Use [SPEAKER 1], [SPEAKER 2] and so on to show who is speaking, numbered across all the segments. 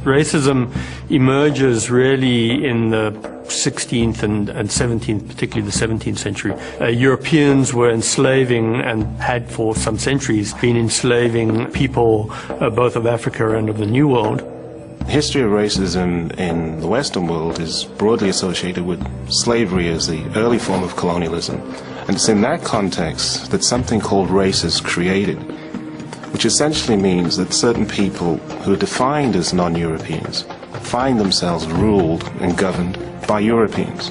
[SPEAKER 1] Racism emerges really in the 16th and 17th, particularly the 17th century. Europeans were enslaving and had for some centuries been enslaving people both of Africa and of the New World.
[SPEAKER 2] The history of racism in the Western world is broadly associated with slavery as the early form of colonialism. And it's in that context that something called race is created, which essentially means that certain people who are defined as non-Europeans find themselves ruled and governed by Europeans.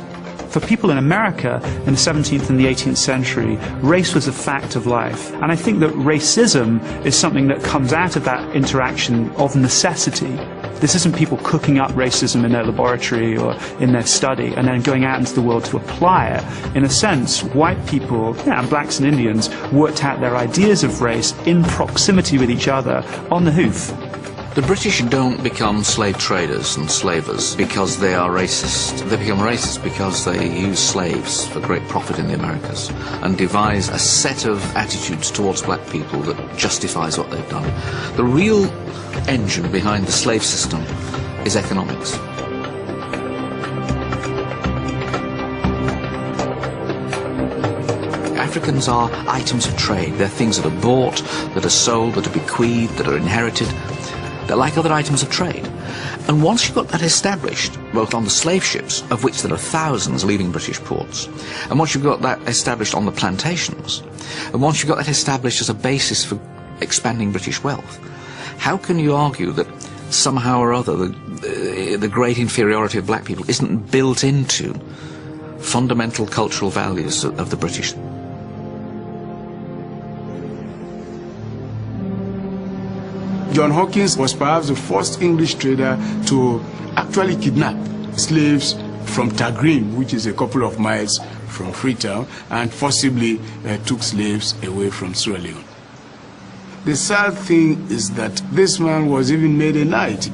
[SPEAKER 3] For people in America in the 17th and the 18th century, race was a fact of life. And I think that racism is something that comes out of that interaction of necessity. This isn't people cooking up racism in their laboratory or in their study and then going out into the world to apply it. In a sense, white people, and blacks and Indians, worked out their ideas of race in proximity with each other on the hoof.
[SPEAKER 4] The British don't become slave traders and slavers because they are racist. They become racist because they use slaves for great profit in the Americas and devise a set of attitudes towards black people that justifies what they've done. The real engine behind the slave system is economics. Africans are items of trade. They're things that are bought, that are sold, that are bequeathed, that are inherited. They're like other items of trade. And once you've got that established, both on the slave ships, of which there are thousands leaving British ports, and once you've got that established on the plantations, and once you've got that established as a basis for expanding British wealth, how can you argue that somehow or other the great inferiority of black people isn't built into fundamental cultural values of the British?
[SPEAKER 5] John Hawkins was perhaps the first English trader to actually kidnap slaves from Tagrim, which is a couple of miles from Freetown, and forcibly took slaves away from Sierra Leone. The sad thing is that this man was even made a knight.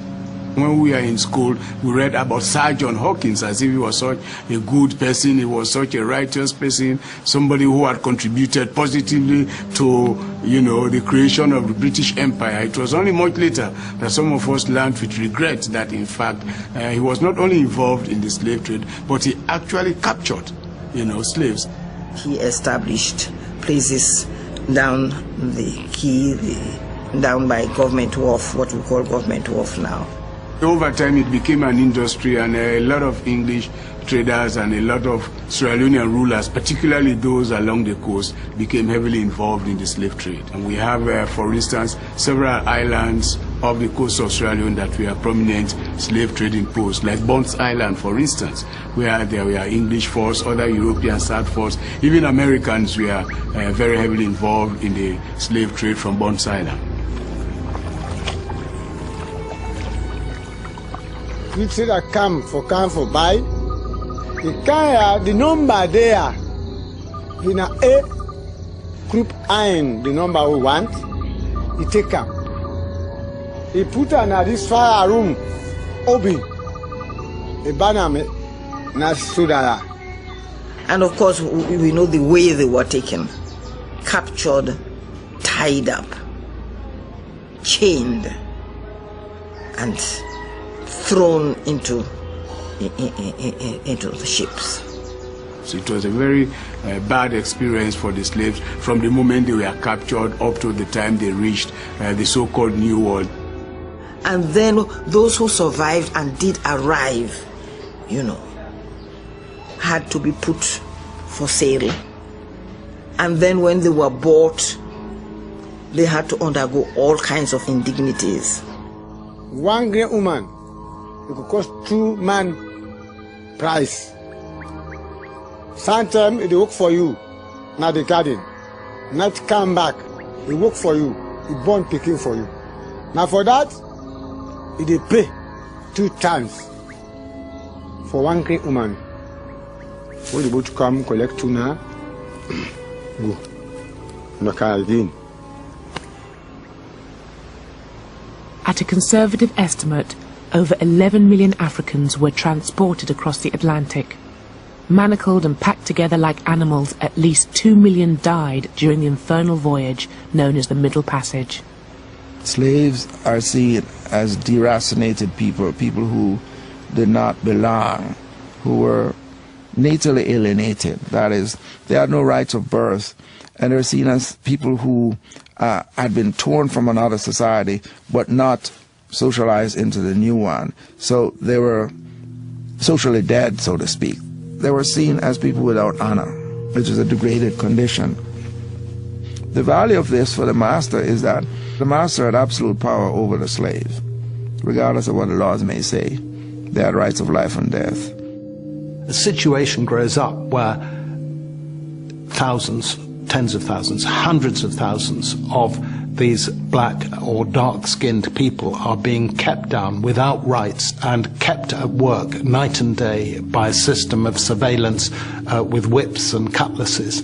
[SPEAKER 5] When we were in school, we read about Sir John Hawkins as if he was such a good person, he was such a righteous person, somebody who had contributed positively to, the creation of the British Empire. It was only much later that some of us learned with regret that, in fact, he was not only involved in the slave trade, but he actually captured, slaves.
[SPEAKER 6] He established places down the quay, down by Government Wharf, what we call Government Wharf now.
[SPEAKER 5] Over time it became an industry, and a lot of English traders and a lot of Sierra Leonean rulers, particularly those along the coast, became heavily involved in the slave trade. And we have, for instance, several islands off the coast of Sierra Leone that were prominent slave trading posts, like Bonds Island, for instance, where there were English force, other European South force, even Americans were very heavily involved in the slave trade from Bonds Island.
[SPEAKER 7] We say that come for buy. The number there, in a group iron, the number we want, he take come. He put on this fire room, open, a banner, na sudara.
[SPEAKER 6] And of course, we know the way they were taken, captured, tied up, chained, and thrown into the ships.
[SPEAKER 5] So it was a very bad experience for the slaves from the moment they were captured up to the time they reached the so-called New World.
[SPEAKER 6] And then those who survived and did arrive, had to be put for sale. And then when they were bought, they had to undergo all kinds of indignities.
[SPEAKER 7] One great woman, it could cost 2 man price. Sometimes it work for you, not the garden. Not come back, it work for you, it born picking for you. Now for that, it pay 2 times for one great woman. When the boat come collect tuna, go. Macaldine.
[SPEAKER 8] At a conservative estimate, over 11 million Africans were transported across the Atlantic. Manacled and packed together like animals, at least 2 million died during the infernal voyage known as the Middle Passage.
[SPEAKER 9] Slaves are seen as deracinated people, people who did not belong, who were natally alienated. That is, they had no rights of birth, and they're seen as people who had been torn from another society but not socialized into the new one. So they were socially dead, so to speak. They were seen as people without honor, which is a degraded condition. The value of this for the master is that the master had absolute power over the slave, regardless of what the laws may say. They had rights of life and death.
[SPEAKER 10] A situation grows up where thousands, tens of thousands, hundreds of thousands of these black or dark-skinned people are being kept down without rights and kept at work night and day by a system of surveillance with whips and cutlasses.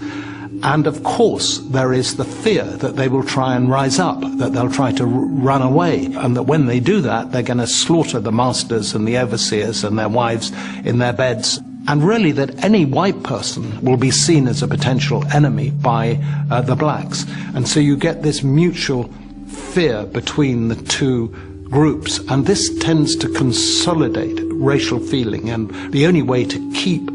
[SPEAKER 10] And of course there is the fear that they will try and rise up, that they'll try to run away, and that when they do that they're going to slaughter the masters and the overseers and their wives in their beds. And really that any white person will be seen as a potential enemy by the blacks. And so you get this mutual fear between the two groups, and this tends to consolidate racial feeling. And the only way to keep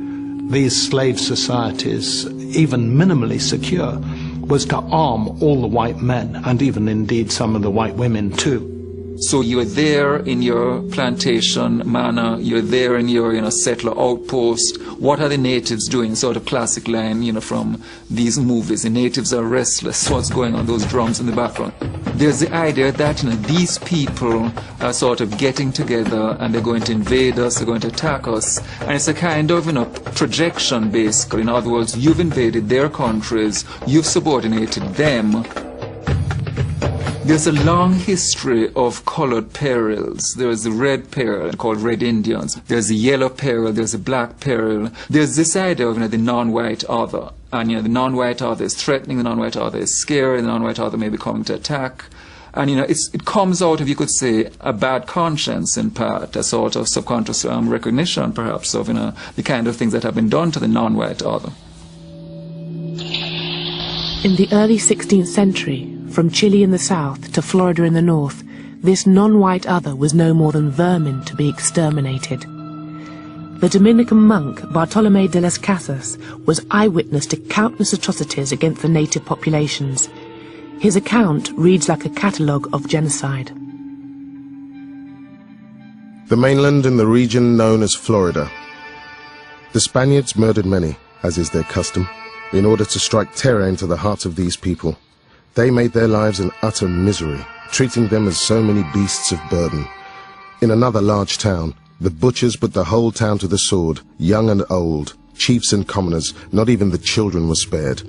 [SPEAKER 10] these slave societies even minimally secure was to arm all the white men, and even indeed some of the white women too.
[SPEAKER 11] So you're there in your plantation manor, you're there in your settler outpost. What are the natives doing? Sort of classic line, from these movies. The natives are restless. What's going on? Those drums in the background. There's the idea that these people are sort of getting together and they're going to invade us, they're going to attack us. And it's a kind of projection basically. In other words, you've invaded their countries, you've subordinated them. There's a long history of colored perils. There's the red peril called Red Indians. There's the yellow peril. There's the black peril. There's this idea of the non-white other. And the non-white other is threatening, the non-white other is scary, the non-white other may be coming to attack. And it comes out of, you could say, a bad conscience in part, a sort of subconscious recognition perhaps of the kind of things that have been done to the non-white other.
[SPEAKER 8] In the early 16th century, from Chile in the south to Florida in the north, this non-white other was no more than vermin to be exterminated. The Dominican monk Bartolomé de las Casas was eyewitness to countless atrocities against the native populations. His account reads like a catalogue of genocide.
[SPEAKER 12] The mainland in the region known as Florida. The Spaniards murdered many, as is their custom, in order to strike terror into the hearts of these people. They made their lives an utter misery, treating them as so many beasts of burden. In another large town, the butchers put the whole town to the sword, young and old, chiefs and commoners, not even the children were spared.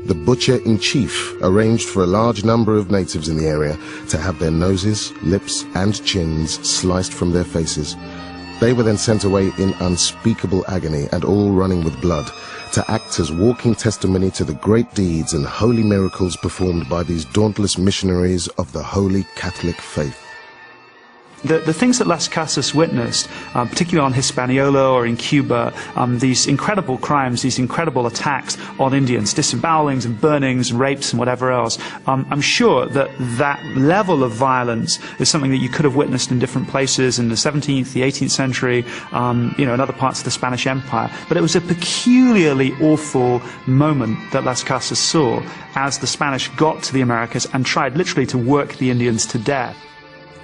[SPEAKER 12] The butcher-in-chief arranged for a large number of natives in the area to have their noses, lips and chins sliced from their faces. They were then sent away in unspeakable agony and all running with blood, to act as walking testimony to the great deeds and holy miracles performed by these dauntless missionaries of the Holy Catholic faith.
[SPEAKER 3] The things that Las Casas witnessed, particularly on Hispaniola or in Cuba, these incredible crimes, these incredible attacks on Indians, disembowelings and burnings and rapes and whatever else, I'm sure that that level of violence is something that you could have witnessed in different places in the 17th, the 18th century, in other parts of the Spanish Empire. But it was a peculiarly awful moment that Las Casas saw as the Spanish got to the Americas and tried literally to work the Indians to death.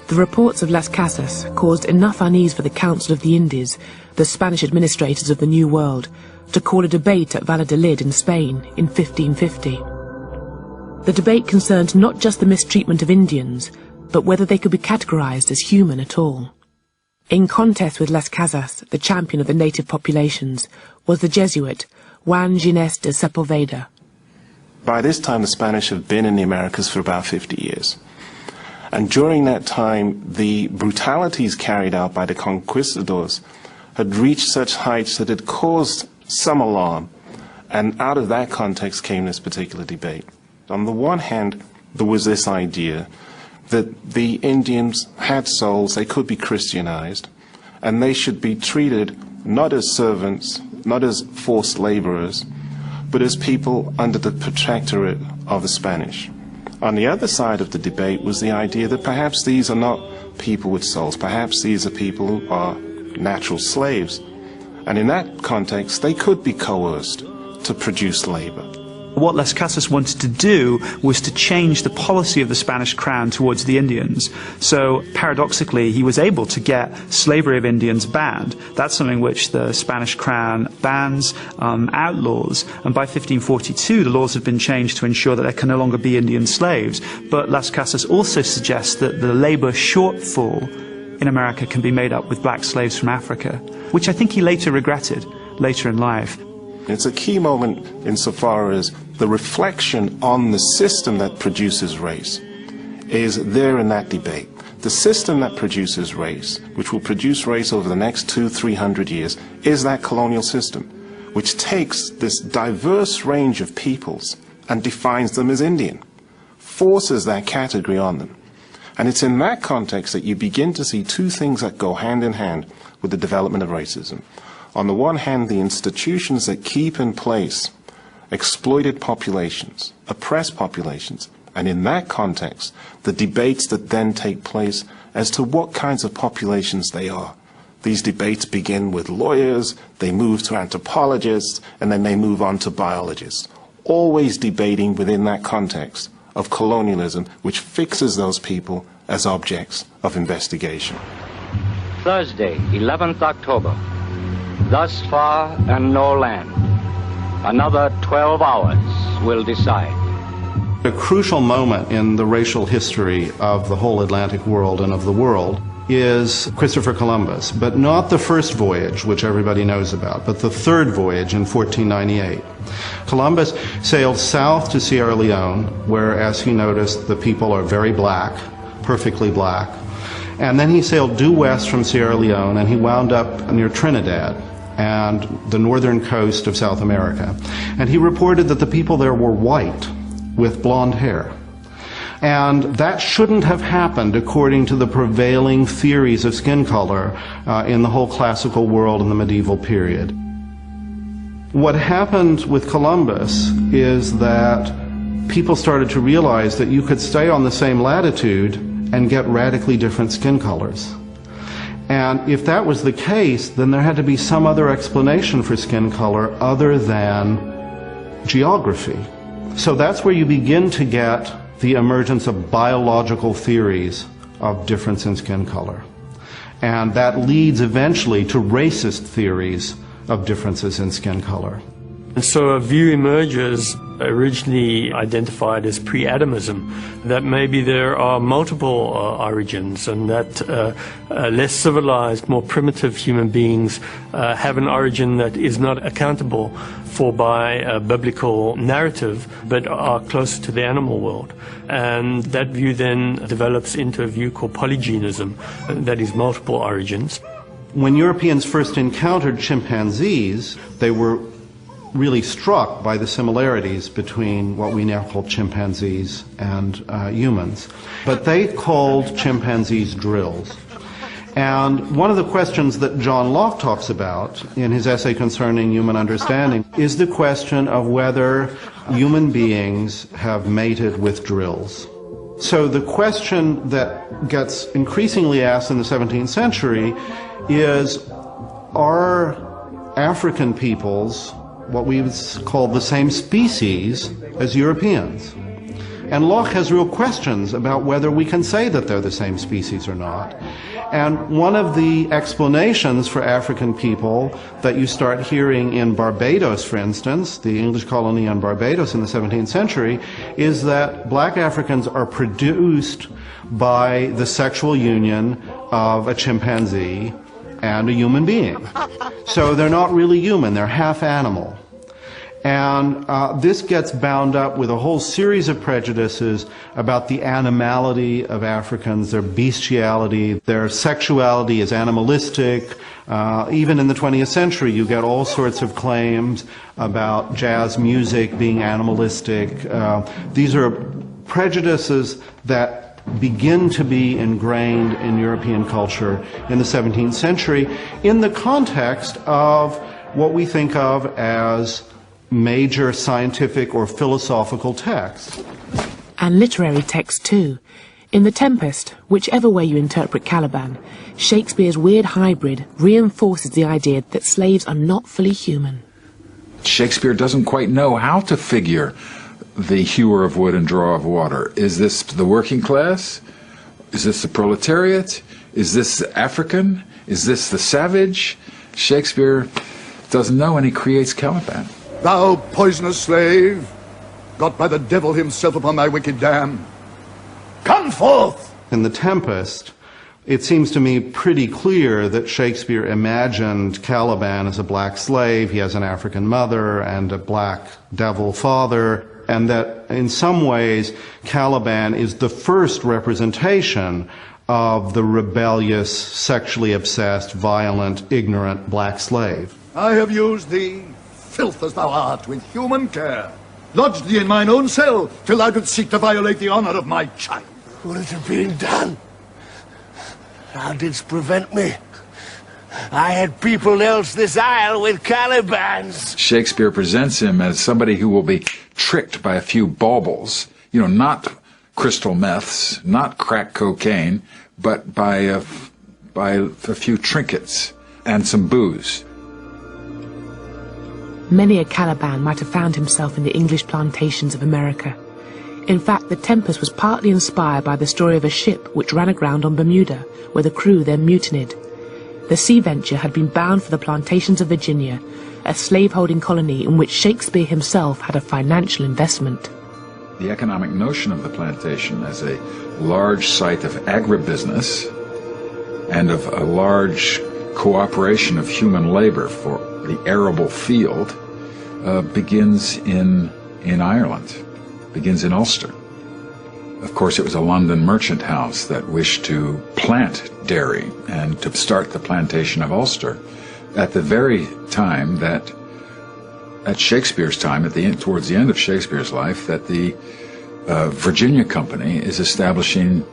[SPEAKER 8] The reports of Las Casas caused enough unease for the Council of the Indies, the Spanish administrators of the New World, to call a debate at Valladolid in Spain in 1550. The debate concerned not just the mistreatment of Indians, but whether they could be categorized as human at all. In contest with Las Casas, the champion of the native populations, was the Jesuit Juan Ginés de Sepulveda.
[SPEAKER 2] By this time, the Spanish have been in the Americas for about 50 years. And during that time, the brutalities carried out by the conquistadors had reached such heights that it caused some alarm. And out of that context came this particular debate. On the one hand, there was this idea that the Indians had souls, they could be Christianized, and they should be treated not as servants, not as forced laborers, but as people under the protectorate of the Spanish. On the other side of the debate was the idea that perhaps these are not people with souls, perhaps these are people who are natural slaves. And in that context, they could be coerced to produce labor.
[SPEAKER 3] What Las Casas wanted to do was to change the policy of the Spanish crown towards the Indians. So, paradoxically, he was able to get slavery of Indians banned. That's something which the Spanish crown bans, outlaws, and by 1542 the laws have been changed to ensure that there can no longer be Indian slaves. But Las Casas also suggests that the labor shortfall in America can be made up with black slaves from Africa, which I think he later regretted, later in life.
[SPEAKER 2] It's a key moment insofar as the reflection on the system that produces race is there in that debate. The system that produces race, which will produce race over the next 200-300 years, is that colonial system, which takes this diverse range of peoples and defines them as Indian, forces that category on them. And it's in that context that you begin to see two things that go hand in hand with the development of racism. On the one hand, the institutions that keep in place exploited populations, oppressed populations, and in that context, the debates that then take place as to what kinds of populations they are. These debates begin with lawyers, they move to anthropologists, and then they move on to biologists, always debating within that context of colonialism, which fixes those people as objects of investigation.
[SPEAKER 13] Thursday, 11th October. Thus far and no land. Another 12 hours will decide.
[SPEAKER 10] A crucial moment in the racial history of the whole Atlantic world and of the world is Christopher Columbus, but not the first voyage, which everybody knows about, but the third voyage in 1498. Columbus sailed south to Sierra Leone, where, as he noticed, the people are very black, perfectly black. And then he sailed due west from Sierra Leone, and he wound up near Trinidad and the northern coast of South America. And he reported that the people there were white with blonde hair. And that shouldn't have happened according to the prevailing theories of skin color in the whole classical world in the medieval period. What happened with Columbus is that people started to realize that you could stay on the same latitude and get radically different skin colors. And if that was the case, then there had to be some other explanation for skin color other than geography. So that's where you begin to get the emergence of biological theories of difference in skin color. And that leads eventually to racist theories of differences in skin color.
[SPEAKER 1] And so a view emerges, originally identified as pre-Adamism, that maybe there are multiple origins, and that less civilized, more primitive human beings have an origin that is not accountable for by a biblical narrative, but are closer to the animal world. And that view then develops into a view called polygenism, that is multiple origins.
[SPEAKER 10] When Europeans first encountered chimpanzees, they were really struck by the similarities between what we now call chimpanzees and humans. But they called chimpanzees drills. And one of the questions that John Locke talks about in his essay concerning human understanding is the question of whether human beings have mated with drills. So the question that gets increasingly asked in the 17th century is, are African peoples what we would call the same species as Europeans? And Locke has real questions about whether we can say that they're the same species or not. And one of the explanations for African people that you start hearing in Barbados, for instance, the English colony on Barbados in the 17th century, is that black Africans are produced by the sexual union of a chimpanzee and a human being. So they're not really human, they're half animal. And this gets bound up with a whole series of prejudices about the animality of Africans, their bestiality, their sexuality is animalistic. Even in the 20th century, you get all sorts of claims about jazz music being animalistic. These are prejudices that begin to be ingrained in European culture in the 17th century in the context of what we think of as major scientific or philosophical texts.
[SPEAKER 8] And literary texts too. In The Tempest, whichever way you interpret Caliban, Shakespeare's weird hybrid reinforces the idea that slaves are not fully human.
[SPEAKER 14] Shakespeare doesn't quite know how to figure the hewer of wood and drawer of water. Is this the working class? Is this the proletariat? Is this the African? Is this the savage? Shakespeare doesn't know, and he creates Caliban.
[SPEAKER 15] Thou poisonous slave, got by the devil himself upon thy wicked dam, come forth!
[SPEAKER 16] In The Tempest, it seems to me pretty clear that Shakespeare imagined Caliban as a black slave. He has an African mother and a black devil father, and that in some ways Caliban is the first representation of the rebellious, sexually obsessed, violent, ignorant black slave.
[SPEAKER 15] I have used thee, filth as thou art, with human care, lodged thee in mine own cell, till thou didst seek to violate the honor of my child.
[SPEAKER 17] Would it have been done? Thou didst prevent me. I had peopled else this isle with Calibans.
[SPEAKER 14] Shakespeare presents him as somebody who will be tricked by a few baubles, not crystal meths, not crack cocaine, but by a few trinkets and some booze.
[SPEAKER 8] Many a Caliban might have found himself in the English plantations of America. In fact, The Tempest was partly inspired by the story of a ship which ran aground on Bermuda, where the crew then mutinied. The Sea Venture had been bound for the plantations of Virginia, a slaveholding colony in which Shakespeare himself had a financial investment.
[SPEAKER 14] The economic notion of the plantation as a large site of agribusiness and of a large cooperation of human labor for the arable field begins in Ireland, begins in Ulster. Of course, it was a London merchant house that wished to plant dairy and to start the plantation of Ulster at the very time that, at Shakespeare's time, towards the end of Shakespeare's life, that the Virginia Company is establishing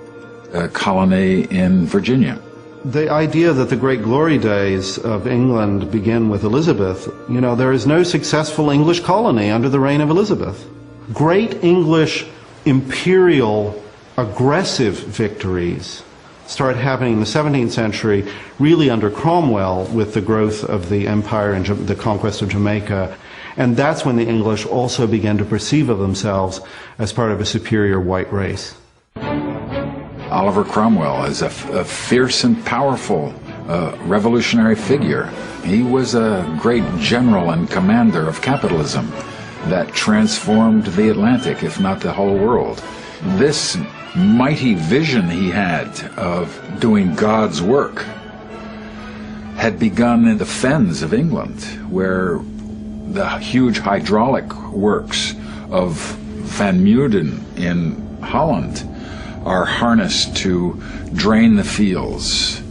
[SPEAKER 14] a colony in Virginia.
[SPEAKER 16] The idea that the great glory days of England begin with Elizabeth, there is no successful English colony under the reign of Elizabeth. Great English imperial aggressive victories start happening in the 17th century, really under Cromwell, with the growth of the empire and the conquest of Jamaica. And that's when the English also began to perceive of themselves as part of a superior white race.
[SPEAKER 14] Oliver Cromwell is a fierce and powerful revolutionary figure. He was a great general and commander of capitalism that transformed the Atlantic, if not the whole world. This mighty vision he had of doing God's work had begun in the fens of England, where the huge hydraulic works of Van Muden in Holland are harnessed to drain the fields.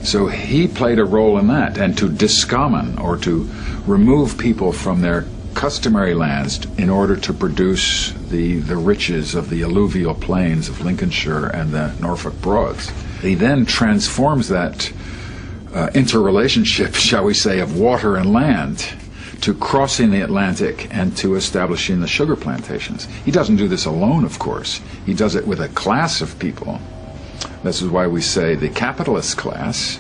[SPEAKER 14] So he played a role in that, and to discommon, or to remove people from their customary lands in order to produce the riches of the alluvial plains of Lincolnshire and the Norfolk Broads. He then transforms that interrelationship, shall we say, of water and land to crossing the Atlantic and to establishing the sugar plantations. He doesn't do this alone, of course. He does it with a class of people. This is why we say the capitalist class,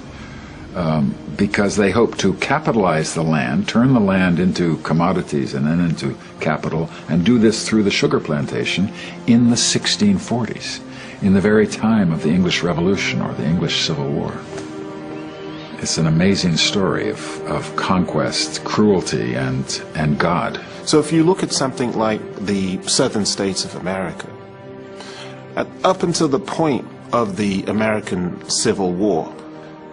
[SPEAKER 14] because they hope to capitalize the land, turn the land into commodities and then into capital, and do this through the sugar plantation in the 1640s, in the very time of the English Revolution or the English Civil War. It's an amazing story of conquest, cruelty, and God.
[SPEAKER 2] So if you look at something like the southern states of America, up until the point of the American Civil War,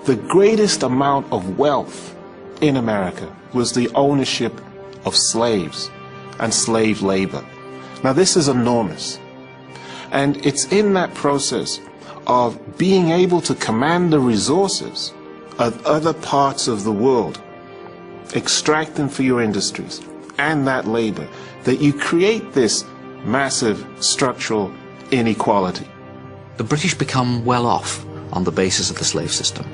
[SPEAKER 2] the greatest amount of wealth in America was the ownership of slaves and slave labor. Now this is enormous. And it's in that process of being able to command the resources of other parts of the world, extract them for your industries and that labor, that you create this massive structural inequality.
[SPEAKER 4] The British become well off on the basis of the slave system.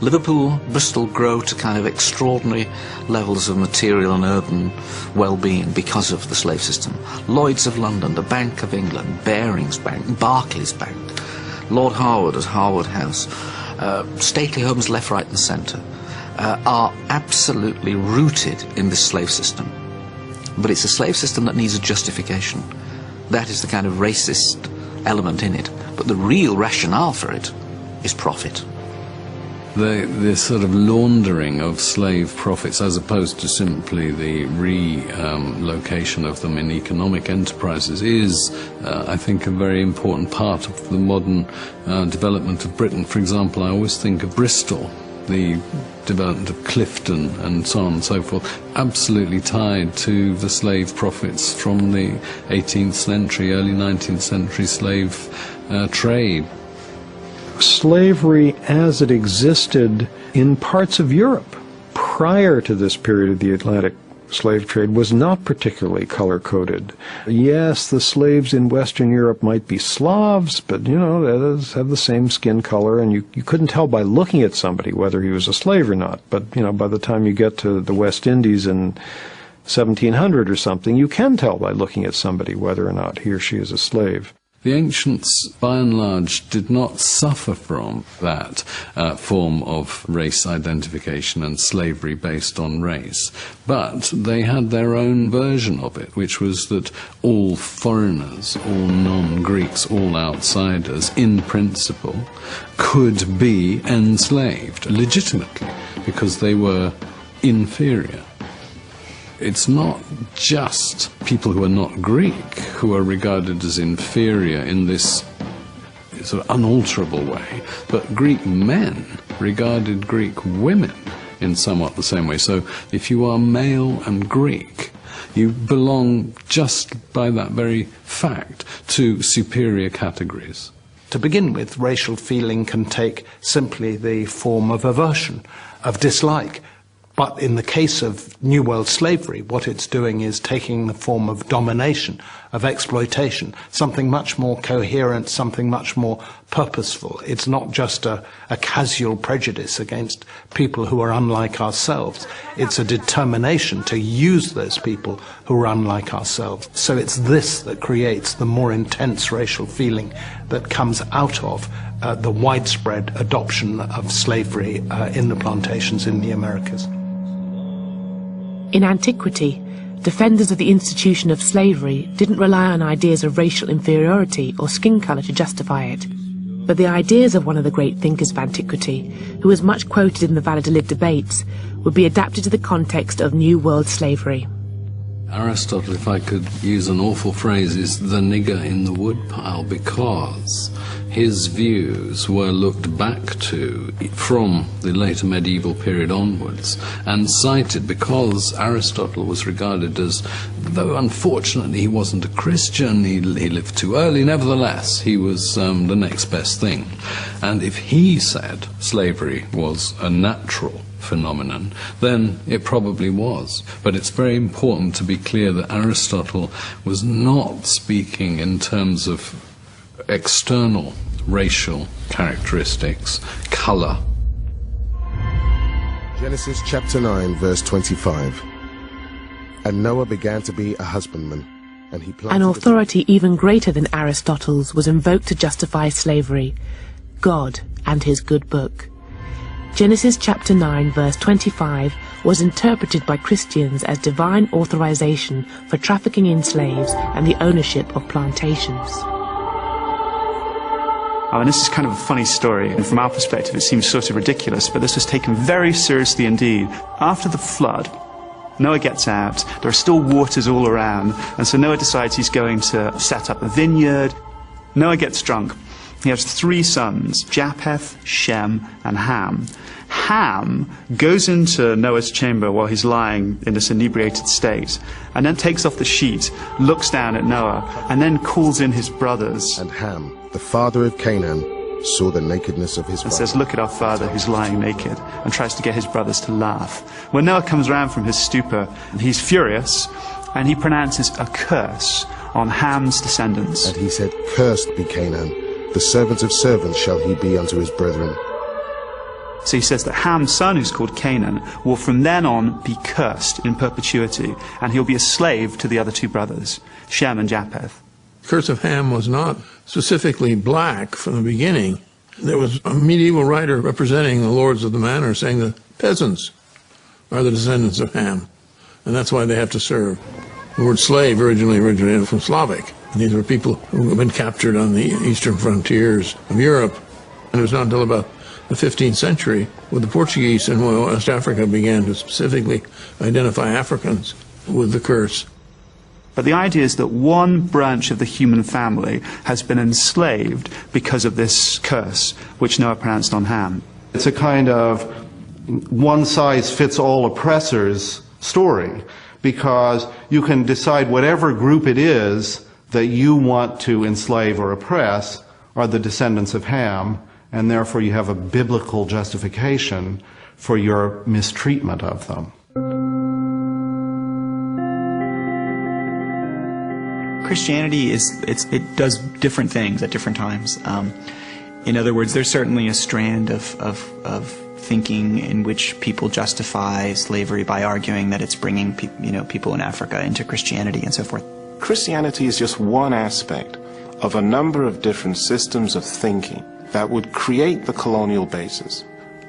[SPEAKER 4] Liverpool, Bristol grow to kind of extraordinary levels of material and urban well-being because of the slave system. Lloyd's of London, the Bank of England, Barings Bank, Barclays Bank, Lord Harwood at Harwood House, stately homes left, right and centre, are absolutely rooted in this slave system. But it's a slave system that needs a justification. That is the kind of racist element in it. But the real rationale for it is profit.
[SPEAKER 18] The sort of laundering of slave profits, as opposed to simply the relocation of them in economic enterprises, is, I think, a very important part of the modern development of Britain. For example, I always think of Bristol, the development of Clifton and so on and so forth, absolutely tied to the slave profits from the 18th century, early 19th century slave trade.
[SPEAKER 19] Slavery as it existed in parts of Europe prior to this period of the Atlantic slave trade was not particularly color-coded. Yes, the slaves in Western Europe might be Slavs, but, you know, they have the same skin color, and you couldn't tell by looking at somebody whether he was a slave or not. But, you know, by the time you get to the West Indies in 1700 or something, you can tell by looking at somebody whether or not he or she is a slave.
[SPEAKER 18] The ancients, by and large, did not suffer from that form of race identification and slavery based on race, but they had their own version of it, which was that all foreigners, all non-Greeks, all outsiders, in principle, could be enslaved legitimately because they were inferior. It's not just people who are not Greek who are regarded as inferior in this sort of unalterable way, but Greek men regarded Greek women in somewhat the same way. So if you are male and Greek, you belong just by that very fact to superior categories.
[SPEAKER 10] To begin with, racial feeling can take simply the form of aversion, of dislike. But in the case of New World slavery, what it's doing is taking the form of domination, of exploitation, something much more coherent, something much more purposeful. It's not just a casual prejudice against people who are unlike ourselves. It's a determination to use those people who are unlike ourselves. So it's this that creates the more intense racial feeling that comes out of the widespread adoption of slavery in the plantations in the Americas.
[SPEAKER 8] In antiquity, defenders of the institution of slavery didn't rely on ideas of racial inferiority or skin colour to justify it, but the ideas of one of the great thinkers of antiquity, who was much quoted in the Valladolid debates, would be adapted to the context of New World slavery.
[SPEAKER 18] Aristotle, if I could use an awful phrase, is the nigger in the woodpile, because his views were looked back to from the later medieval period onwards and cited because Aristotle was regarded as, though unfortunately he wasn't a Christian, he lived too early, nevertheless he was the next best thing. And if he said slavery was a natural phenomenon, then it probably was. But it's very important to be clear that Aristotle was not speaking in terms of external racial characteristics, colour.
[SPEAKER 12] Genesis chapter 9, verse 25. And Noah began to be a husbandman, and he planted...
[SPEAKER 8] An authority even greater than Aristotle's was invoked to justify slavery: God and his good book. Genesis chapter 9, verse 25 was interpreted by Christians as divine authorization for trafficking in slaves and the ownership of plantations.
[SPEAKER 3] And this is kind of a funny story, and from our perspective it seems sort of ridiculous, but this was taken very seriously indeed. After the flood, Noah gets out, there are still waters all around, and so Noah decides he's going to set up a vineyard. Noah gets drunk. He has 3 sons, Japheth, Shem, and Ham. Ham goes into Noah's chamber while he's lying in this inebriated state, and then takes off the sheet, looks down at Noah, and then calls in his brothers.
[SPEAKER 12] And Ham, the father of Canaan, saw the nakedness of his father.
[SPEAKER 3] And says, "Look at our father who's lying naked," and tries to get his brothers to laugh. When Noah comes round from his stupor, he's furious, and he pronounces a curse on Ham's descendants.
[SPEAKER 12] And he said, "Cursed be Canaan, The servant of servants shall he be unto his brethren.
[SPEAKER 3] So he says that Ham's son, who's called Canaan, will from then on be cursed in perpetuity, and he'll be a slave to the other two brothers, Shem and Japheth.
[SPEAKER 20] The curse of Ham was not specifically black from the beginning. There was a medieval writer representing the lords of the manor saying the peasants are the descendants of Ham, and that's why they have to serve. The word slave originally originated from Slavic. These were people who had been captured on the eastern frontiers of Europe, and it was not until about the 15th century when the Portuguese in West Africa began to specifically identify Africans with the curse.
[SPEAKER 3] But the idea is that one branch of the human family has been enslaved because of this curse, which Noah pronounced on Ham.
[SPEAKER 16] It's a kind of one-size-fits-all oppressors story, because you can decide whatever group it is that you want to enslave or oppress are the descendants of Ham, and therefore you have a biblical justification for your mistreatment of them.
[SPEAKER 21] Christianity it does different things at different times. In other words, there's certainly a strand of thinking in which people justify slavery by arguing that it's bringing people in Africa into Christianity and so forth.
[SPEAKER 2] Christianity is just one aspect of a number of different systems of thinking that would create the colonial basis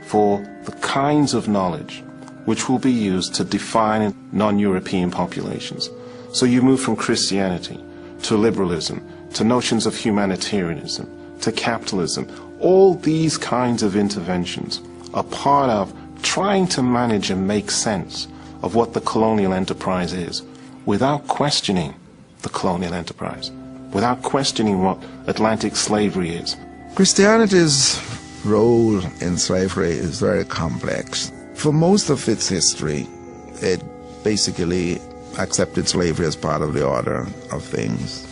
[SPEAKER 2] for the kinds of knowledge which will be used to define non-European populations. So you move from Christianity to liberalism, to notions of humanitarianism, to capitalism. All these kinds of interventions are part of trying to manage and make sense of what the colonial enterprise is, without questioning the colonial enterprise, without questioning what Atlantic slavery is.
[SPEAKER 9] Christianity's role in slavery is very complex. For most of its history, it basically accepted slavery as part of the order of things.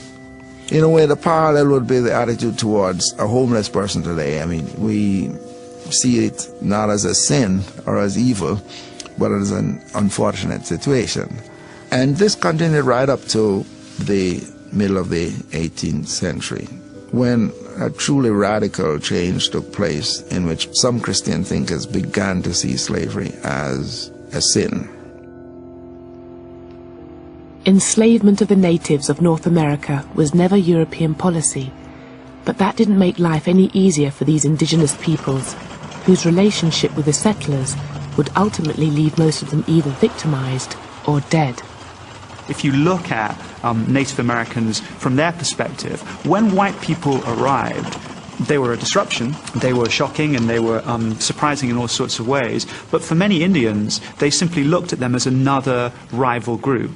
[SPEAKER 9] In a way, the parallel would be the attitude towards a homeless person today. I mean, we see it not as a sin or as evil, but as an unfortunate situation. And this continued right up to the middle of the 18th century, when a truly radical change took place in which some Christian thinkers began to see slavery as a sin.
[SPEAKER 8] Enslavement of the natives of North America was never European policy, but that didn't make life any easier for these indigenous peoples, whose relationship with the settlers would ultimately leave most of them either victimized or dead.
[SPEAKER 3] If you look at Native Americans from their perspective, when white people arrived, they were a disruption, they were shocking, and they were surprising in all sorts of ways. But for many Indians, they simply looked at them as another rival group.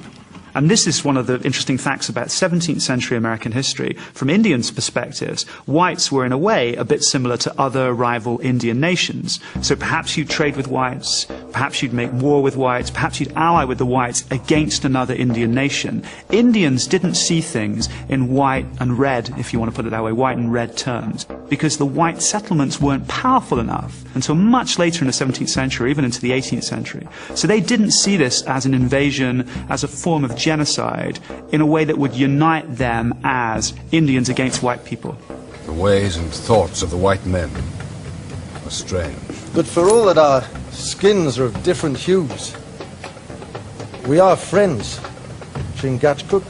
[SPEAKER 3] And this is one of the interesting facts about 17th century American history. From Indians' perspectives, whites were in a way a bit similar to other rival Indian nations. So perhaps you'd trade with whites, perhaps you'd make war with whites, perhaps you'd ally with the whites against another Indian nation. Indians didn't see things in white and red, if you want to put it that way, white and red terms, because the white settlements weren't powerful enough until much later in the 17th century, even into the 18th century. So they didn't see this as an invasion, as a form of genocide, in a way that would unite them as Indians against white people.
[SPEAKER 22] The ways and thoughts of the white men are strange.
[SPEAKER 23] But for all that our skins are of different hues, we are friends, Chingachgook.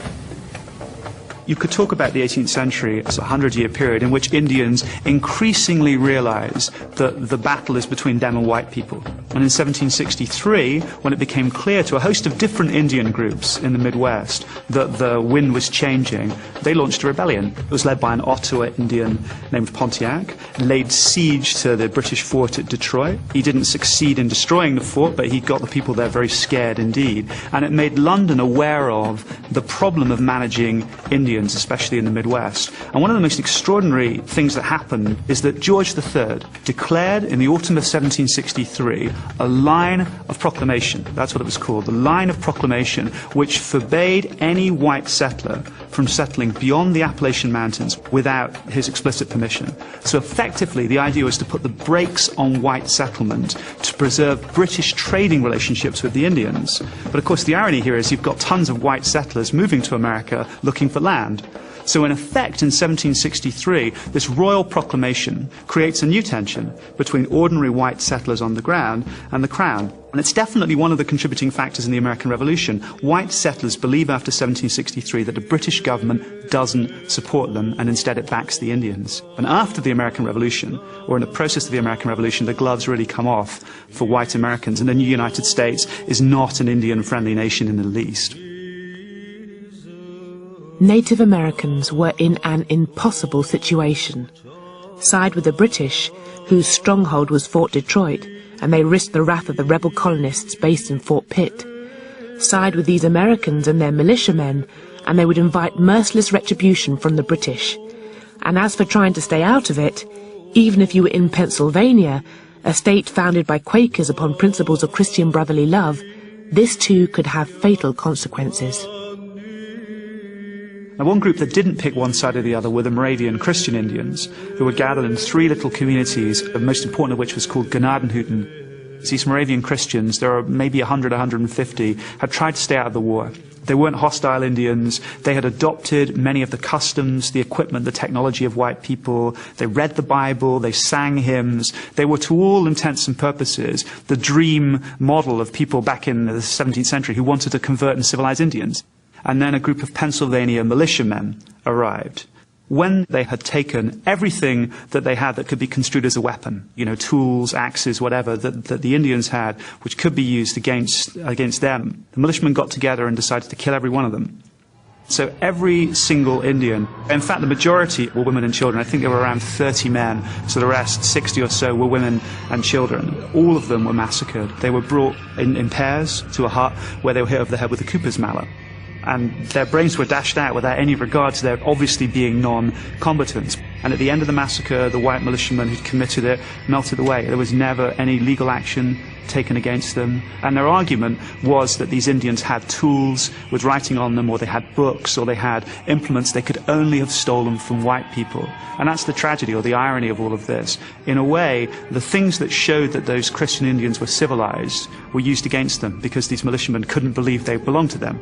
[SPEAKER 3] You could talk about the 18th century as a 100-year period in which Indians increasingly realized that the battle is between them and white people. And in 1763, when it became clear to a host of different Indian groups in the Midwest that the wind was changing, they launched a rebellion. It was led by an Ottawa Indian named Pontiac, laid siege to the British fort at Detroit. He didn't succeed in destroying the fort, but he got the people there very scared indeed. And it made London aware of the problem of managing Indians, especially in the Midwest. And one of the most extraordinary things that happened is that George III declared in the autumn of 1763 a line of proclamation. That's what it was called, the line of proclamation, which forbade any white settler from settling beyond the Appalachian Mountains without his explicit permission. So effectively, the idea was to put the brakes on white settlement to preserve British trading relationships with the Indians. But of course, the irony here is you've got tons of white settlers moving to America looking for land. So in effect, in 1763, this royal proclamation creates a new tension between ordinary white settlers on the ground and the Crown. And it's definitely one of the contributing factors in the American Revolution. White settlers believe after 1763 that the British government doesn't support them, and instead it backs the Indians. And after the American Revolution, or in the process of the American Revolution, the gloves really come off for white Americans, and the new United States is not an Indian-friendly nation in the least.
[SPEAKER 8] Native Americans were in an impossible situation. Side with the British, whose stronghold was Fort Detroit, and they risked the wrath of the rebel colonists based in Fort Pitt. Side with these Americans and their militiamen, and they would invite merciless retribution from the British. And as for trying to stay out of it, even if you were in Pennsylvania, a state founded by Quakers upon principles of Christian brotherly love, this too could have fatal consequences.
[SPEAKER 3] Now, one group that didn't pick one side or the other were the Moravian Christian Indians, who were gathered in 3 little communities, the most important of which was called Gnadenhutten. These Moravian Christians, there are maybe 100, 150, had tried to stay out of the war. They weren't hostile Indians. They had adopted many of the customs, the equipment, the technology of white people. They read the Bible. They sang hymns. They were, to all intents and purposes, the dream model of people back in the 17th century who wanted to convert and civilize Indians. And then a group of Pennsylvania militiamen arrived. When they had taken everything that they had that could be construed as a weapon, you know, tools, axes, whatever, that the Indians had, which could be used against them, the militiamen got together and decided to kill every one of them. So every single Indian, in fact the majority were women and children. I think there were around 30 men, so the rest, 60 or so, were women and children. All of them were massacred. They were brought in pairs to a hut where they were hit over the head with a cooper's mallet. And their brains were dashed out without any regard to their obviously being non-combatants. And at the end of the massacre, the white militiamen who'd committed it melted away. There was never any legal action taken against them. And their argument was that these Indians had tools with writing on them, or they had books, or they had implements they could only have stolen from white people. And that's the tragedy or the irony of all of this. In a way, the things that showed that those Christian Indians were civilized were used against them because these militiamen couldn't believe they belonged to them.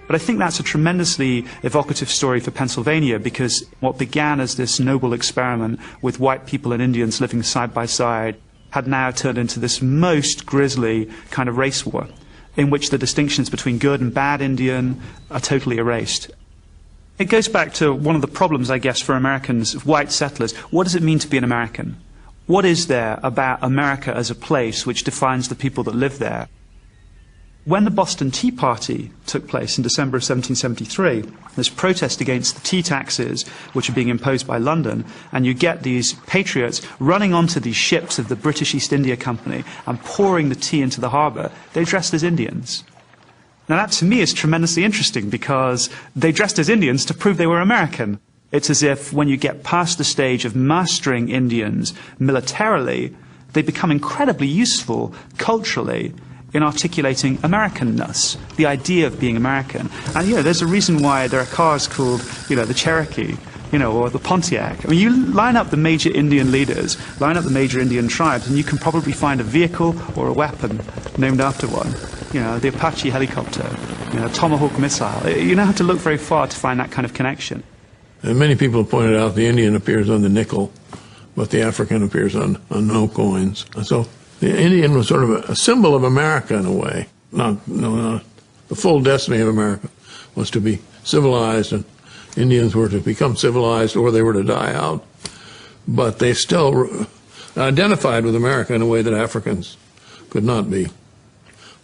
[SPEAKER 3] But I think that's a tremendously evocative story for Pennsylvania, because what began as this noble experiment with white people and Indians living side by side had now turned into this most grisly kind of race war, in which the distinctions between good and bad Indian are totally erased. It goes back to one of the problems, I guess, for Americans, white settlers. What does it mean to be an American? What is there about America as a place which defines the people that live there? When the Boston Tea Party took place in December of 1773, there's protest against the tea taxes which are being imposed by London, and you get these patriots running onto these ships of the British East India Company and pouring the tea into the harbour. They dressed as Indians. Now that to me is tremendously interesting, because they dressed as Indians to prove they were American. It's as if when you get past the stage of mastering Indians militarily, they become incredibly useful culturally in articulating Americanness, the idea of being American. And, you know, there's a reason why there are cars called, you know, the Cherokee, you know, or the Pontiac. I mean, you line up the major Indian leaders, line up the major Indian tribes, and you can probably find a vehicle or a weapon named after one. You know, the Apache helicopter, you know, Tomahawk missile. You don't have to look very far to find that kind of connection.
[SPEAKER 20] And many people have pointed out the Indian appears on the nickel, but the African appears on no coins. So the Indian was sort of a symbol of America in a way. Not the full destiny of America was to be civilized, and Indians were to become civilized or they were to die out. But they still identified with America in a way that Africans could not be.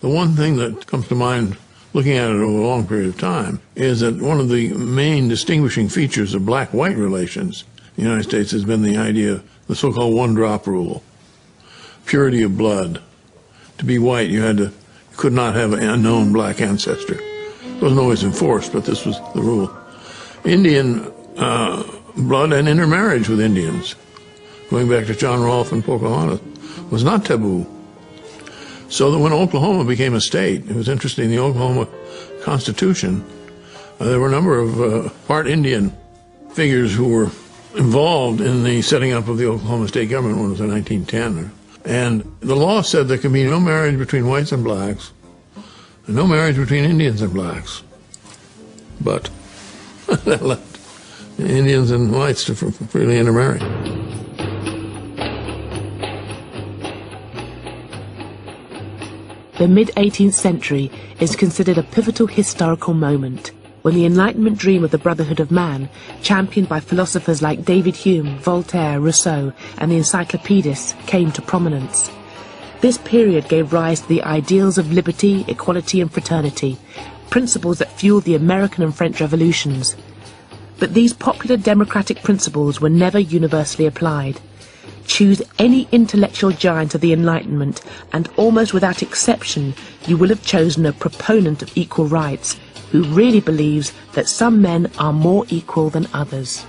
[SPEAKER 20] The one thing that comes to mind looking at it over a long period of time is that one of the main distinguishing features of black-white relations in the United States has been the idea of the so-called one-drop rule. Purity of blood. To be white, you could not have a known black ancestor. It wasn't always enforced, but this was the rule. Indian blood and intermarriage with Indians, going back to John Rolfe and Pocahontas, was not taboo. So that when Oklahoma became a state, it was interesting, the Oklahoma Constitution, there were a number of part Indian figures who were involved in the setting up of the Oklahoma state government when it was in 1910. And the law said there could be no marriage between whites and blacks, and no marriage between Indians and blacks. But that left Indians and whites to freely intermarry.
[SPEAKER 8] The mid-18th century is considered a pivotal historical moment, when the Enlightenment dream of the brotherhood of man, championed by philosophers like David Hume, Voltaire, Rousseau, and the encyclopedists, came to prominence. This period gave rise to the ideals of liberty, equality, and fraternity, principles that fueled the American and French revolutions. But these popular democratic principles were never universally applied. Choose any intellectual giant of the Enlightenment, and almost without exception, you will have chosen a proponent of equal rights, who really believes that some men are more equal than others.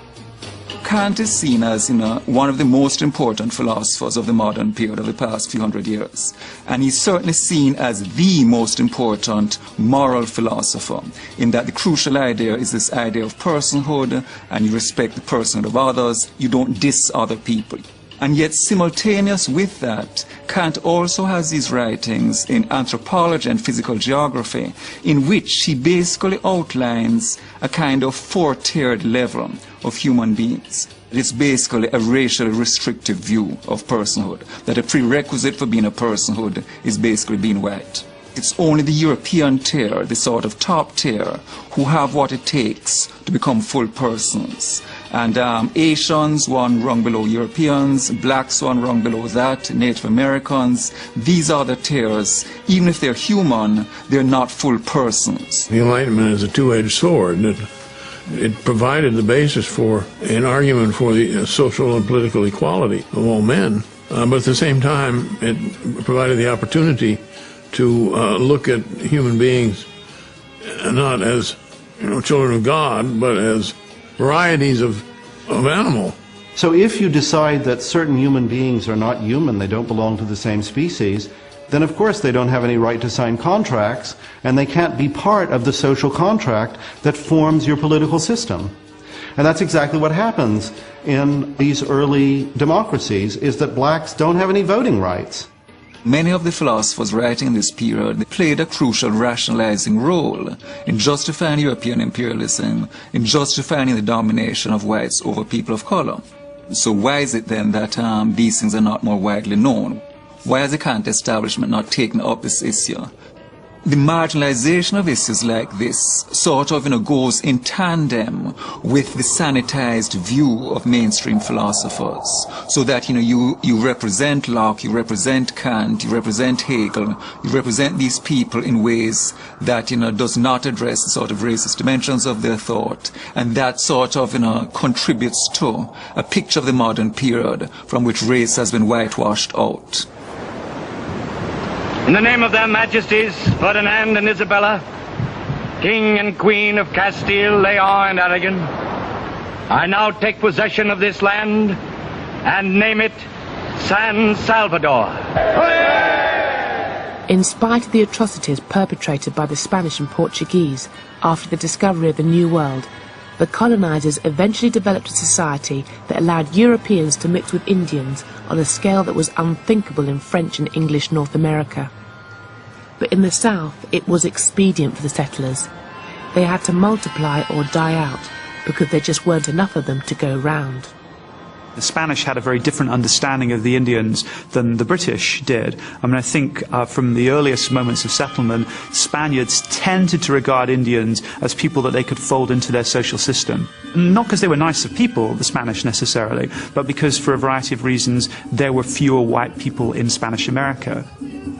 [SPEAKER 11] Kant is seen as, one of the most important philosophers of the modern period of the past few hundred years. And he's certainly seen as the most important moral philosopher, in that the crucial idea is this idea of personhood, and you respect the personhood of others, you don't diss other people. And yet, simultaneous with that, Kant also has these writings in anthropology and physical geography, in which he basically outlines a kind of four-tiered level of human beings. It's basically a racially restrictive view of personhood, that a prerequisite for being a personhood is basically being white. It's only the European tier, the sort of top tier, who have what it takes to become full persons. And Asians, one rung below Europeans, blacks, one rung below that, Native Americans. These are the tiers. Even if they're human, they're not full persons.
[SPEAKER 20] The Enlightenment is a two-edged sword. It provided the basis for an argument for the social and political equality of all men. But at the same time, it provided the opportunity to look at human beings not as children of God, but as varieties of animal.
[SPEAKER 16] So if you decide that certain human beings are not human, they don't belong to the same species, then of course they don't have any right to sign contracts, and they can't be part of the social contract that forms your political system. And that's exactly what happens in these early democracies, is that blacks don't have any voting rights.
[SPEAKER 11] Many of the philosophers writing in this period played a crucial rationalizing role in justifying European imperialism, in justifying the domination of whites over people of color. So why is it then that these things are not more widely known? Why has the Kant establishment not taken up this issue? The marginalization of issues like this sort of goes in tandem with the sanitized view of mainstream philosophers. So that you represent Locke, you represent Kant, you represent Hegel, you represent these people in ways that does not address the sort of racist dimensions of their thought, and that sort of contributes to a picture of the modern period from which race has been whitewashed out.
[SPEAKER 13] In the name of their Majesties, Ferdinand and Isabella, King and Queen of Castile, Leon and Aragon, I now take possession of this land and name it San Salvador.
[SPEAKER 8] In spite of the atrocities perpetrated by the Spanish and Portuguese after the discovery of the New World, the colonizers eventually developed a society that allowed Europeans to mix with Indians on a scale that was unthinkable in French and English North America. But in the South, it was expedient for the settlers. They had to multiply or die out because there just weren't enough of them to go round.
[SPEAKER 3] The Spanish had a very different understanding of the Indians than the British did. I think from the earliest moments of settlement, Spaniards tended to regard Indians as people that they could fold into their social system. Not because they were nicer people, the Spanish necessarily, but because for a variety of reasons there were fewer white people in Spanish America.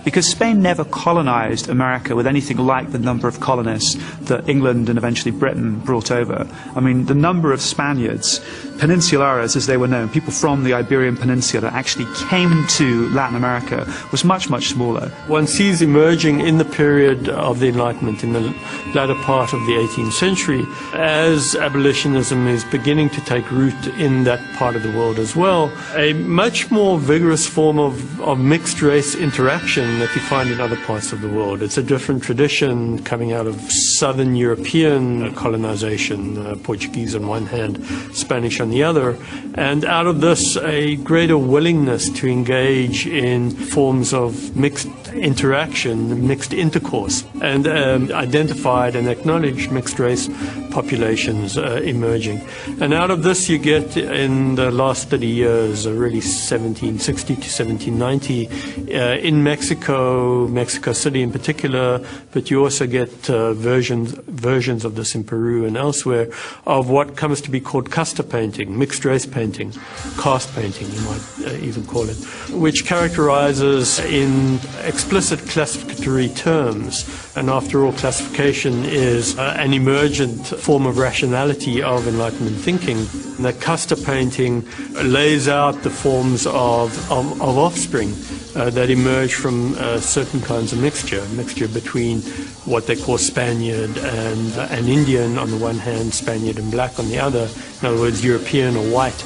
[SPEAKER 3] Because Spain never colonized America with anything like the number of colonists that England and eventually Britain brought over. The number of Spaniards, peninsulares as they were known, people from the Iberian Peninsula that actually came to Latin America, was much, much smaller.
[SPEAKER 1] One sees emerging in the period of the Enlightenment, in the latter part of the 18th century, as abolitionism is beginning to take root in that part of the world as well, a much more vigorous form of mixed race interaction that you find in other parts of the world. It's a different tradition coming out of Southern European colonization, Portuguese on one hand, Spanish on the other, and out of this a greater willingness to engage in forms of mixed interaction, mixed intercourse, and identified and acknowledged mixed race populations emerged emerging. And out of this you get, in the last 30 years, really 1760 to 1790, in Mexico City in particular, but you also get versions of this in Peru and elsewhere, of what comes to be called casta painting, mixed race painting, caste painting you might even call it, which characterizes in explicit classificatory terms. And after all, classification is an emergent form of rationality of Enlightenment thinking. And that casta painting lays out the forms of offspring that emerge from certain kinds of mixture between what they call Spaniard and Indian on the one hand, Spaniard and black on the other. In other words, European or white,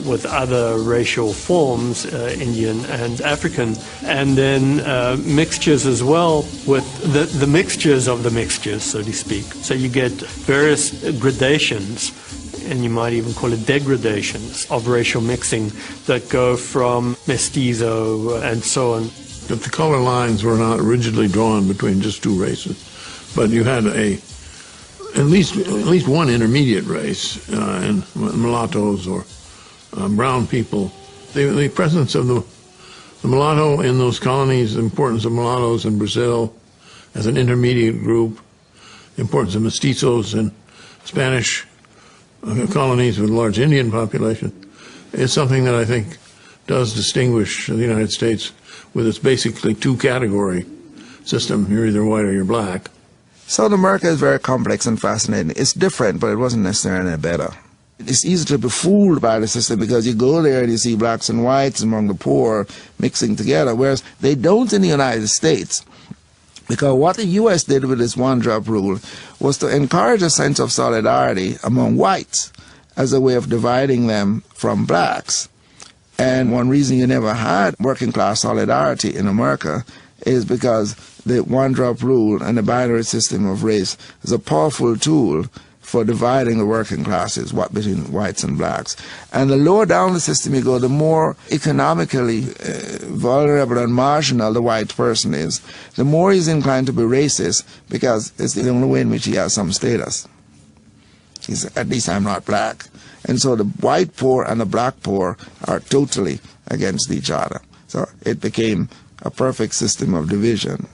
[SPEAKER 1] with other racial forms, Indian and African, and then mixtures as well with the mixtures of the mixtures, so to speak. So you get various gradations, and you might even call it degradations, of racial mixing that go from mestizo and so on.
[SPEAKER 20] But the color lines were not rigidly drawn between just two races, but you had at least one intermediate race, in mulattoes or brown people. The presence of the mulatto in those colonies, the importance of mulattoes in Brazil as an intermediate group, the importance of mestizos in Spanish colonies with a large Indian population, is something that I think does distinguish the United States with its basically two-category system. You're either white or you're black.
[SPEAKER 9] South America is very complex and fascinating. It's different, but it wasn't necessarily any better. It's easy to be fooled by the system because you go there and you see blacks and whites among the poor mixing together, whereas they don't in the United States. Because what the U.S. did with this one-drop rule was to encourage a sense of solidarity among whites as a way of dividing them from blacks. And one reason you never had working-class solidarity in America is because the one-drop rule and the binary system of race is a powerful tool for dividing the working classes, between whites and blacks. And the lower down the system you go, the more economically vulnerable and marginal the white person is, the more he's inclined to be racist, because it's the only way in which he has some status. He's, at least I'm not black. And so the white poor and the black poor are totally against each other. So it became a perfect system of division.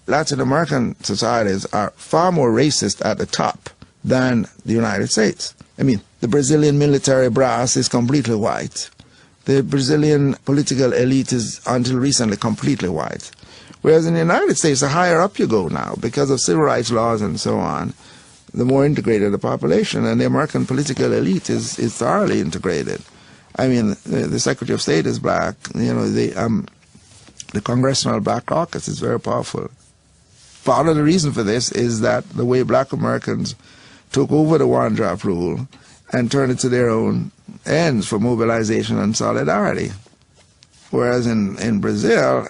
[SPEAKER 9] Latin American societies are far more racist at the top than the United States. I mean, the Brazilian military brass is completely white. The Brazilian political elite is, until recently, completely white. Whereas in the United States, the higher up you go now, because of civil rights laws and so on, the more integrated the population, and the American political elite is thoroughly integrated. I mean, the Secretary of State is black. You know, the Congressional Black Caucus is very powerful. Part of the reason for this is that the way black Americans took over the one-drop rule and turned it to their own ends for mobilization and solidarity. Whereas in Brazil,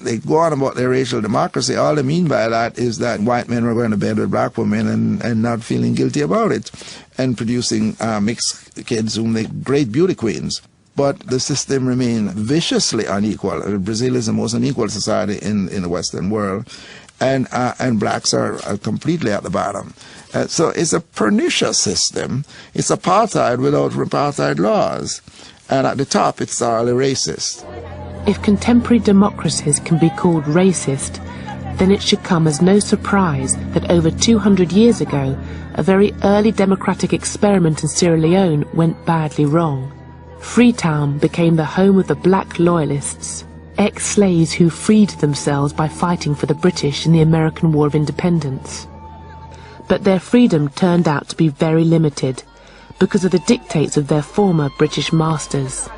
[SPEAKER 9] they go on about their racial democracy. All they mean by that is that white men were going to bed with black women and not feeling guilty about it, and producing mixed kids whom they great beauty queens. But the system remained viciously unequal. Brazil is the most unequal society in the Western world, and blacks are completely at the bottom. So it's a pernicious system. It's apartheid without apartheid laws. And at the top, it's thoroughly racist.
[SPEAKER 8] If contemporary democracies can be called racist, then it should come as no surprise that over 200 years ago, a very early democratic experiment in Sierra Leone went badly wrong. Freetown became the home of the black loyalists, ex-slaves who freed themselves by fighting for the British in the American War of Independence. But their freedom turned out to be very limited because of the dictates of their former British masters.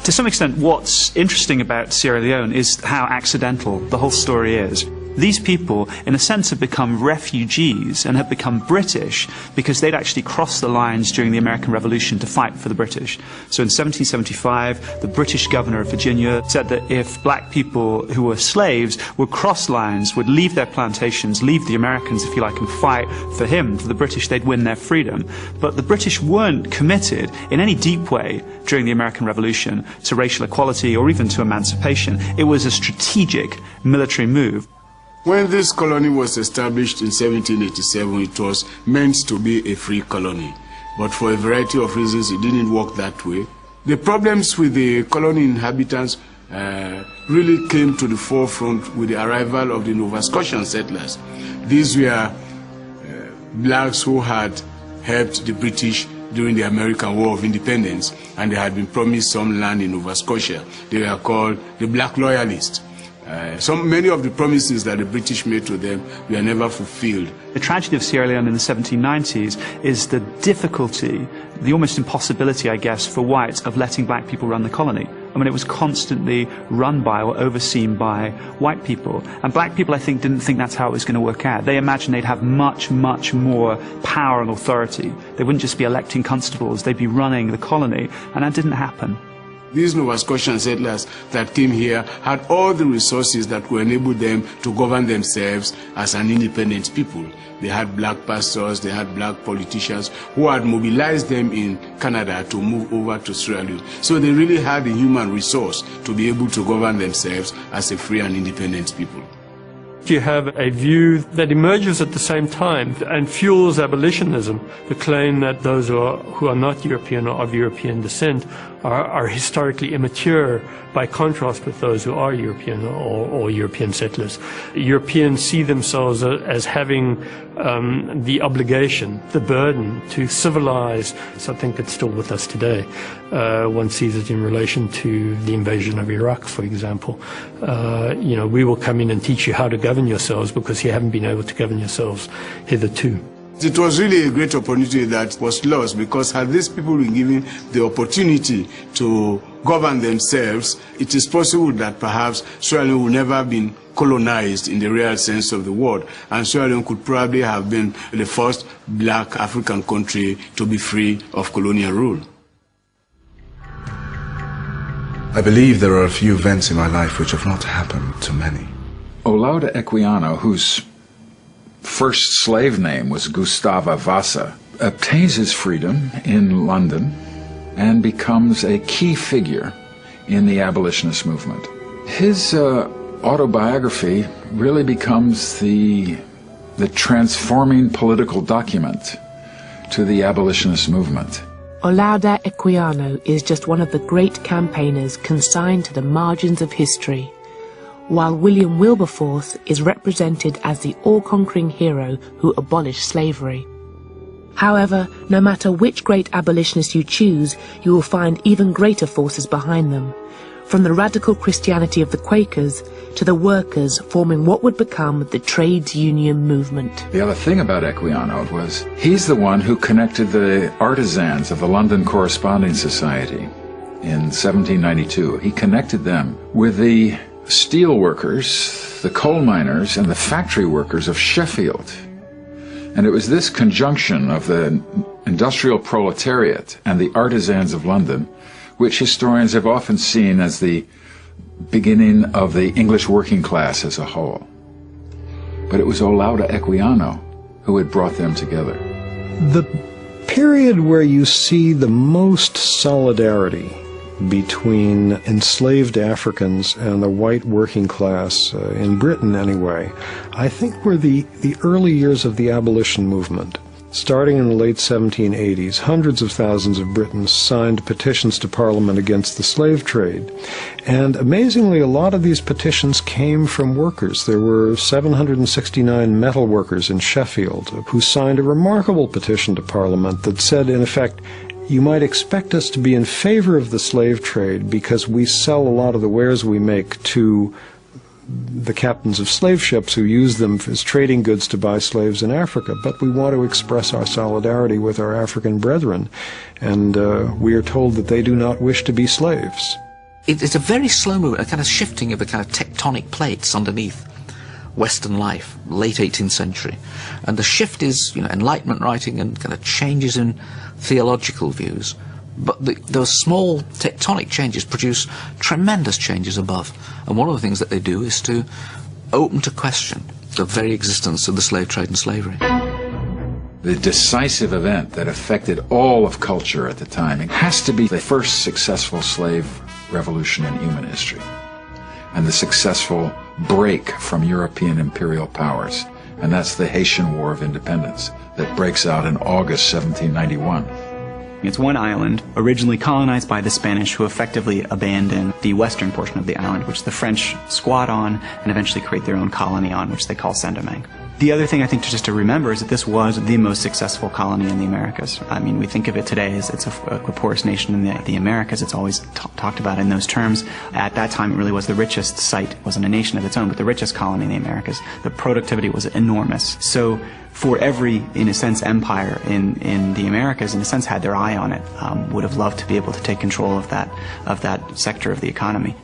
[SPEAKER 3] To some extent, what's interesting about Sierra Leone is how accidental the whole story is. These people, in a sense, have become refugees and have become British because they'd actually crossed the lines during the American Revolution to fight for the British. So in 1775, the British governor of Virginia said that if black people who were slaves would cross lines, would leave their plantations, leave the Americans, if you like, and fight for him, for the British, they'd win their freedom. But the British weren't committed in any deep way during the American Revolution to racial equality or even to emancipation. It was a strategic military move.
[SPEAKER 5] When this colony was established in 1787, it was meant to be a free colony. but for a variety of reasons it didn't work that way. The problems with the colony inhabitants really came to the forefront with the arrival of the Nova Scotian settlers. These were blacks who had helped the British during the American War of Independence, and they had been promised some land in Nova Scotia. They were called the Black Loyalists. Many of the promises that the British made to them were never fulfilled.
[SPEAKER 3] The tragedy of Sierra Leone in the 1790s is the difficulty, the almost impossibility, I guess, for whites of letting black people run the colony. I mean, it was constantly run by or overseen by white people. And black people, I think, didn't think that's how it was going to work out. They imagined they'd have much, much more power and authority. They wouldn't just be electing constables, they'd be running the colony. And that didn't happen.
[SPEAKER 5] These Nova Scotian settlers that came here had all the resources that would enable them to govern themselves as an independent people. They had black pastors, they had black politicians who had mobilized them in Canada to move over to Sierra Leone. So they really had the human resource to be able to govern themselves as a free and independent people.
[SPEAKER 1] You have a view that emerges at the same time and fuels abolitionism, the claim that those who are not European or of European descent are historically immature by contrast with those who are European or European settlers. Europeans see themselves as having the obligation, the burden to civilize. So I think it's still with us today. One sees it in relation to the invasion of Iraq, for example. We will come in and teach you how to govern yourselves because you haven't been able to govern yourselves hitherto.
[SPEAKER 5] It was really a great opportunity that was lost, because had these people been given the opportunity to govern themselves, it is possible that perhaps Sierra Leone would never have been colonized in the real sense of the word, and Sierra Leone could probably have been the first black African country to be free of colonial rule.
[SPEAKER 2] I believe there are a few events in my life which have not happened to many.
[SPEAKER 14] Olaudah Equiano, whose first slave name was Gustava Vassa, obtains his freedom in London and becomes a key figure in the abolitionist movement. His autobiography really becomes the transforming political document to the abolitionist movement.
[SPEAKER 8] Olaudah Equiano is just one of the great campaigners consigned to the margins of history, while William Wilberforce is represented as the all-conquering hero who abolished slavery. However, no matter which great abolitionist you choose, you will find even greater forces behind them, from the radical Christianity of the Quakers to the workers forming what would become the trades union movement.
[SPEAKER 14] The other thing about Equiano was he's the one who connected the artisans of the London Corresponding Society in 1792. He connected them with the steel workers, the coal miners, and the factory workers of Sheffield. And it was this conjunction of the industrial proletariat and the artisans of London which historians have often seen as the beginning of the English working class as a whole. But it was Olaudah Equiano who had brought them together.
[SPEAKER 19] The period where you see the most solidarity between enslaved Africans and the white working class, in Britain anyway, I think were the early years of the abolition movement. Starting in the late 1780s, hundreds of thousands of Britons signed petitions to Parliament against the slave trade. And amazingly, a lot of these petitions came from workers. There were 769 metal workers in Sheffield who signed a remarkable petition to Parliament that said, in effect, you might expect us to be in favor of the slave trade because we sell a lot of the wares we make to the captains of slave ships who use them as trading goods to buy slaves in Africa, but we want to express our solidarity with our African brethren, and we are told that they do not wish to be slaves.
[SPEAKER 4] It's a very slow movement, a kind of shifting of the kind of tectonic plates underneath Western life, late 18th century. And the shift is, Enlightenment writing and kind of changes in theological views. But those small tectonic changes produce tremendous changes above. And one of the things that they do is to open to question the very existence of the slave trade and slavery.
[SPEAKER 14] The decisive event that affected all of culture at the time has to be the first successful slave revolution in human history, and the successful break from European imperial powers and that's the Haitian War of Independence that breaks out in August 1791.
[SPEAKER 21] It's one island, originally colonized by the Spanish, who effectively abandon the western portion of the island, which the French squat on and eventually create their own colony on, which they call Saint-Domingue. The other thing I think just to remember is that this was the most successful colony in the Americas. I mean, we think of it today as it's a poorest nation in the Americas. It's always talked about in those terms. At that time, it really was the richest site. It wasn't a nation of its own, but the richest colony in the Americas. The productivity was enormous. So for every, in a sense, empire in the Americas, in a sense, had their eye on it, would have loved to be able to take control of that sector of the economy.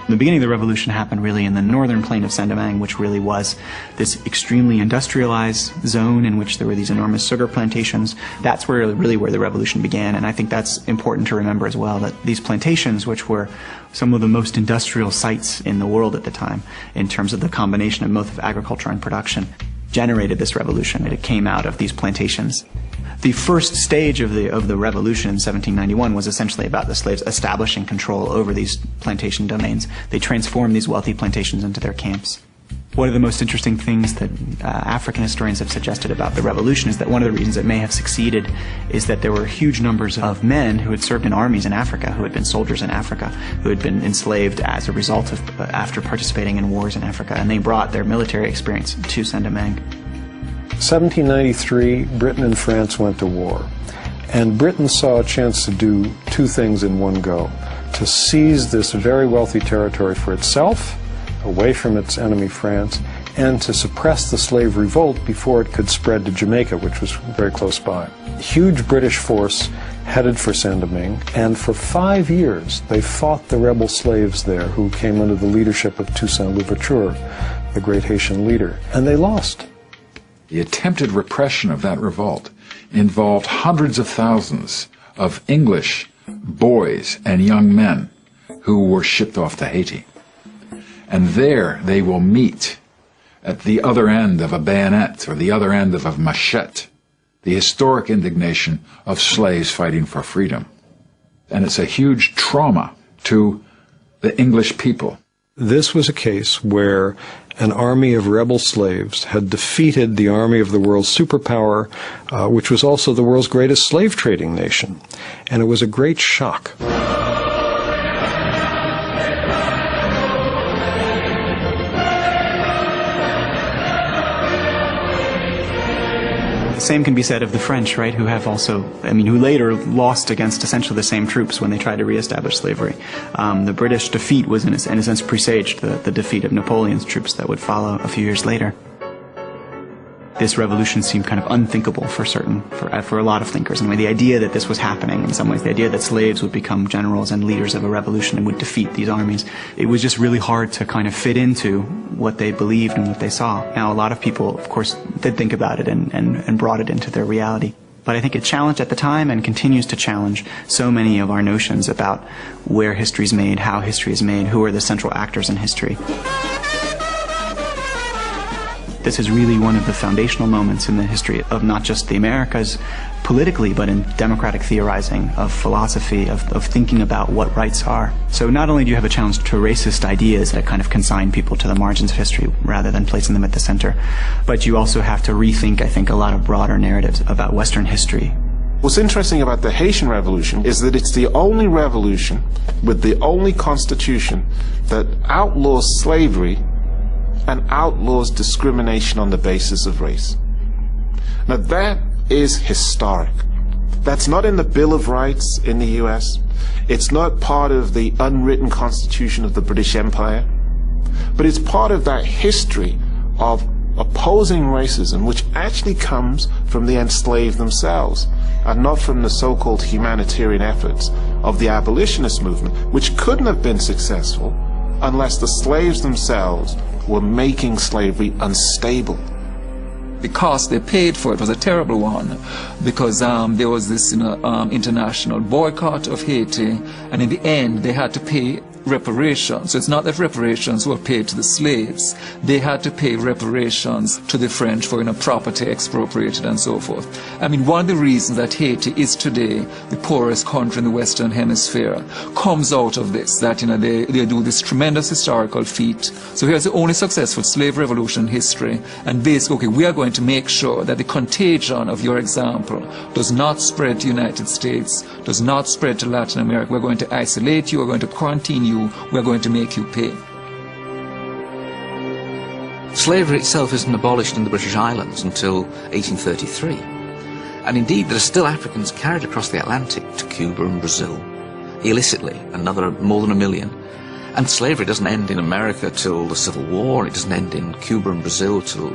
[SPEAKER 21] The beginning of the revolution happened really in the northern plain of Saint-Domingue, which really was this extremely industrialized zone in which there were these enormous sugar plantations. That's really where the revolution began, and I think that's important to remember as well, that these plantations, which were some of the most industrial sites in the world at the time, in terms of the combination of both of agriculture and production, generated this revolution. It came out of these plantations. The first stage of the revolution in 1791 was essentially about the slaves establishing control over these plantation domains. They transformed these wealthy plantations into their camps. One of the most interesting things that African historians have suggested about the revolution is that one of the reasons it may have succeeded is that there were huge numbers of men who had served in armies in Africa, who had been soldiers in Africa, who had been enslaved as a result of after participating in wars in Africa, and they brought their military experience to Saint-Domingue.
[SPEAKER 19] 1793, Britain and France went to war, and Britain saw a chance to do two things in one go: to seize this very wealthy territory for itself, away from its enemy France, and to suppress the slave revolt before it could spread to Jamaica, which was very close by. Huge British force headed for Saint-Domingue, and for 5 years they fought the rebel slaves there, who came under the leadership of Toussaint Louverture, the great Haitian leader, and they lost.
[SPEAKER 14] The attempted repression of that revolt involved hundreds of thousands of English boys and young men who were shipped off to Haiti. And there they will meet at the other end of a bayonet or the other end of a machete, the historic indignation of slaves fighting for freedom. And it's a huge trauma to the English people.
[SPEAKER 19] This was a case where an army of rebel slaves had defeated the army of the world's superpower, which was also the world's greatest slave trading nation. And it was a great shock.
[SPEAKER 21] The same can be said of the French, right, who have also, who later lost against essentially the same troops when they tried to reestablish slavery. The British defeat was, in a sense, presaged the defeat of Napoleon's troops that would follow a few years later. This revolution seemed kind of unthinkable for a lot of thinkers. I mean, the idea that this was happening in some ways, the idea that slaves would become generals and leaders of a revolution and would defeat these armies, it was just really hard to kind of fit into what they believed and what they saw. Now, a lot of people, of course, did think about it and brought it into their reality. But I think it challenged at the time and continues to challenge so many of our notions about where history is made, how history is made, who are the central actors in history. This is really one of the foundational moments in the history of not just the Americas politically, but in democratic theorizing, of philosophy, of thinking about what rights are. So not only do you have a challenge to racist ideas that kind of consign people to the margins of history rather than placing them at the center, but you also have to rethink, I think, a lot of broader narratives about Western history.
[SPEAKER 2] What's interesting about the Haitian Revolution is that it's the only revolution with the only constitution that outlaws slavery and outlaws discrimination on the basis of race. Now that is historic. That's not in the Bill of Rights in the US. It's not part of the unwritten constitution of the British Empire. But it's part of that history of opposing racism, which actually comes from the enslaved themselves, and not from the so-called humanitarian efforts of the abolitionist movement, which couldn't have been successful unless the slaves themselves were making slavery unstable.
[SPEAKER 11] The cost they paid for it was a terrible one, because there was this international boycott of Haiti, and in the end they had to pay reparations. So it's not that reparations were paid to the slaves. They had to pay reparations to the French for property expropriated and so forth. I mean, one of the reasons that Haiti is today the poorest country in the Western Hemisphere comes out of this, that they do this tremendous historical feat. So here's the only successful slave revolution in history, and basically, okay, we are going to make sure that the contagion of your example does not spread to the United States, does not spread to Latin America. We're going to isolate you, we're going to quarantine you, we're going to make you pay.
[SPEAKER 4] Slavery itself isn't abolished in the British Islands until 1833. And indeed, there are still Africans carried across the Atlantic to Cuba and Brazil, illicitly, more than 1 million. And slavery doesn't end in America till the Civil War, it doesn't end in Cuba and Brazil till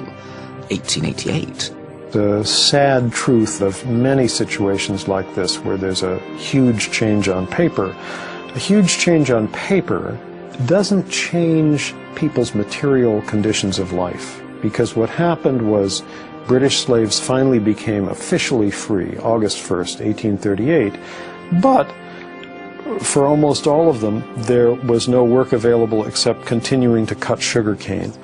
[SPEAKER 4] 1888.
[SPEAKER 19] The sad truth of many situations like this, where there's a huge change on paper, a huge change on paper doesn't change people's material conditions of life. Because what happened was British slaves finally became officially free, August 1st, 1838, but for almost all of them, there was no work available except continuing to cut sugarcane.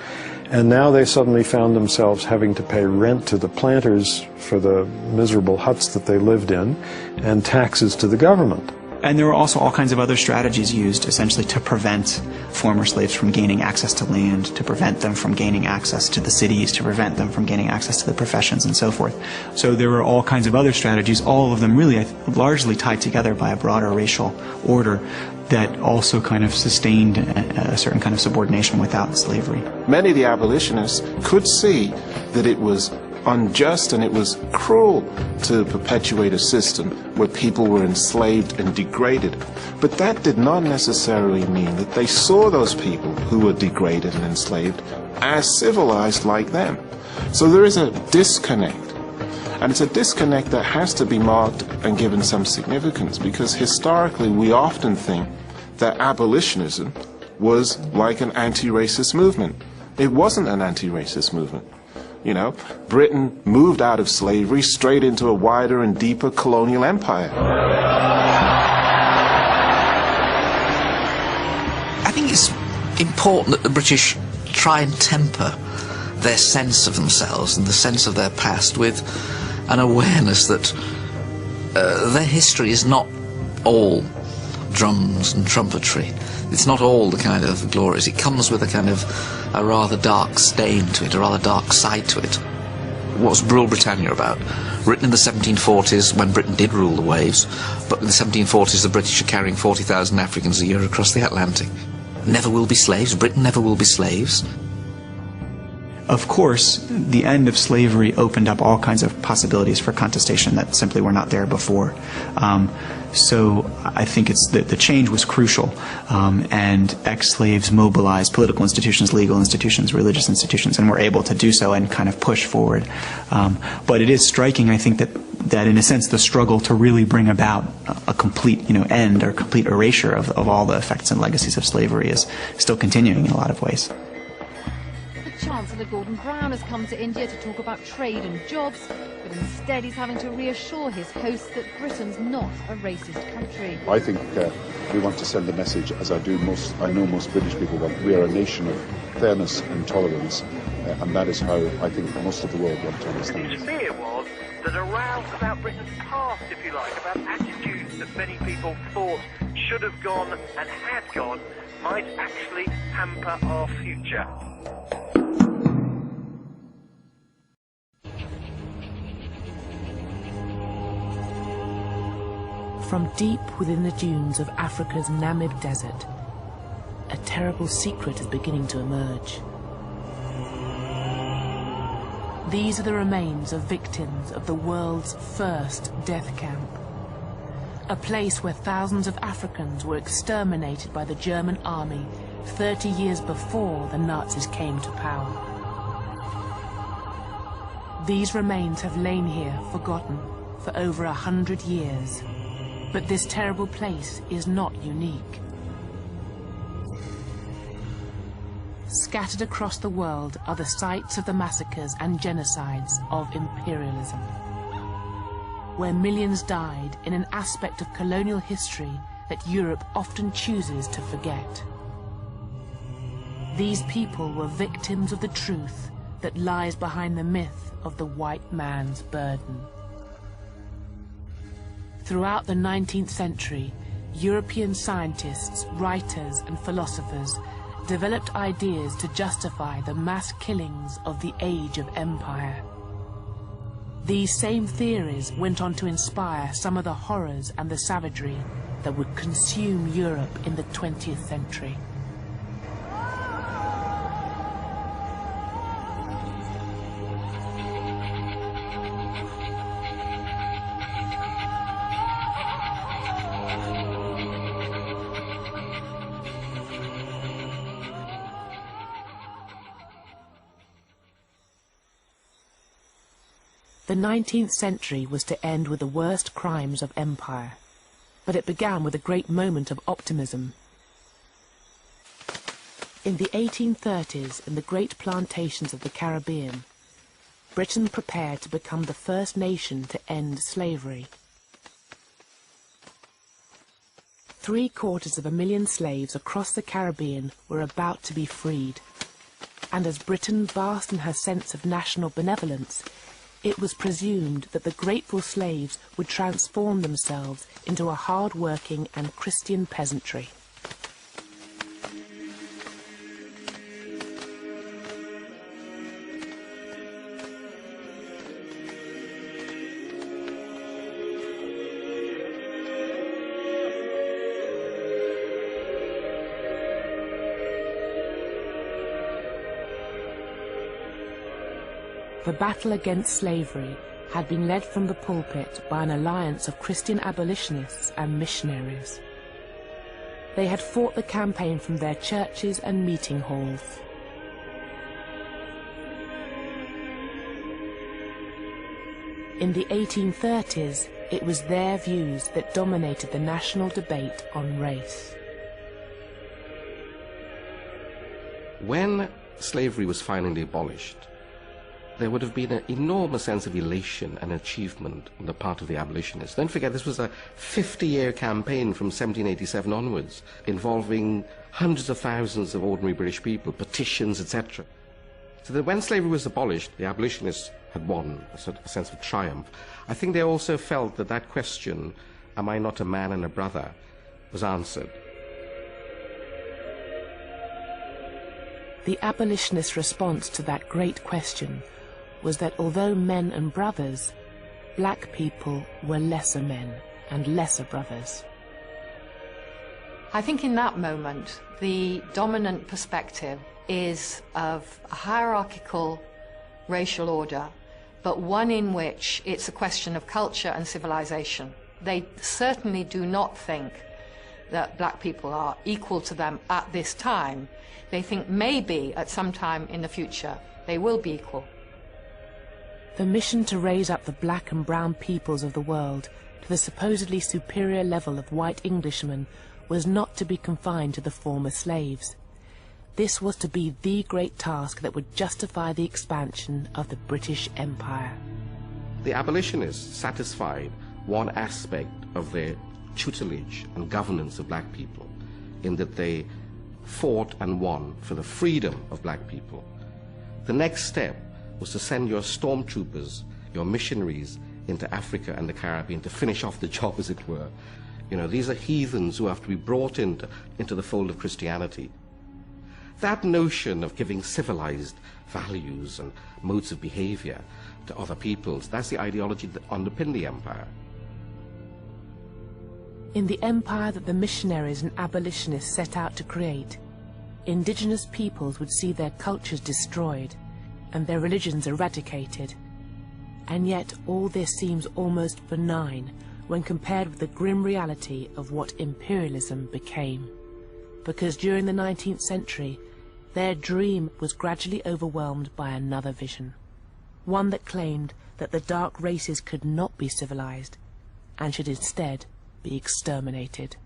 [SPEAKER 19] And now they suddenly found themselves having to pay rent to the planters for the miserable huts that they lived in, and taxes to the government.
[SPEAKER 21] And there were also all kinds of other strategies used essentially to prevent former slaves from gaining access to land, to prevent them from gaining access to the cities, to prevent them from gaining access to the professions and so forth. So there were all kinds of other strategies, all of them really largely tied together by a broader racial order that also kind of sustained a certain kind of subordination without slavery.
[SPEAKER 2] Many of the abolitionists could see that it was unjust and it was cruel to perpetuate a system where people were enslaved and degraded. But that did not necessarily mean that they saw those people who were degraded and enslaved as civilized like them. So there is a disconnect. And it's a disconnect that has to be marked and given some significance, because historically we often think that abolitionism was like an anti-racist movement. It wasn't an anti-racist movement. Britain moved out of slavery straight into a wider and deeper colonial empire.
[SPEAKER 4] I think it's important that the British try and temper their sense of themselves and the sense of their past with an awareness that their history is not all drums and trumpetry. It's not all the kind of glories. It comes with a rather dark stain to it, a rather dark side to it. What's Rule Britannia about? Written in the 1740s, when Britain did rule the waves, but in the 1740s the British are carrying 40,000 Africans a year across the Atlantic. Never will be slaves. Britain never will be slaves.
[SPEAKER 21] Of course, the end of slavery opened up all kinds of possibilities for contestation that simply were not there before. So I think the change was crucial, and ex-slaves mobilized political institutions, legal institutions, religious institutions, and were able to do so and kind of push forward. But it is striking, I think, that in a sense the struggle to really bring about a complete end or complete erasure of all the effects and legacies of slavery is still continuing in a lot of ways.
[SPEAKER 6] Chancellor Gordon Brown has come to India to talk about trade and jobs, but instead he's having to reassure his hosts that Britain's not a racist country.
[SPEAKER 7] I think we want to send a message, as I know most British people want. We are a nation of fairness and tolerance, and that is how I think most of the world want to understand it.
[SPEAKER 15] His fear was that a row about Britain's past, if you like, about attitudes that many people thought should have gone and had gone, might actually hamper our future.
[SPEAKER 8] From deep within the dunes of Africa's Namib Desert, a terrible secret is beginning to emerge. These are the remains of victims of the world's first death camp. A place where thousands of Africans were exterminated by the German army 30 years before the Nazis came to power. These remains have lain here forgotten for over 100 years. But this terrible place is not unique. Scattered across the world are the sites of the massacres and genocides of imperialism, where millions died in an aspect of colonial history that Europe often chooses to forget. These people were victims of the truth that lies behind the myth of the white man's burden. Throughout the 19th century, European scientists, writers and philosophers developed ideas to justify the mass killings of the Age of Empire. These same theories went on to inspire some of the horrors and the savagery that would consume Europe in the 20th century. The 19th century was to end with the worst crimes of empire, but it began with a great moment of optimism. In the 1830s, in the great plantations of the Caribbean, Britain prepared to become the first nation to end slavery. 750,000 slaves across the Caribbean were about to be freed, and as Britain basked in her sense of national benevolence, it was presumed that the grateful slaves would transform themselves into a hard-working and Christian peasantry. The battle against slavery had been led from the pulpit by an alliance of Christian abolitionists and missionaries. They had fought the campaign from their churches and meeting halls. In the 1830s, it was their views that dominated the national debate on race.
[SPEAKER 10] When slavery was finally abolished, there would have been an enormous sense of elation and achievement on the part of the abolitionists. Don't forget, this was a 50-year campaign from 1787 onwards, involving hundreds of thousands of ordinary British people, petitions, etc. So that when slavery was abolished, the abolitionists had won, a sort of a sense of triumph. I think they also felt that that question, am I not a man and a brother, was answered.
[SPEAKER 8] The abolitionist response to that great question was that although men and brothers, black people were lesser men and lesser brothers.
[SPEAKER 17] I think in that moment, the dominant perspective is of a hierarchical racial order, but one in which it's a question of culture and civilization. They certainly do not think that black people are equal to them at this time. They think maybe at some time in the future they will be equal.
[SPEAKER 8] The mission to raise up the black and brown peoples of the world to the supposedly superior level of white Englishmen was not to be confined to the former slaves. This was to be the great task that would justify the expansion of the British Empire.
[SPEAKER 10] The abolitionists satisfied one aspect of their tutelage and governance of black people, in that they fought and won for the freedom of black people. The next step was to send your stormtroopers, your missionaries, into Africa and the Caribbean to finish off the job, as it were. You know, these are heathens who have to be brought into the fold of Christianity. That notion of giving civilized values and modes of behavior to other peoples, that's the ideology that underpinned the empire.
[SPEAKER 8] In the empire that the missionaries and abolitionists set out to create, indigenous peoples would see their cultures destroyed and their religions eradicated. And yet all this seems almost benign when compared with the grim reality of what imperialism became. Because during the 19th century, their dream was gradually overwhelmed by another vision. One that claimed that the dark races could not be civilized and should instead be exterminated.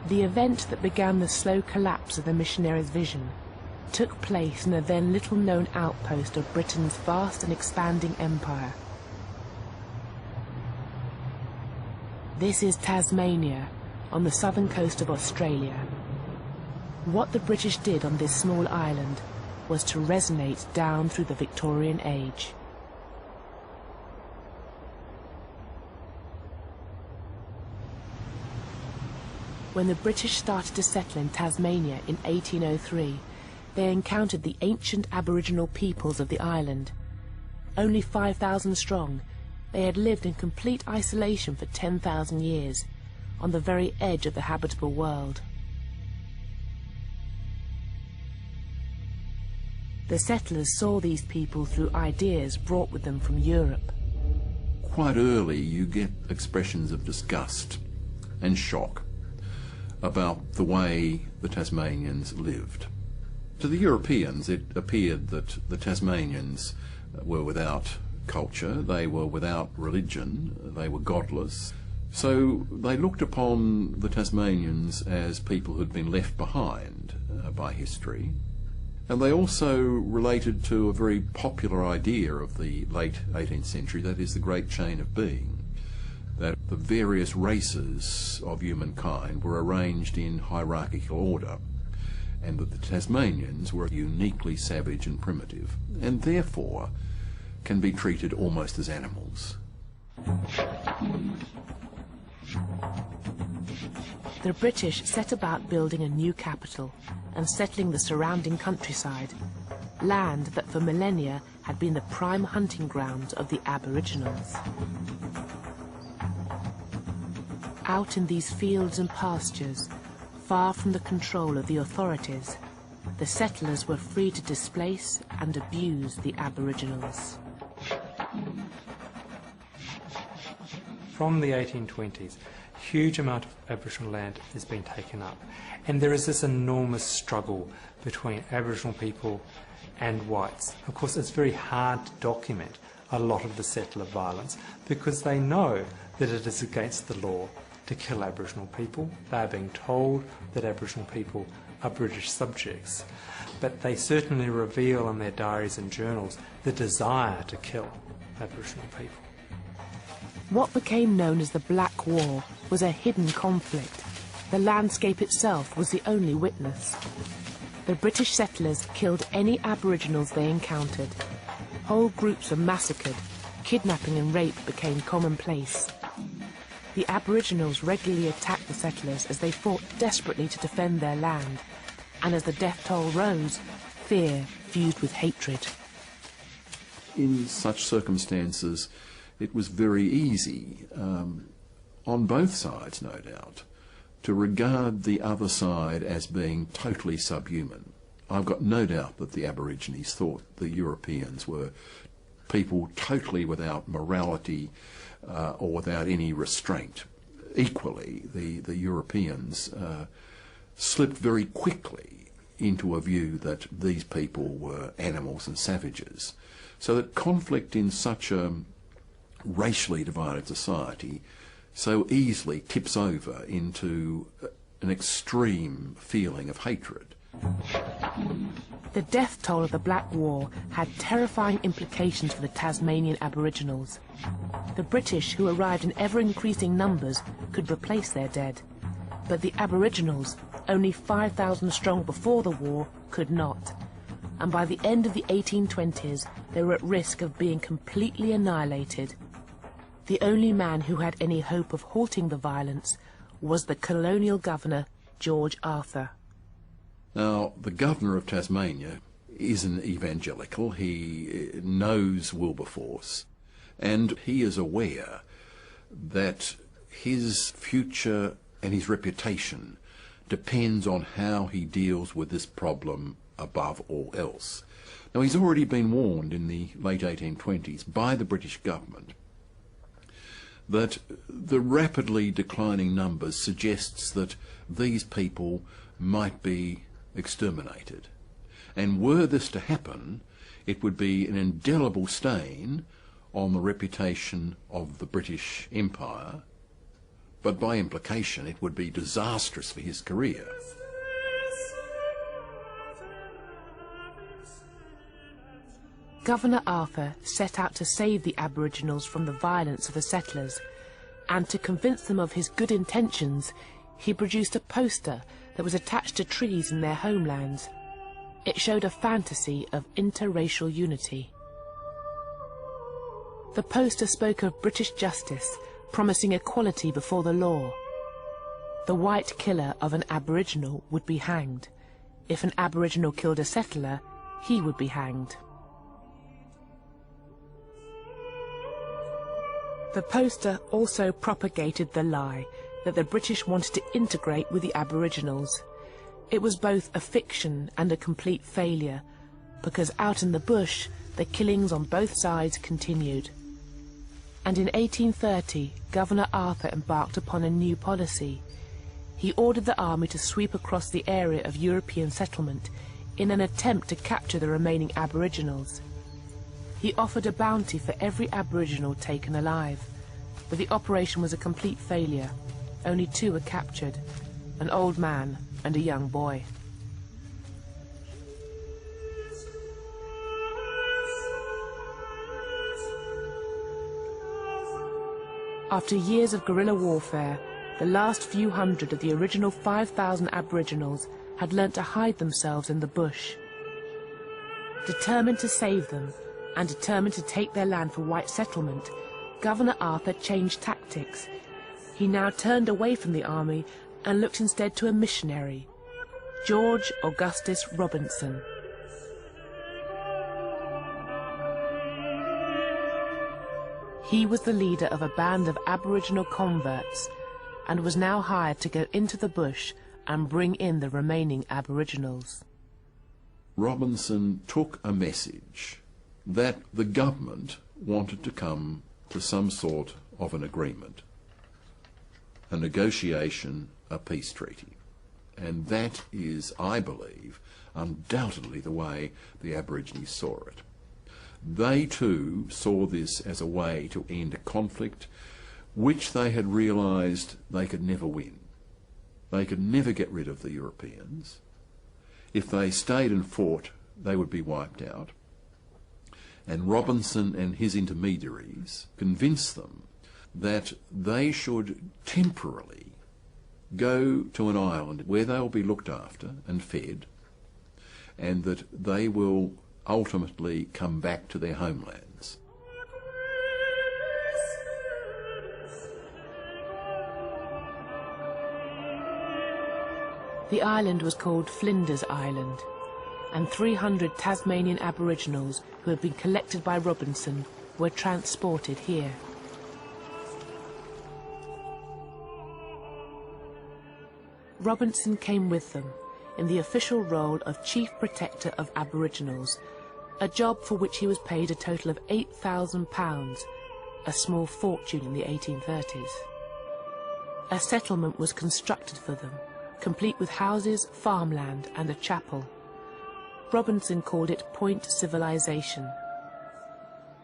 [SPEAKER 8] The event that began the slow collapse of the missionaries' vision took place in a then little-known outpost of Britain's vast and expanding empire. This is Tasmania, on the southern coast of Australia. What the British did on this small island was to resonate down through the Victorian age. When the British started to settle in Tasmania in 1803, they encountered the ancient Aboriginal peoples of the island. Only 5,000 strong, they had lived in complete isolation for 10,000 years, on the very edge of the habitable world. The settlers saw these people through ideas brought with them from Europe.
[SPEAKER 12] Quite early you get expressions of disgust and shock about the way the Tasmanians lived. To the Europeans it appeared that the Tasmanians were without culture, they were without religion, they were godless. So they looked upon the Tasmanians as people who had been left behind by history. And they also related to a very popular idea of the late 18th century, that is the great chain of being, that the various races of humankind were arranged in hierarchical order, and that the Tasmanians were uniquely savage and primitive, and therefore can be treated almost as animals.
[SPEAKER 8] The British set about building a new capital and settling the surrounding countryside, land that for millennia had been the prime hunting grounds of the Aboriginals. Out in these fields and pastures, far from the control of the authorities, the settlers were free to displace and abuse the Aboriginals.
[SPEAKER 18] From the 1820s, a huge amount of Aboriginal land has been taken up, and there is this enormous struggle between Aboriginal people and whites. Of course, it's very hard to document a lot of the settler violence because they know that it is against the law to kill Aboriginal people. They are being told that Aboriginal people are British subjects, but they certainly reveal in their diaries and journals the desire to kill Aboriginal people.
[SPEAKER 8] What became known as the Black War was a hidden conflict. The landscape itself was the only witness. The British settlers killed any Aboriginals they encountered. Whole groups were massacred. Kidnapping and rape became commonplace. The Aboriginals regularly attacked the settlers as they fought desperately to defend their land. And as the death toll rose, fear fused with hatred.
[SPEAKER 12] In such circumstances, it was very easy, on both sides no doubt, to regard the other side as being totally subhuman. I've got no doubt that the Aborigines thought the Europeans were people totally without morality or without any restraint. Equally, the Europeans slipped very quickly into a view that these people were animals and savages. So that conflict in such a racially divided society so easily tips over into an extreme feeling of hatred.
[SPEAKER 8] The death toll of the Black War had terrifying implications for the Tasmanian Aboriginals. The British, who arrived in ever-increasing numbers, could replace their dead. But the Aboriginals, only 5,000 strong before the war, could not. And by the end of the 1820s, they were at risk of being completely annihilated. The only man who had any hope of halting the violence was the colonial governor, George Arthur.
[SPEAKER 12] Now, the governor of Tasmania is an evangelical. He knows Wilberforce, and he is aware that his future and his reputation depends on how he deals with this problem above all else. Now, he's already been warned in the late 1820s by the British government that the rapidly declining numbers suggests that these people might be exterminated. And were this to happen, it would be an indelible stain on the reputation of the British Empire, but by implication it would be disastrous for his career.
[SPEAKER 8] Governor Arthur set out to save the Aboriginals from the violence of the settlers, And to convince them of his good intentions, he produced a poster that was attached to trees in their homelands. It showed a fantasy of interracial unity. The poster spoke of British justice, promising equality before the law. The white killer of an Aboriginal would be hanged. If an Aboriginal killed a settler, he would be hanged. The poster also propagated the lie that the British wanted to integrate with the Aboriginals. It was both a fiction and a complete failure, because out in the bush, the killings on both sides continued. And in 1830, Governor Arthur embarked upon a new policy. He ordered the army to sweep across the area of European settlement in an attempt to capture the remaining Aboriginals. He offered a bounty for every Aboriginal taken alive, but the operation was a complete failure. Only 2 were captured, an old man and a young boy. After years of guerrilla warfare, the last few hundred of the original 5,000 Aboriginals had learnt to hide themselves in the bush. Determined to save them, and determined to take their land for white settlement, Governor Arthur changed tactics. He now turned away from the army and looked instead to a missionary, George Augustus Robinson. He was the leader of a band of Aboriginal converts and was now hired to go into the bush and bring in the remaining Aboriginals.
[SPEAKER 12] Robinson took a message that the government wanted to come to some sort of an agreement, a negotiation, a peace treaty. And that is, I believe, undoubtedly the way the Aborigines saw it. They too saw this as a way to end a conflict which they had realised they could never win. They could never get rid of the Europeans. If they stayed and fought, they would be wiped out. And Robinson and his intermediaries convinced them that they should temporarily go to an island where they will be looked after and fed, and that they will ultimately come back to their homelands.
[SPEAKER 8] The island was called Flinders Island, and 300 Tasmanian Aboriginals who had been collected by Robinson were transported here. Robinson came with them in the official role of Chief Protector of Aboriginals, a job for which he was paid a total of £8,000, a small fortune in the 1830s. A settlement was constructed for them, complete with houses, farmland and a chapel. Robinson called it Point Civilization,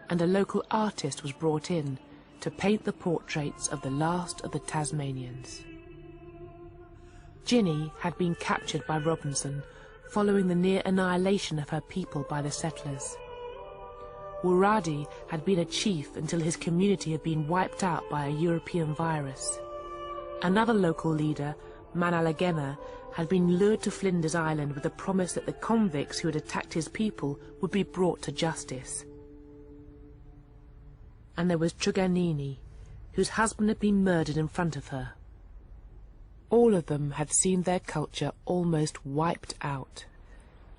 [SPEAKER 8] and a local artist was brought in to paint the portraits of the last of the Tasmanians. Ginny had been captured by Robinson following the near annihilation of her people by the settlers. Wuradi had been a chief until his community had been wiped out by a European virus. Another local leader, Manalagena, had been lured to Flinders Island with the promise that the convicts who had attacked his people would be brought to justice. And there was Truganini, whose husband had been murdered in front of her. All of them had seen their culture almost wiped out.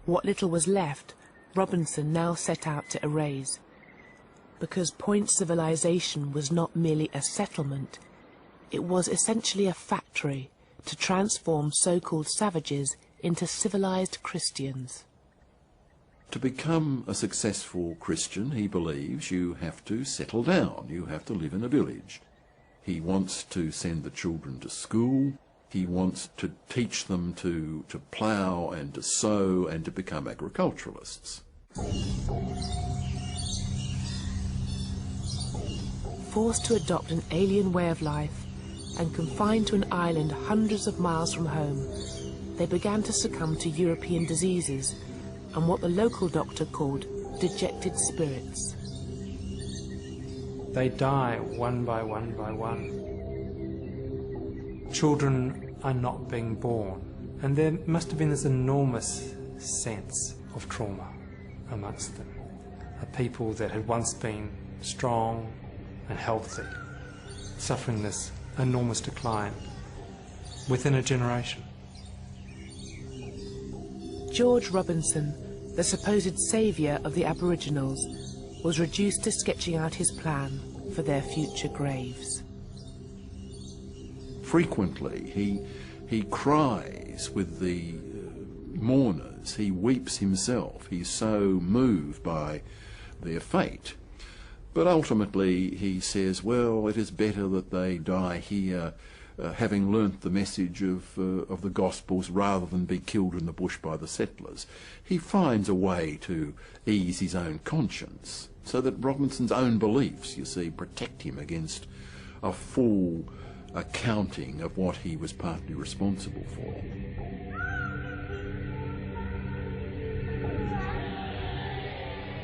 [SPEAKER 8] What little was left, Robinson now set out to erase. Because Point Civilization was not merely a settlement, it was essentially a factory to transform so-called savages into civilized Christians.
[SPEAKER 12] To become a successful Christian, he believes, you have to settle down, you have to live in a village. He wants to send the children to school. He wants to teach them to plough and to sow and to become agriculturalists.
[SPEAKER 8] Forced to adopt an alien way of life and confined to an island hundreds of miles from home, they began to succumb to European diseases and what the local doctor called dejected spirits.
[SPEAKER 18] They die one by one by one. children are not being born. And there must have been this enormous sense of trauma amongst them. A people that had once been strong and healthy, suffering this enormous decline within a generation.
[SPEAKER 8] George Robinson, the supposed saviour of the Aboriginals, was reduced to sketching out his plan for their future graves.
[SPEAKER 12] Frequently he cries with the mourners, he weeps himself, he's so moved by their fate. But ultimately he says, well, it is better that they die here, having learnt the message of the Gospels, rather than be killed in the bush by the settlers. He finds a way to ease his own conscience, so that Robinson's own beliefs, you see, protect him against a full accounting of what he was partly responsible for.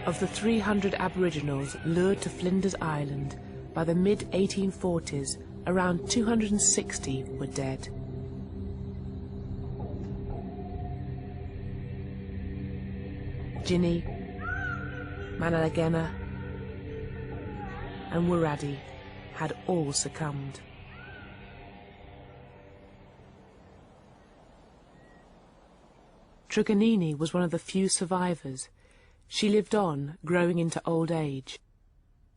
[SPEAKER 8] Of the 300 Aboriginals lured to Flinders Island by the mid-1840s, around 260 were dead. Ginny, Manalagena and Wiradi had all succumbed. Truganini was one of the few survivors. She lived on, growing into old age.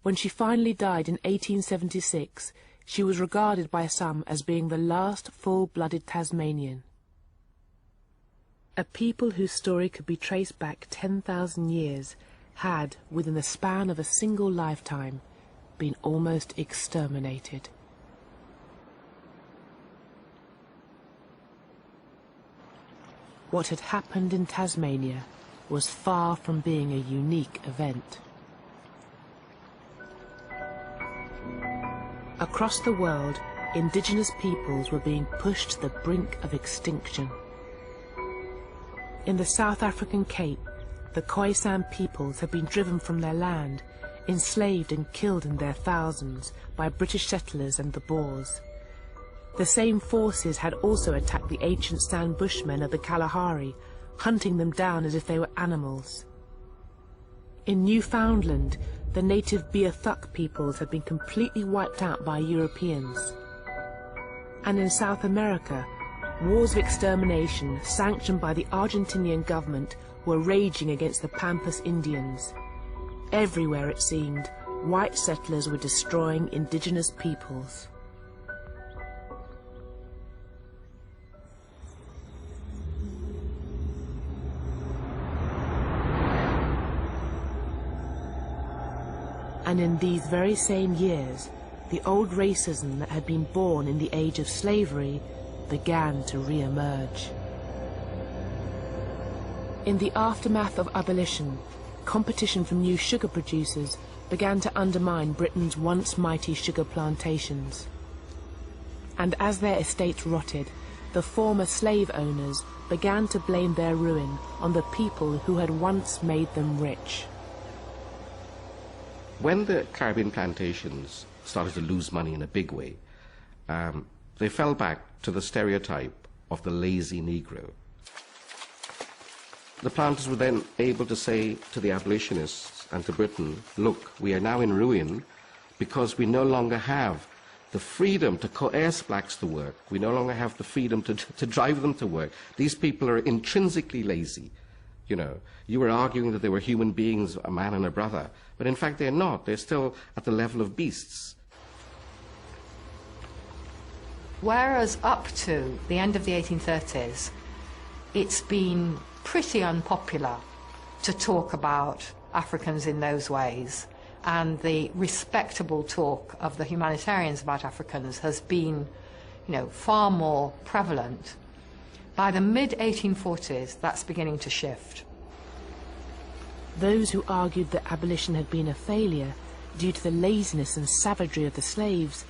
[SPEAKER 8] When she finally died in 1876, she was regarded by some as being the last full-blooded Tasmanian. A people whose story could be traced back 10,000 years had, within the span of a single lifetime, been almost exterminated. What had happened in Tasmania was far from being a unique event. Across the world, indigenous peoples were being pushed to the brink of extinction. In the South African Cape, the Khoisan peoples had been driven from their land, enslaved and killed in their thousands by British settlers and the Boers. The same forces had also attacked the ancient San Bushmen of the Kalahari, hunting them down as if they were animals. In Newfoundland, the native Beothuk peoples had been completely wiped out by Europeans. And in South America, wars of extermination sanctioned by the Argentinian government were raging against the Pampas Indians. Everywhere, it seemed, white settlers were destroying indigenous peoples. And in these very same years, the old racism that had been born in the age of slavery began to re-emerge. In the aftermath of abolition, competition from new sugar producers began to undermine Britain's once mighty sugar plantations. And as their estates rotted, the former slave owners began to blame their ruin on the people who had once made them rich.
[SPEAKER 10] When the Caribbean plantations started to lose money in a big way, they fell back to the stereotype of the lazy Negro. The planters were then able to say to the abolitionists and to Britain, look, we are now in ruin because we no longer have the freedom to coerce blacks to work. We no longer have the freedom to drive them to work. These people are intrinsically lazy. You know, you were arguing that they were human beings, a man and a brother, but in fact they're not. They're still at the level of beasts.
[SPEAKER 17] Whereas up to the end of the 1830s, it's been pretty unpopular to talk about Africans in those ways, and the respectable talk of the humanitarians about Africans has been, far more prevalent. By the mid-1840s, that's beginning to shift.
[SPEAKER 8] Those who argued that abolition had been a failure due to the laziness and savagery of the slaves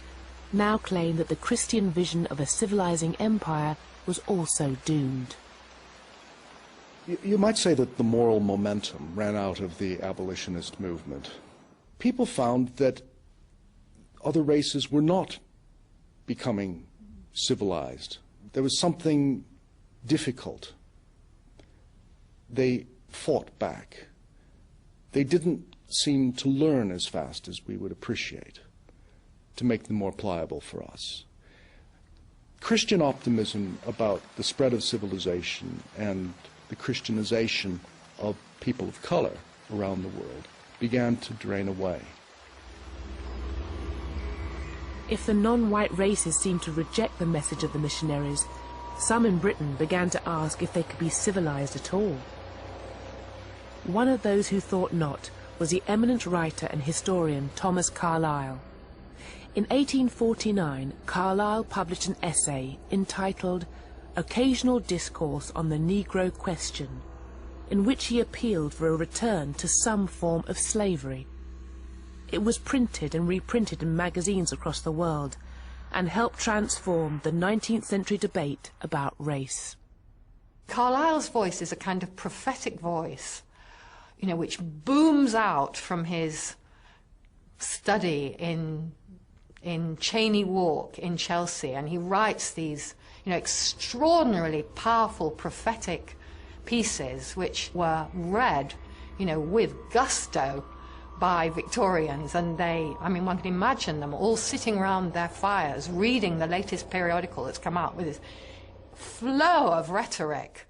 [SPEAKER 8] now claim that the Christian vision of a civilizing empire was also doomed.
[SPEAKER 7] You might say that the moral momentum ran out of the abolitionist movement. People found that other races were not becoming civilized. There was something difficult. They fought back. They didn't seem to learn as fast as we would appreciate, to make them more pliable for us. Christian optimism about the spread of civilization and the Christianization of people of color around the world began to drain away.
[SPEAKER 8] If the non-white races seemed to reject the message of the missionaries, some in Britain began to ask if they could be civilized at all. One of those who thought not was the eminent writer and historian Thomas Carlyle. In 1849, Carlyle published an essay entitled Occasional Discourse on the Negro Question, in which he appealed for a return to some form of slavery. It was printed and reprinted in magazines across the world and helped transform the 19th century debate about race.
[SPEAKER 17] Carlyle's voice is a kind of prophetic voice, you know, which booms out from his study in Cheyne Walk in Chelsea, and he writes these, you know, extraordinarily powerful prophetic pieces which were read, you know, with gusto by Victorians, and they, I mean, one can imagine them all sitting around their fires reading the latest periodical that's come out with this flow of rhetoric.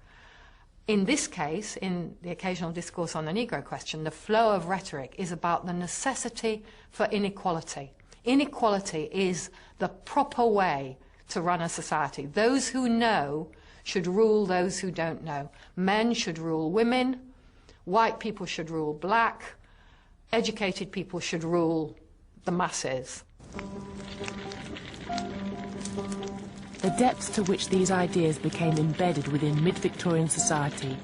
[SPEAKER 17] In this case, in the Occasional Discourse on the Negro Question, the flow of rhetoric is about the necessity for inequality. Inequality is the proper way to run a society. Those who know should rule those who don't know. Men should rule women, white people should rule black, educated people should rule the masses.
[SPEAKER 8] The depths to which these ideas became embedded within mid-Victorian society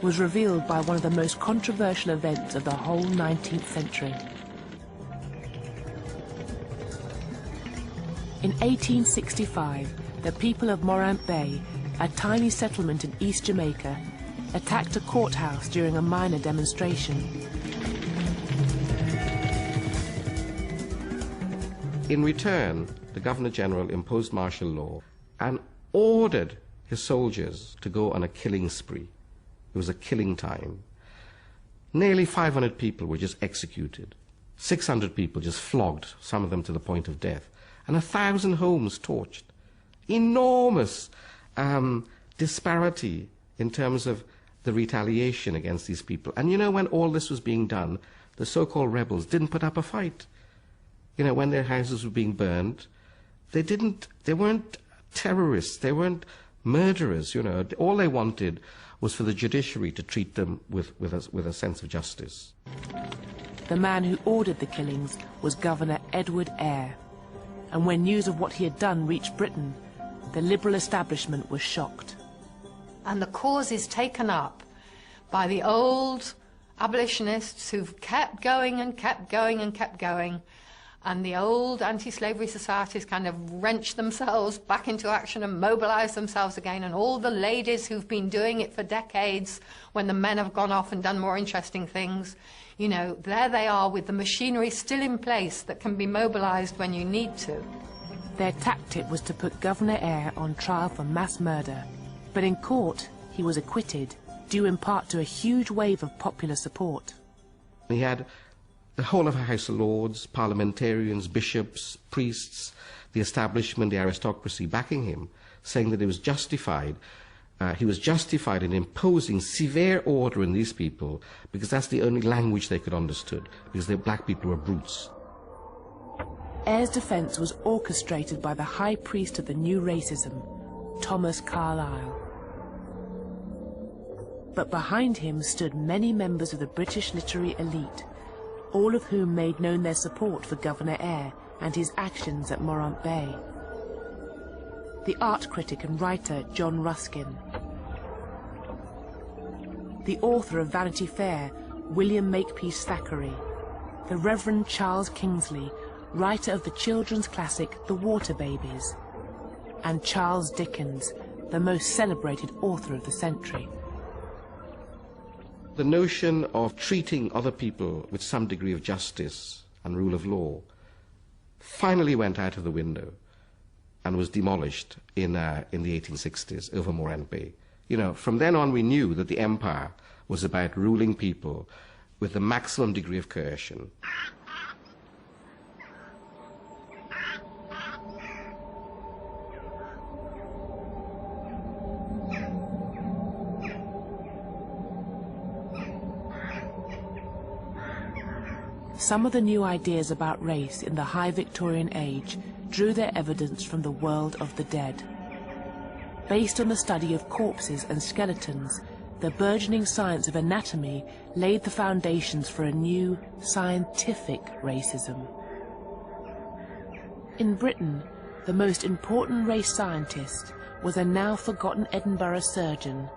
[SPEAKER 8] was revealed by one of the most controversial events of the whole 19th century. In 1865, the people of Morant Bay, a tiny settlement in East Jamaica, attacked a courthouse during a minor demonstration.
[SPEAKER 10] In return, the Governor-General imposed martial law and ordered his soldiers to go on a killing spree. It was a killing time. Nearly 500 people were just executed. 600 people just flogged, some of them to the point of death. And 1,000 homes torched. Enormous disparity in terms of the retaliation against these people. And you know, when all this was being done, the so-called rebels didn't put up a fight. You know, when their houses were being burned, they weren't terrorists, they weren't murderers, you know. All they wanted was for the judiciary to treat them with a sense of justice.
[SPEAKER 8] The man who ordered the killings was Governor Edward Eyre, and when news of what he had done reached Britain, the liberal establishment was shocked.
[SPEAKER 17] And the cause is taken up by the old abolitionists who've kept going and kept going and kept going, and the old anti-slavery societies kind of wrench themselves back into action and mobilize themselves again, and all the ladies who've been doing it for decades when the men have gone off and done more interesting things, you know, there they are with the machinery still in place that can be mobilized when you need to.
[SPEAKER 8] Their tactic was to put Governor Eyre on trial for mass murder, but in court he was acquitted, due in part to a huge wave of popular support.
[SPEAKER 10] He had the whole of the House of Lords, parliamentarians, bishops, priests, the establishment, the aristocracy backing him, saying that it was justified. He was justified in imposing severe order on these people because that's the only language they could understand, because the black people were brutes.
[SPEAKER 8] Eyre's defence was orchestrated by the high priest of the new racism, Thomas Carlyle. But behind him stood many members of the British literary elite, all of whom made known their support for Governor Eyre and his actions at Morant Bay. The art critic and writer John Ruskin, the author of Vanity Fair, William Makepeace Thackeray, the Reverend Charles Kingsley, writer of the children's classic The Water Babies, and Charles Dickens, the most celebrated author of the century.
[SPEAKER 10] The notion of treating other people with some degree of justice and rule of law finally went out of the window. and was demolished in the 1860s over Morant Bay. From then on we knew that the empire was about ruling people with the maximum degree of coercion.
[SPEAKER 8] Some of the new ideas about race in the High Victorian age drew their evidence from the world of the dead. Based on the study of corpses and skeletons, the burgeoning science of anatomy laid the foundations for a new scientific racism. In Britain, the most important race scientist was a now forgotten Edinburgh surgeon.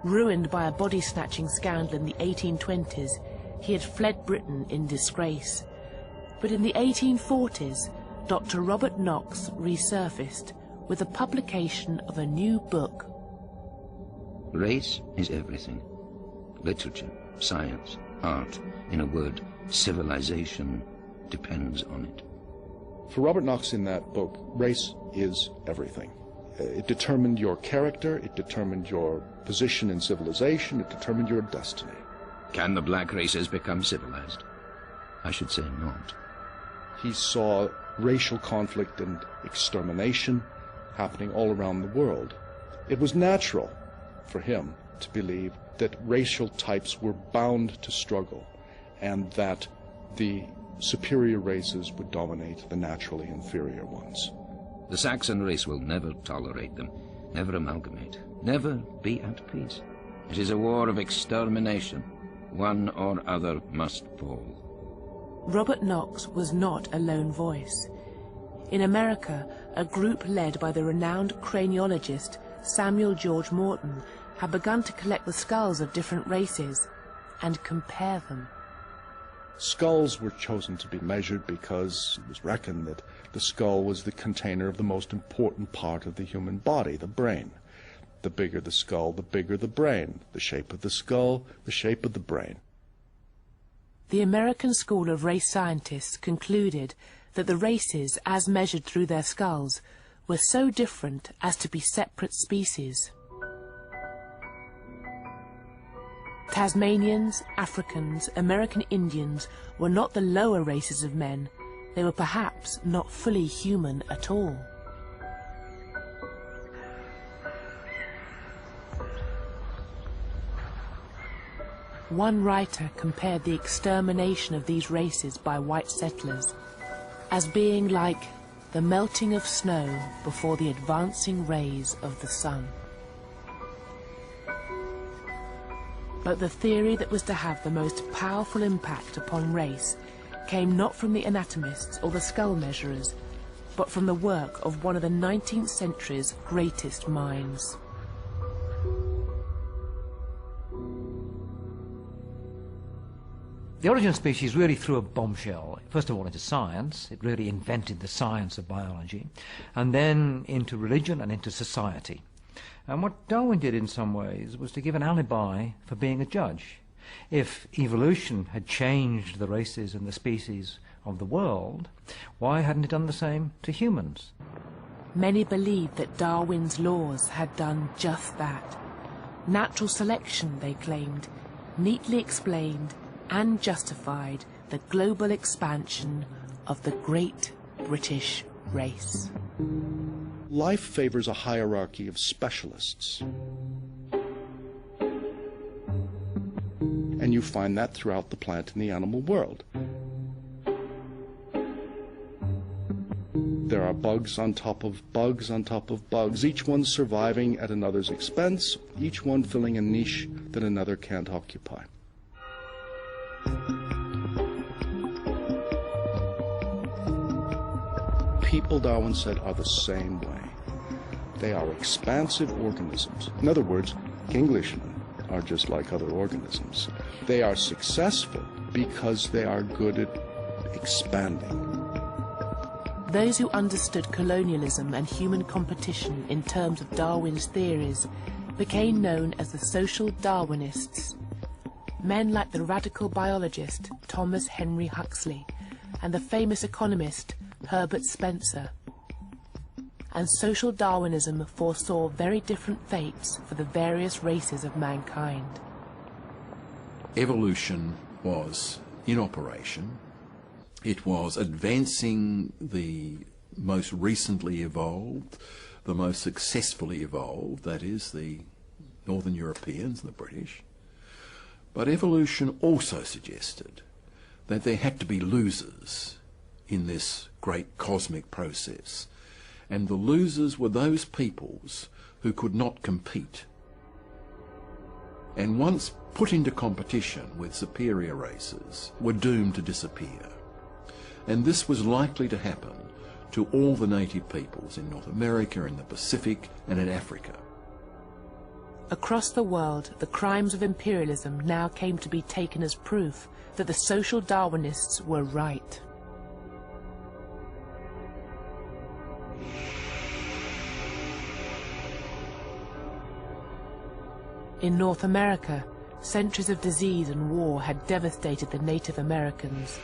[SPEAKER 8] Ruined by a body-snatching scandal in the 1820s, he had fled Britain in disgrace. But in the 1840s, Dr. Robert Knox resurfaced with the publication of a new book.
[SPEAKER 16] Race is everything. Literature, science, art, in a word, civilization depends on it.
[SPEAKER 7] For Robert Knox in that book, race is everything. It determined your character, it determined your position in civilization, it determined your destiny.
[SPEAKER 16] Can the black races become civilized? I should say not.
[SPEAKER 7] He saw racial conflict and extermination happening all around the world. It was natural for him to believe that racial types were bound to struggle and that the superior races would dominate the naturally inferior ones.
[SPEAKER 16] The Saxon race will never tolerate them, never amalgamate, never be at peace. It is a war of extermination. One or other must fall.
[SPEAKER 8] Robert Knox was not a lone voice. In America, a group led by the renowned craniologist Samuel George Morton had begun to collect the skulls of different races and compare them.
[SPEAKER 7] Skulls were chosen to be measured because it was reckoned that the skull was the container of the most important part of the human body, the brain. The bigger the skull, the bigger the brain. The shape of the skull, the shape of the brain.
[SPEAKER 8] The American School of Race Scientists concluded that the races, as measured through their skulls, were so different as to be separate species. Tasmanians, Africans, American Indians were not the lower races of men. They were perhaps not fully human at all. One writer compared the extermination of these races by white settlers as being like the melting of snow before the advancing rays of the sun. But the theory that was to have the most powerful impact upon race came not from the anatomists or the skull measurers, but from the work of one of the 19th century's greatest minds.
[SPEAKER 22] The Origin of Species really threw a bombshell, first of all into science. It really invented the science of biology, and then into religion and into society. And what Darwin did in some ways was to give an alibi for being a judge. If evolution had changed the races and the species of the world, why hadn't it done the same to humans?
[SPEAKER 8] Many believed that Darwin's laws had done just that. Natural selection, they claimed, neatly explained and justified the global expansion of the great British race.
[SPEAKER 7] Life favors a hierarchy of specialists. And you find that throughout the plant and the animal world. There are bugs on top of bugs on top of bugs, each one surviving at another's expense, each one filling a niche that another can't occupy. People, Darwin said, are the same way. They are expansive organisms. In other words, Englishmen are just like other organisms. They are successful because they are good at expanding.
[SPEAKER 8] Those who understood colonialism and human competition in terms of Darwin's theories became known as the social Darwinists. Men like the radical biologist Thomas Henry Huxley and the famous economist Herbert Spencer. and social Darwinism foresaw very different fates for the various races of mankind.
[SPEAKER 12] Evolution was in operation. It was advancing the most recently evolved, the most successfully evolved, that is, the Northern Europeans, the British. But evolution also suggested that there had to be losers in this great cosmic process. And the losers were those peoples who could not compete. And once put into competition with superior races, were doomed to disappear. And this was likely to happen to all the native peoples in North America, in the Pacific, and in Africa.
[SPEAKER 8] Across the world, the crimes of imperialism now came to be taken as proof that the social Darwinists were right. In North America, centuries of disease and war had devastated the Native Americans.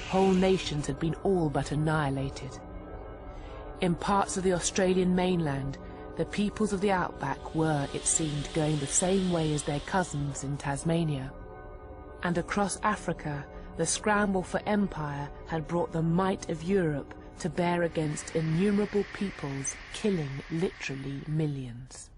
[SPEAKER 8] Whole nations had been all but annihilated. In parts of the Australian mainland, the peoples of the outback were, it seemed, going the same way as their cousins in Tasmania. And across Africa, the scramble for empire had brought the might of Europe to bear against innumerable peoples, killing literally millions.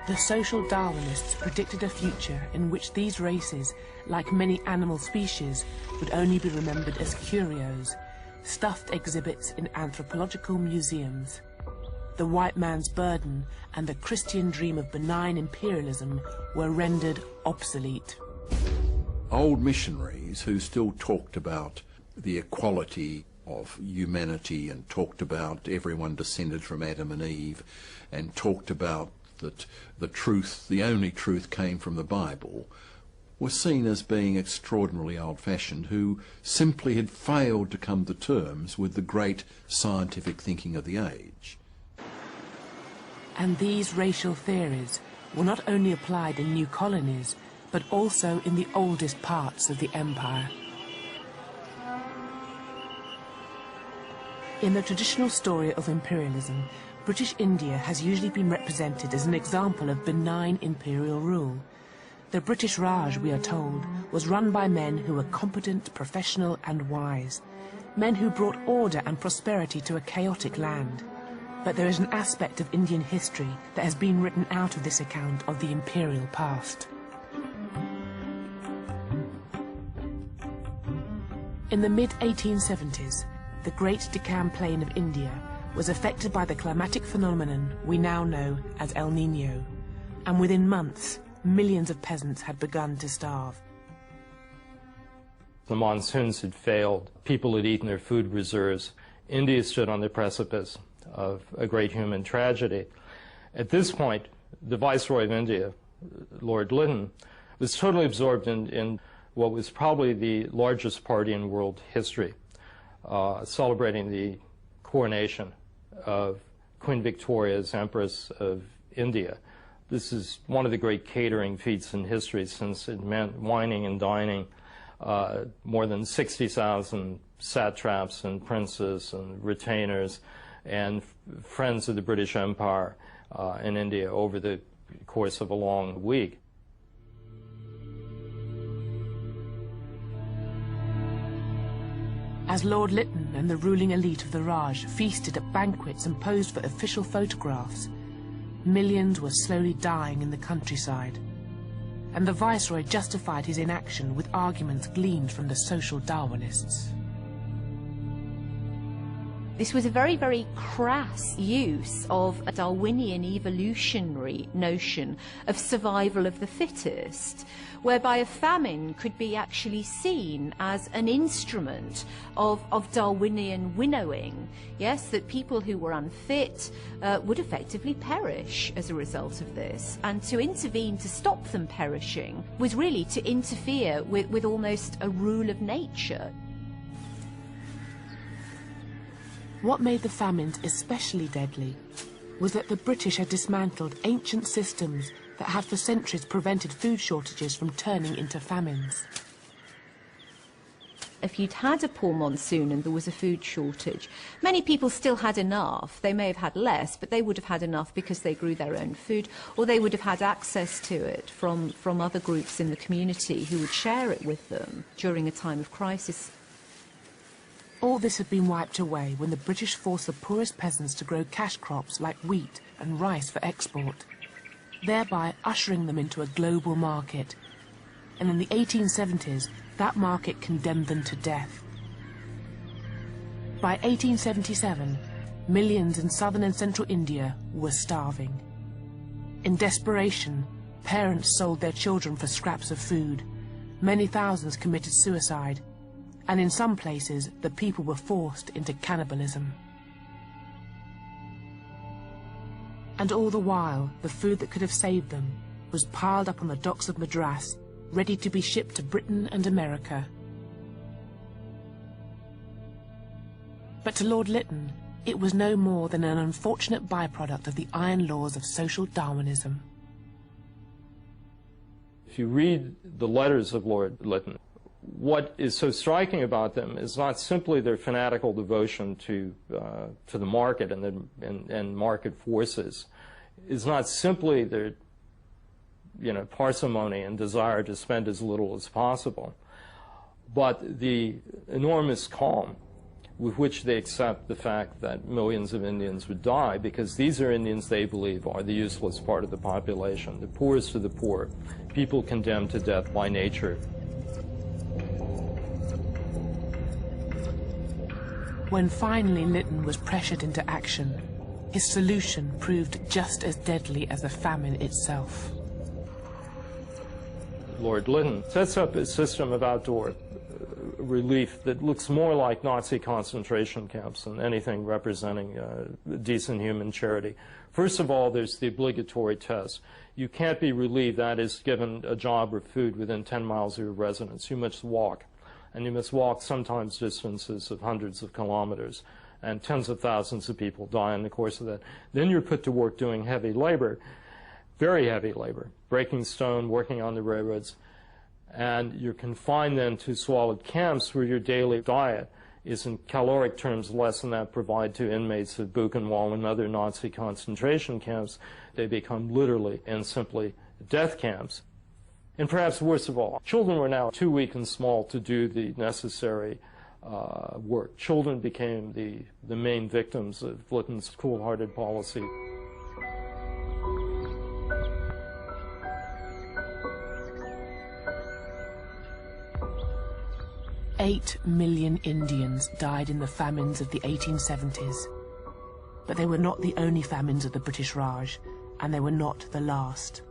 [SPEAKER 8] The social Darwinists predicted a future in which these races, like many animal species, would only be remembered as curios, stuffed exhibits in anthropological museums. The white man's burden and the Christian dream of benign imperialism were rendered obsolete.
[SPEAKER 12] Old missionaries who still talked about the equality of humanity and talked about everyone descended from Adam and Eve and talked about that the truth, the only truth, came from the Bible, were seen as being extraordinarily old-fashioned, who simply had failed to come to terms with the great scientific thinking of the age.
[SPEAKER 8] And these racial theories were not only applied in new colonies, but also in the oldest parts of the empire. In the traditional story of imperialism, British India has usually been represented as an example of benign imperial rule. The British Raj, we are told, was run by men who were competent, professional and wise, men who brought order and prosperity to a chaotic land. But there is an aspect of Indian history that has been written out of this account of the imperial past. In the mid-1870s, the Great Deccan Plain of India was affected by the climatic phenomenon we now know as El Niño, and within months, millions of peasants had begun to starve.
[SPEAKER 13] The monsoons had failed, people had eaten their food reserves. India stood on the precipice of a great human tragedy. At this point, the Viceroy of India, Lord Lytton, was totally absorbed in what was probably the largest party in world history, celebrating the coronation of Queen Victoria as Empress of India. This is one of the great catering feats in history, since it meant wining and dining more than 60,000 satraps and princes and retainers and friends of the British Empire in India over the course of a long week.
[SPEAKER 8] As Lord Lytton and the ruling elite of the Raj feasted at banquets and posed for official photographs, millions were slowly dying in the countryside, and the Viceroy justified his inaction with arguments gleaned from the social Darwinists.
[SPEAKER 20] This was a very, very crass use of a Darwinian evolutionary notion of survival of the fittest, whereby a famine could be actually seen as an instrument of Darwinian winnowing. Yes, that people who were unfit would effectively perish as a result of this, and to intervene to stop them perishing was really to interfere with almost a rule of nature.
[SPEAKER 8] What made the famines especially deadly was that the British had dismantled ancient systems that had for centuries prevented food shortages from turning into famines.
[SPEAKER 20] if you'd had a poor monsoon and there was a food shortage, many people still had enough. They may have had less, but they would have had enough because they grew their own food, or they would have had access to it from other groups in the community who would share it with them during a time of crisis.
[SPEAKER 8] All this had been wiped away when the British forced the poorest peasants to grow cash crops like wheat and rice for export, thereby ushering them into a global market. And in the 1870s, that market condemned them to death. By 1877, millions in southern and central India were starving. In desperation, parents sold their children for scraps of food. Many thousands committed suicide, and in some places, the people were forced into cannibalism. And all the while, the food that could have saved them was piled up on the docks of Madras, ready to be shipped to Britain and America. But to Lord Lytton, it was no more than an unfortunate byproduct of the iron laws of social Darwinism.
[SPEAKER 13] If you read the letters of Lord Lytton, what is so striking about them is not simply their fanatical devotion to the market and market forces. It's not simply their parsimony and desire to spend as little as possible, but the enormous calm with which they accept the fact that millions of Indians would die, because these are Indians they believe are the useless part of the population, the poorest of the poor, people condemned to death by nature.
[SPEAKER 8] When finally Lytton was pressured into action, his solution proved just as deadly as the famine itself.
[SPEAKER 13] Lord Lytton sets up a system of outdoor relief that looks more like Nazi concentration camps than anything representing decent human charity. First of all, there's the obligatory test. You can't be relieved, that is, given a job or food within 10 miles of your residence. You must walk, and you must walk sometimes distances of hundreds of kilometers, and tens of thousands of people die in the course of that. Then you're put to work doing heavy labor, very heavy labor, breaking stone, working on the railroads, and you're confined then to squalid camps where your daily diet is in caloric terms less than that provided to inmates of Buchenwald and other Nazi concentration camps. They become literally and simply death camps. And perhaps worst of all, children were now too weak and small to do the necessary work. Children became the main victims of Lytton's cool-hearted policy.
[SPEAKER 8] Eight million Indians died in the famines of the 1870s. But they were not the only famines of the British Raj, and they were not the last.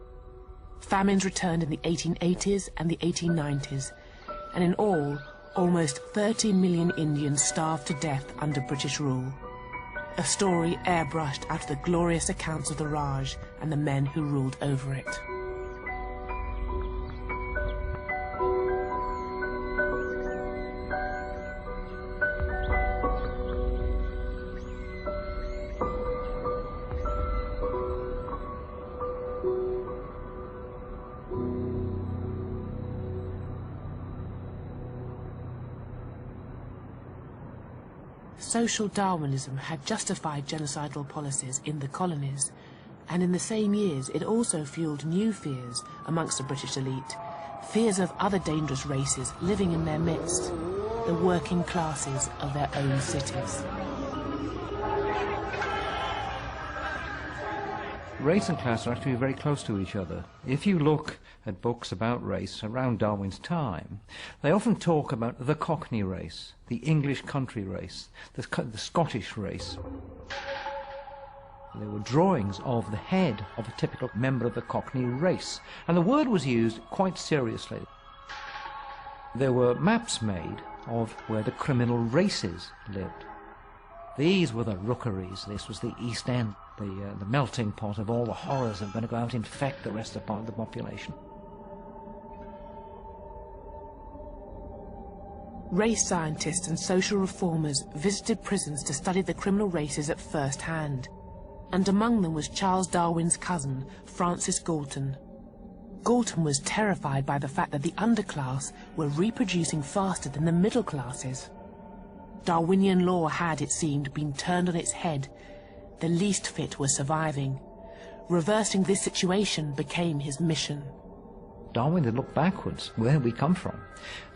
[SPEAKER 8] Famines returned in the 1880s and the 1890s, and in all, almost 30 million Indians starved to death under British rule. A story airbrushed out of the glorious accounts of the Raj and the men who ruled over it. Social Darwinism had justified genocidal policies in the colonies, and in the same years it also fueled new fears amongst the British elite, fears of other dangerous races living in their midst, the working classes of their own cities.
[SPEAKER 22] Race and class are actually very close to each other. If you look at books about race around Darwin's time, they often talk about the Cockney race, the English country race, the Scottish race. There were drawings of the head of a typical member of the Cockney race, and the word was used quite seriously. There were maps made of where the criminal races lived. These were the rookeries. This was the East End, the melting pot of all the horrors that were going to go out and infect the rest of the population.
[SPEAKER 8] Race scientists and social reformers visited prisons to study the criminal races at first hand, and among them was Charles Darwin's cousin, Francis Galton. Galton was terrified by the fact that the underclass were reproducing faster than the middle classes. Darwinian law had, it seemed, been turned on its head. The least fit were surviving. Reversing this situation became his mission.
[SPEAKER 22] Darwin had looked backwards, where had we come from?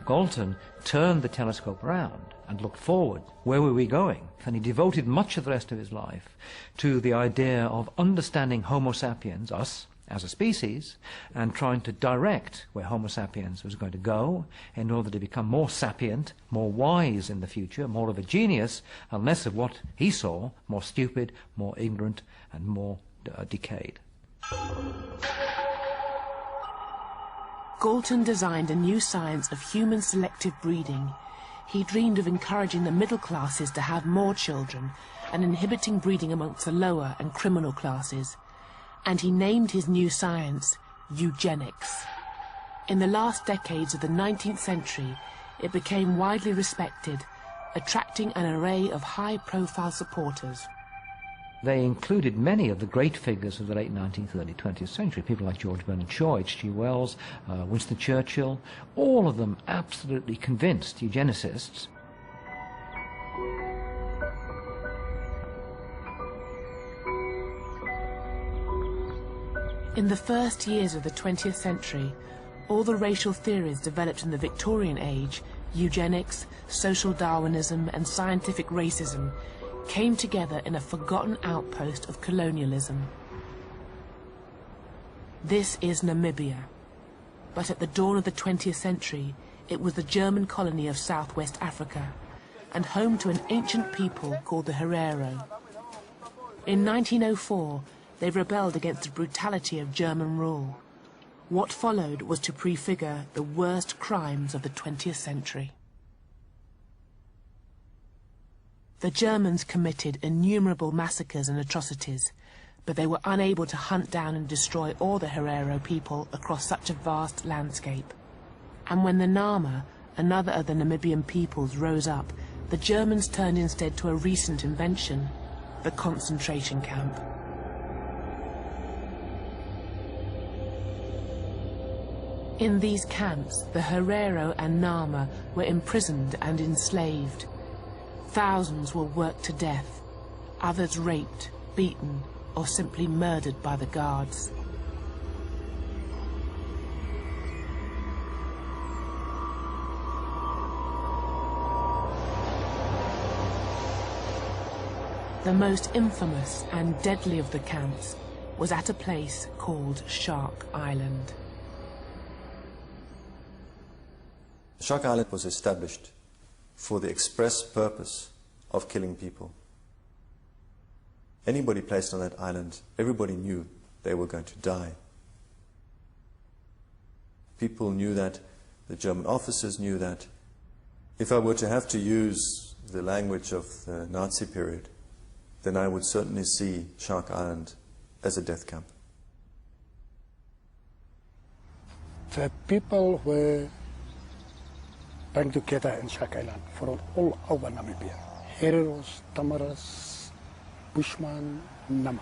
[SPEAKER 22] Galton turned the telescope around and looked forward. Where were we going? And he devoted much of the rest of his life to the idea of understanding Homo sapiens, us, as a species, and trying to direct where Homo sapiens was going to go in order to become more sapient, more wise in the future, more of a genius, and less of what he saw, more stupid, more ignorant, and more decayed.
[SPEAKER 8] Galton designed a new science of human selective breeding. He dreamed of encouraging the middle classes to have more children and inhibiting breeding amongst the lower and criminal classes. And he named his new science eugenics. In the last decades of the 19th century, it became widely respected, attracting an array of high-profile supporters.
[SPEAKER 22] They included many of the great figures of the late 19th, early 20th century, people like George Bernard Shaw, H.G. Wells, Winston Churchill, all of them absolutely convinced eugenicists.
[SPEAKER 8] In the first years of the 20th century, all the racial theories developed in the Victorian age, eugenics, social Darwinism, and scientific racism, came together in a forgotten outpost of colonialism. This is Namibia. But at the dawn of the 20th century, it was the German colony of southwest Africa, and home to an ancient people called the Herero. In 1904, they rebelled against the brutality of German rule. What followed was to prefigure the worst crimes of the 20th century. The Germans committed innumerable massacres and atrocities, but they were unable to hunt down and destroy all the Herero people across such a vast landscape. And when the Nama, another of the Namibian peoples, rose up, the Germans turned instead to a recent invention, the concentration camp. In these camps, the Herero and Nama were imprisoned and enslaved. Thousands were worked to death, others raped, beaten, or simply murdered by the guards. The most infamous and deadly of the camps was at a place called Shark Island.
[SPEAKER 3] Shark Island was established for the express purpose of killing people. Anybody placed on that island, everybody knew they were going to die. People knew that, the German officers knew that. If I were to have to use the language of the Nazi period, then I would certainly see Shark Island as a death camp.
[SPEAKER 9] The people were band together in Shark Island from all over Namibia. Hereros, Tamaras, Bushman, Nama.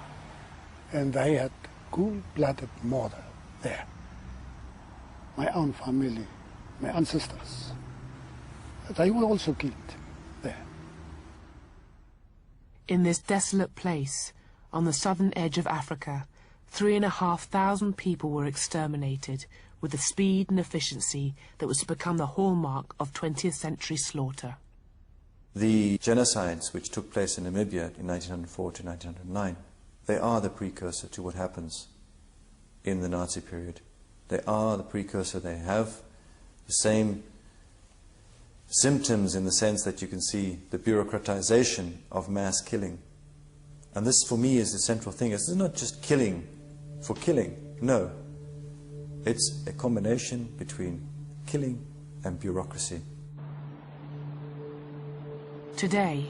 [SPEAKER 9] And they had cool-blooded murder there. My own family, my ancestors, they were also killed there.
[SPEAKER 8] In this desolate place, on the southern edge of Africa, 3,500 people were exterminated, with the speed and efficiency that was to become the hallmark of 20th century slaughter.
[SPEAKER 3] The genocides which took place in Namibia in 1904 to 1909, they are the precursor to what happens in the Nazi period. They are the precursor. They have the same symptoms in the sense that you can see the bureaucratization of mass killing. And this, for me, is the central thing. This is not just killing for killing. No. It's a combination between killing and bureaucracy.
[SPEAKER 8] Today,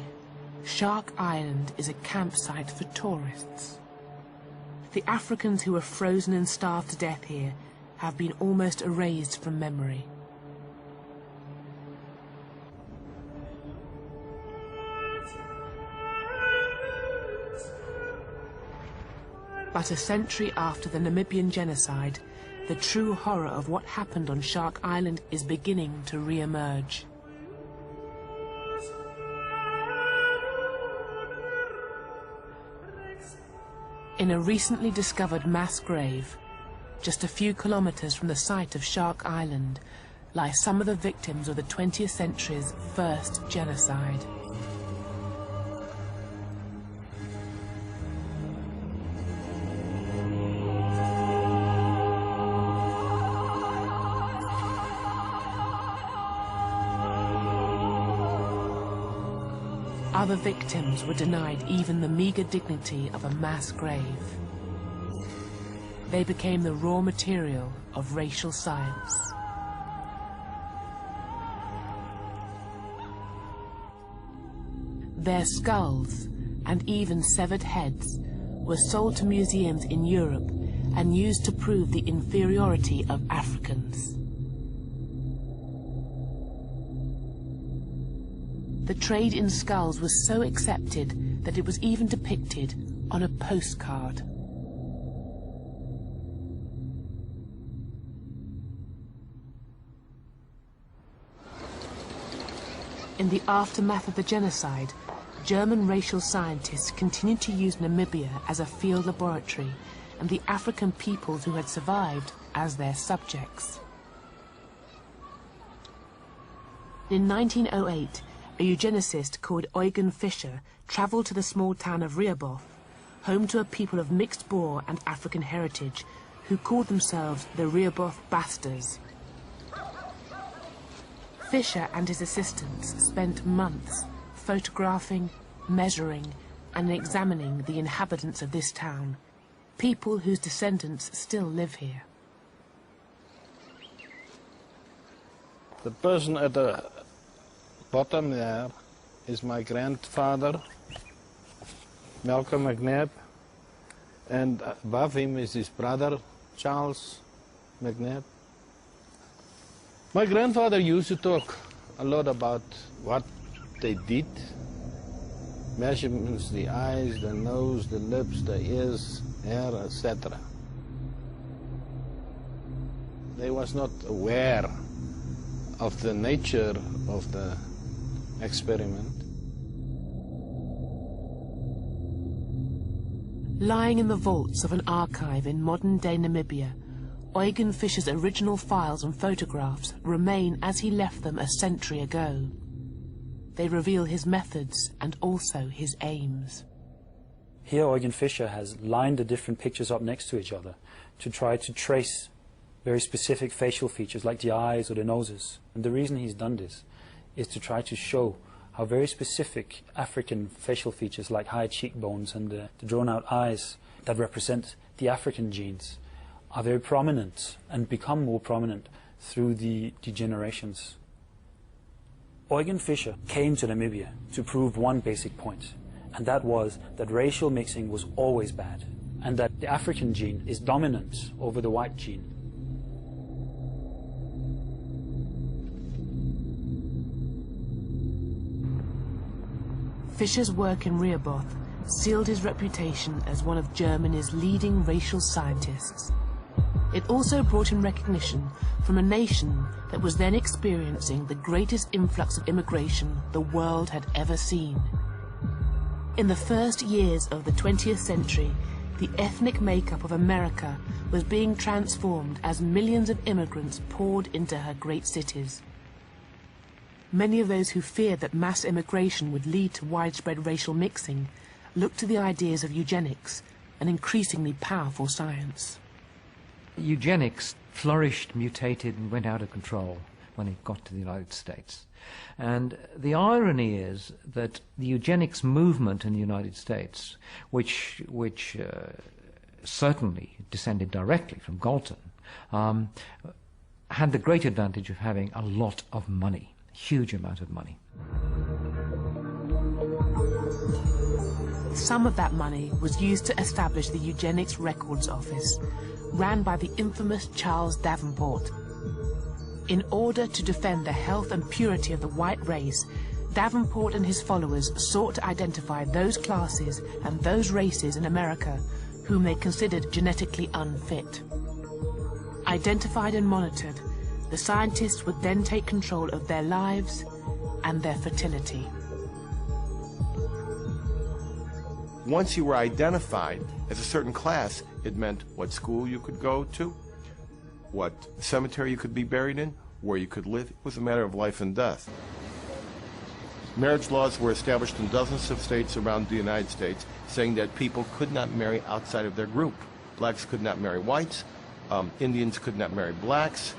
[SPEAKER 8] Shark Island is a campsite for tourists. The Africans who were frozen and starved to death here have been almost erased from memory. But a century after the Namibian genocide, the true horror of what happened on Shark Island is beginning to re-emerge. In a recently discovered mass grave, just a few kilometers from the site of Shark Island, lie some of the victims of the 20th century's first genocide. Other victims were denied even the meager dignity of a mass grave. They became the raw material of racial science. Their skulls, and even severed heads, were sold to museums in Europe and used to prove the inferiority of Africans. The trade in skulls was so accepted that it was even depicted on a postcard. In the aftermath of the genocide, German racial scientists continued to use Namibia as a field laboratory and the African peoples who had survived as their subjects. In 1908, a eugenicist called Eugen Fischer travelled to the small town of Rehoboth, home to a people of mixed Boer and African heritage, who called themselves the Rehoboth Bastards. Fischer and his assistants spent months photographing, measuring, and examining the inhabitants of this town, people whose descendants still live here.
[SPEAKER 1] The person at the bottom there is my grandfather, Malcolm McNabb, and above him is his brother, Charles McNabb. My grandfather used to talk a lot about what they did, measurements, the eyes, the nose, the lips, the ears, hair, etc. They was not aware of the nature of the experiment.
[SPEAKER 8] Lying in the vaults of an archive in modern-day Namibia, Eugen Fischer's original files and photographs remain as he left them a century ago. They reveal his methods and also his aims.
[SPEAKER 5] Here Eugen Fischer has lined the different pictures up next to each other to try to trace very specific facial features like the eyes or the noses. And the reason he's done this is to try to show how very specific African facial features like high cheekbones and the drawn-out eyes that represent the African genes are very prominent and become more prominent through the generations. Eugen Fischer came to Namibia to prove one basic point, and that was that racial mixing was always bad, and that the African gene is dominant over the white gene.
[SPEAKER 8] Fischer's work in Rehoboth sealed his reputation as one of Germany's leading racial scientists. It also brought him recognition from a nation that was then experiencing the greatest influx of immigration the world had ever seen. In the first years of the 20th century, the ethnic makeup of America was being transformed as millions of immigrants poured into her great cities. Many of those who feared that mass immigration would lead to widespread racial mixing looked to the ideas of eugenics, an increasingly powerful science.
[SPEAKER 22] Eugenics flourished, mutated, and went out of control when it got to the United States. And the irony is that the eugenics movement in the United States, which certainly descended directly from Galton, had the great advantage of having a lot of money, a huge amount of money.
[SPEAKER 8] Some of that money was used to establish the Eugenics Records Office, ran by the infamous Charles Davenport. In order to defend the health and purity of the white race, Davenport and his followers sought to identify those classes and those races in America whom they considered genetically unfit. Identified and monitored, the scientists would then take control of their lives and their fertility.
[SPEAKER 11] Once you were identified as a certain class, it meant what school you could go to, what cemetery you could be buried in, where you could live. It was a matter of life and death. Marriage laws were established in dozens of states around the United States, saying that people could not marry outside of their group. Blacks could not marry whites, Indians could not marry blacks.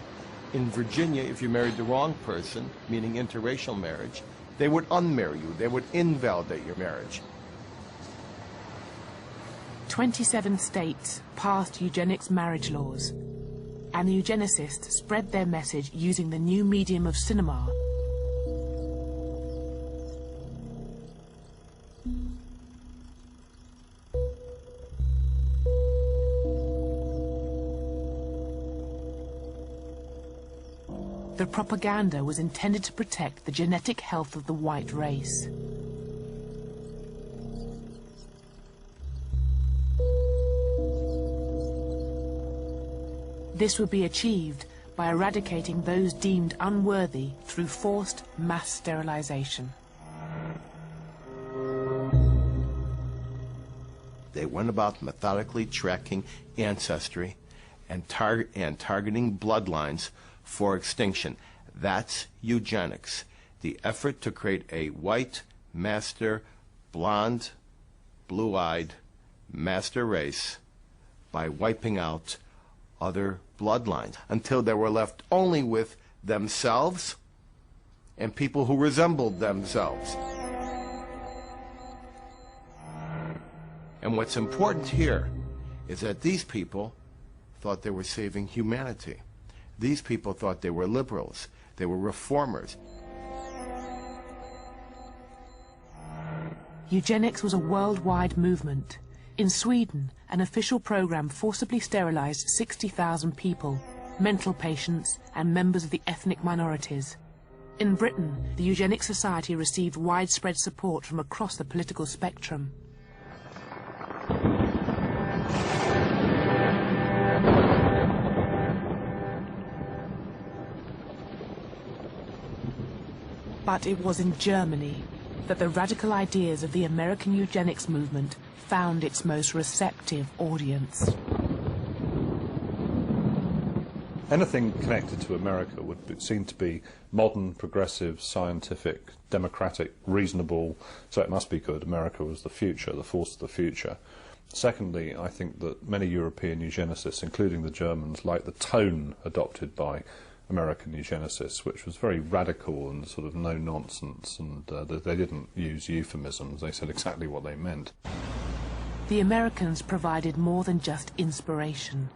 [SPEAKER 11] In Virginia, if you married the wrong person, meaning interracial marriage, they would unmarry you. They would invalidate your marriage.
[SPEAKER 8] 27 states passed eugenics marriage laws, and the eugenicists spread their message using the new medium of cinema. The propaganda was intended to protect the genetic health of the white race. This would be achieved by eradicating those deemed unworthy through forced mass sterilization.
[SPEAKER 11] They went about methodically tracking ancestry and targeting bloodlines for extinction. That's eugenics, the effort to create a white, master, blonde, blue-eyed master race by wiping out other bloodlines until they were left only with themselves and people who resembled themselves. And what's important here is that these people thought they were saving humanity. These people thought they were liberals. They were reformers.
[SPEAKER 8] Eugenics was a worldwide movement. In Sweden, an official program forcibly sterilized 60,000 people, mental patients and members of the ethnic minorities. In Britain, the Eugenics Society received widespread support from across the political spectrum. But it was in Germany that the radical ideas of the American eugenics movement found its most receptive audience.
[SPEAKER 14] Anything connected to America would seem to be modern, progressive, scientific, democratic, reasonable, so it must be good. America was the future, the force of the future. Secondly, I think that many European eugenicists, including the Germans, liked the tone adopted by American eugenicists, which was very radical and sort of no-nonsense, and they didn't use euphemisms. They said exactly what they meant.
[SPEAKER 8] The Americans provided more than just inspiration.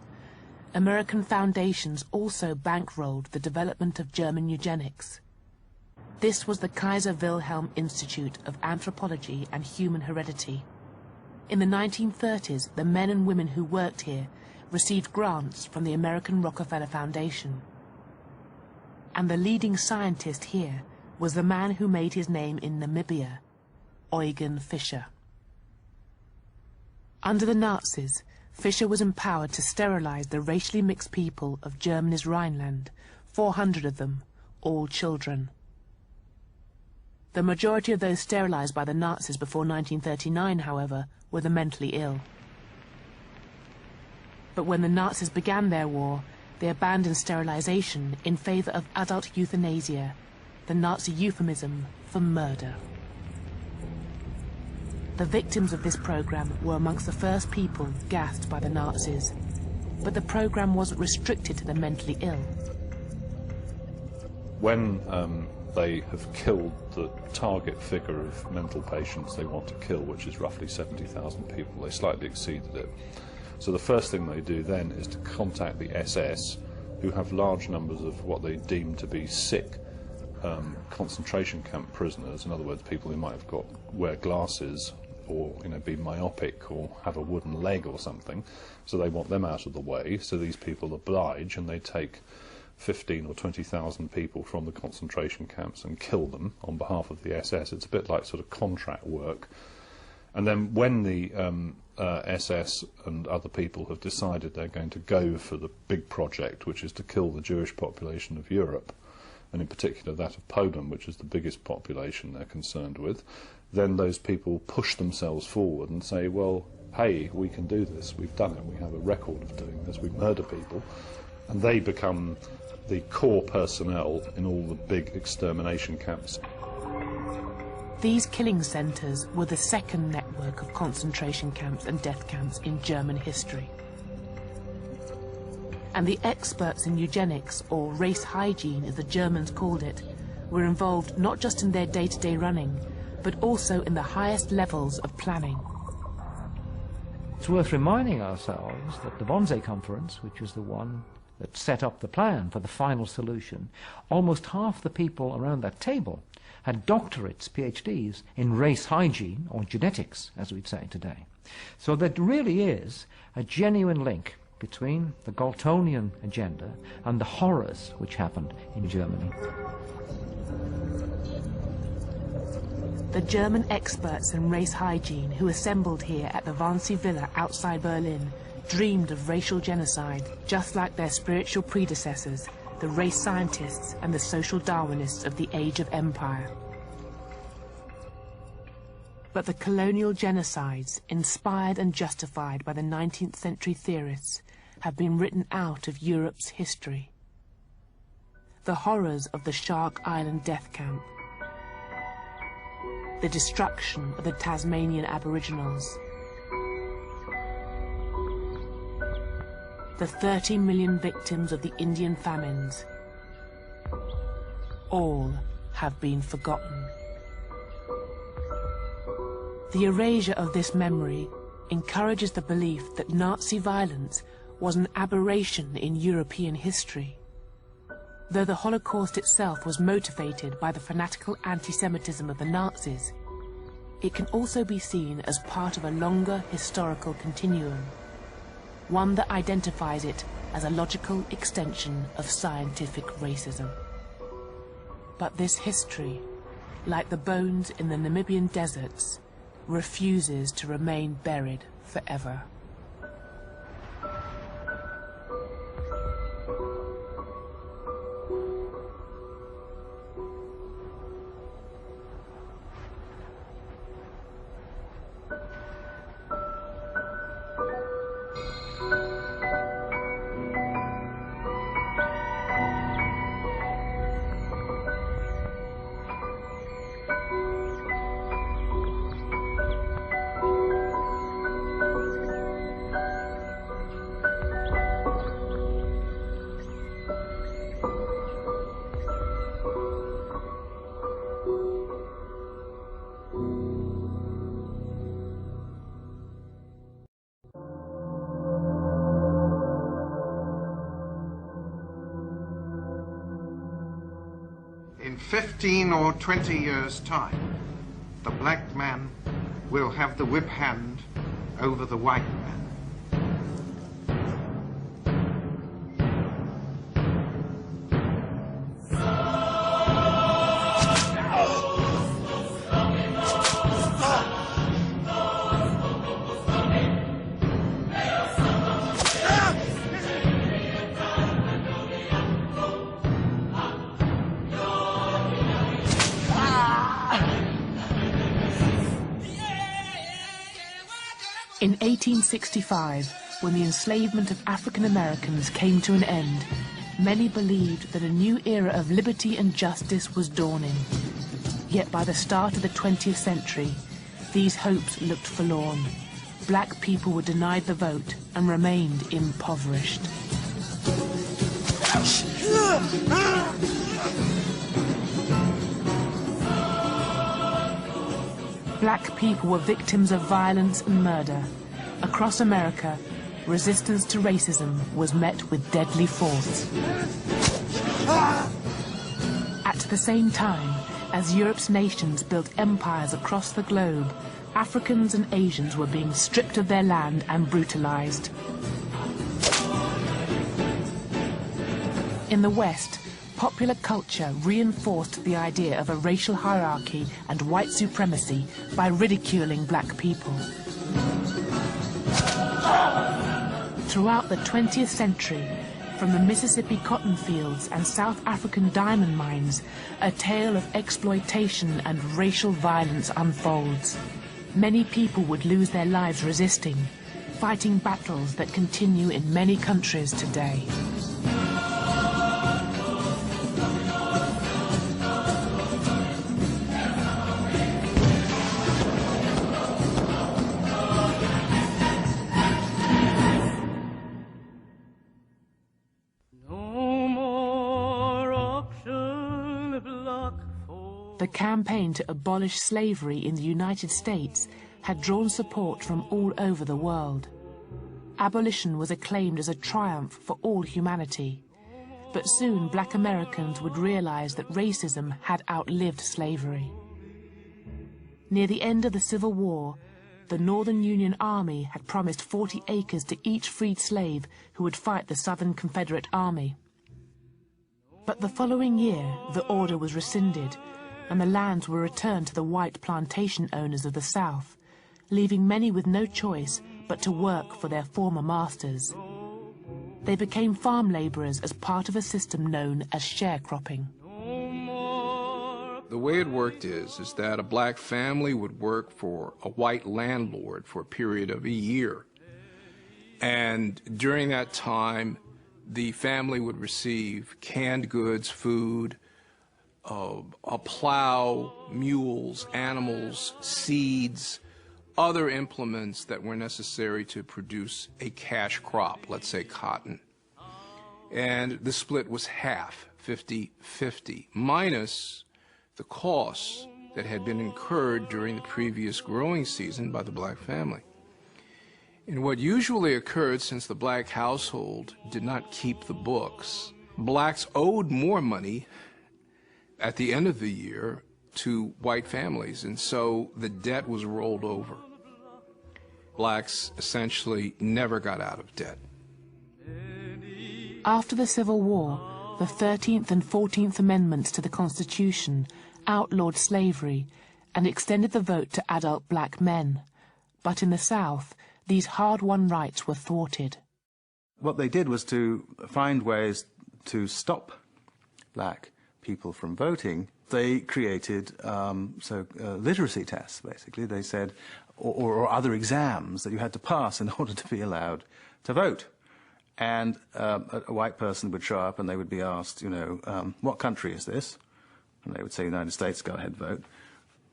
[SPEAKER 8] American foundations also bankrolled the development of German eugenics. This was the Kaiser Wilhelm Institute of Anthropology and Human Heredity. In the 1930s, the men and women who worked here received grants from the American Rockefeller Foundation. And the leading scientist here was the man who made his name in Namibia, Eugen Fischer. Under the Nazis, Fischer was empowered to sterilize the racially mixed people of Germany's Rhineland, 400 of them, all children. The majority of those sterilized by the Nazis before 1939, however, were the mentally ill. But when the Nazis began their war, they abandoned sterilization in favor of adult euthanasia, the Nazi euphemism for murder. The victims of this program were amongst the first people gassed by the Nazis, but the program wasn't restricted to the mentally ill.
[SPEAKER 14] When they have killed the target figure of mental patients they want to kill, which is roughly 70,000 people, they slightly exceeded it. So the first thing they do then is to contact the SS, who have large numbers of what they deem to be sick concentration camp prisoners. In other words, people who might have wear glasses, or be myopic, or have a wooden leg or something. So they want them out of the way. So these people oblige, and they take 15 or 20,000 people from the concentration camps and kill them on behalf of the SS. It's a bit like sort of contract work. And then when the SS and other people have decided they're going to go for the big project, which is to kill the Jewish population of Europe, and in particular that of Poland, which is the biggest population they're concerned with, then those people push themselves forward and say, well, hey, we can do this, we've done it, we have a record of doing this, we murder people, and they become the core personnel in all the big extermination camps.
[SPEAKER 8] These killing centres were the second network of concentration camps and death camps in German history. And the experts in eugenics, or race hygiene as the Germans called it, were involved not just in their day-to-day running, but also in the highest levels of planning.
[SPEAKER 22] It's worth reminding ourselves that the Wannsee Conference, which was the one that set up the plan for the final solution, almost half the people around that table had doctorates, PhDs, in race hygiene, or genetics, as we'd say today. So there really is a genuine link between the Galtonian agenda and the horrors which happened in Germany.
[SPEAKER 8] The German experts in race hygiene who assembled here at the Wannsee Villa outside Berlin dreamed of racial genocide, just like their spiritual predecessors, the race scientists and the social Darwinists of the Age of Empire. But the colonial genocides, inspired and justified by the 19th century theorists, have been written out of Europe's history. The horrors of the Shark Island death camp, the destruction of the Tasmanian Aboriginals, the 30 million victims of the Indian famines, all have been forgotten. The erasure of this memory encourages the belief that Nazi violence was an aberration in European history. Though the Holocaust itself was motivated by the fanatical anti-Semitism of the Nazis, it can also be seen as part of a longer historical continuum, one that identifies it as a logical extension of scientific racism. But this history, like the bones in the Namibian deserts, refuses to remain buried forever.
[SPEAKER 2] In 15 or 20 years' time, the black man will have the whip hand over the white man.
[SPEAKER 8] In 1865, when the enslavement of African Americans came to an end, many believed that a new era of liberty and justice was dawning. Yet by the start of the 20th century, these hopes looked forlorn. Black people were denied the vote and remained impoverished. Black people were victims of violence and murder. Across America, resistance to racism was met with deadly force. At the same time, as Europe's nations built empires across the globe, Africans and Asians were being stripped of their land and brutalized. In the West, popular culture reinforced the idea of a racial hierarchy and white supremacy by ridiculing black people. Throughout the 20th century, from the Mississippi cotton fields and South African diamond mines, a tale of exploitation and racial violence unfolds. Many people would lose their lives resisting, fighting battles that continue in many countries today. The campaign to abolish slavery in the United States had drawn support from all over the world. Abolition was acclaimed as a triumph for all humanity. But soon black Americans would realize that racism had outlived slavery. Near the end of the Civil War, the Northern Union Army had promised 40 acres to each freed slave who would fight the Southern Confederate Army. But the following year, the order was rescinded, and the lands were returned to the white plantation owners of the South, leaving many with no choice but to work for their former masters. They became farm laborers as part of a system known as sharecropping.
[SPEAKER 4] The way it worked is that a black family would work for a white landlord for a period of a year. And during that time, the family would receive canned goods, food, a plow, mules, animals, seeds, other implements that were necessary to produce a cash crop, let's say cotton. And the split was half, 50-50, minus the costs that had been incurred during the previous growing season by the black family. And what usually occurred, since the black household did not keep the books, blacks owed more money at the end of the year to white families, and so the debt was rolled over. Blacks essentially never got out of debt.
[SPEAKER 8] After the Civil War, the 13th and 14th Amendments to the Constitution outlawed slavery and extended the vote to adult black men. But in the South, these hard-won rights were thwarted.
[SPEAKER 19] What they did was to find ways to stop black people from voting. They created literacy tests, basically. They said, or other exams that you had to pass in order to be allowed to vote. And a white person would show up and they would be asked, you know, what country is this? And they would say, United States, go ahead, vote.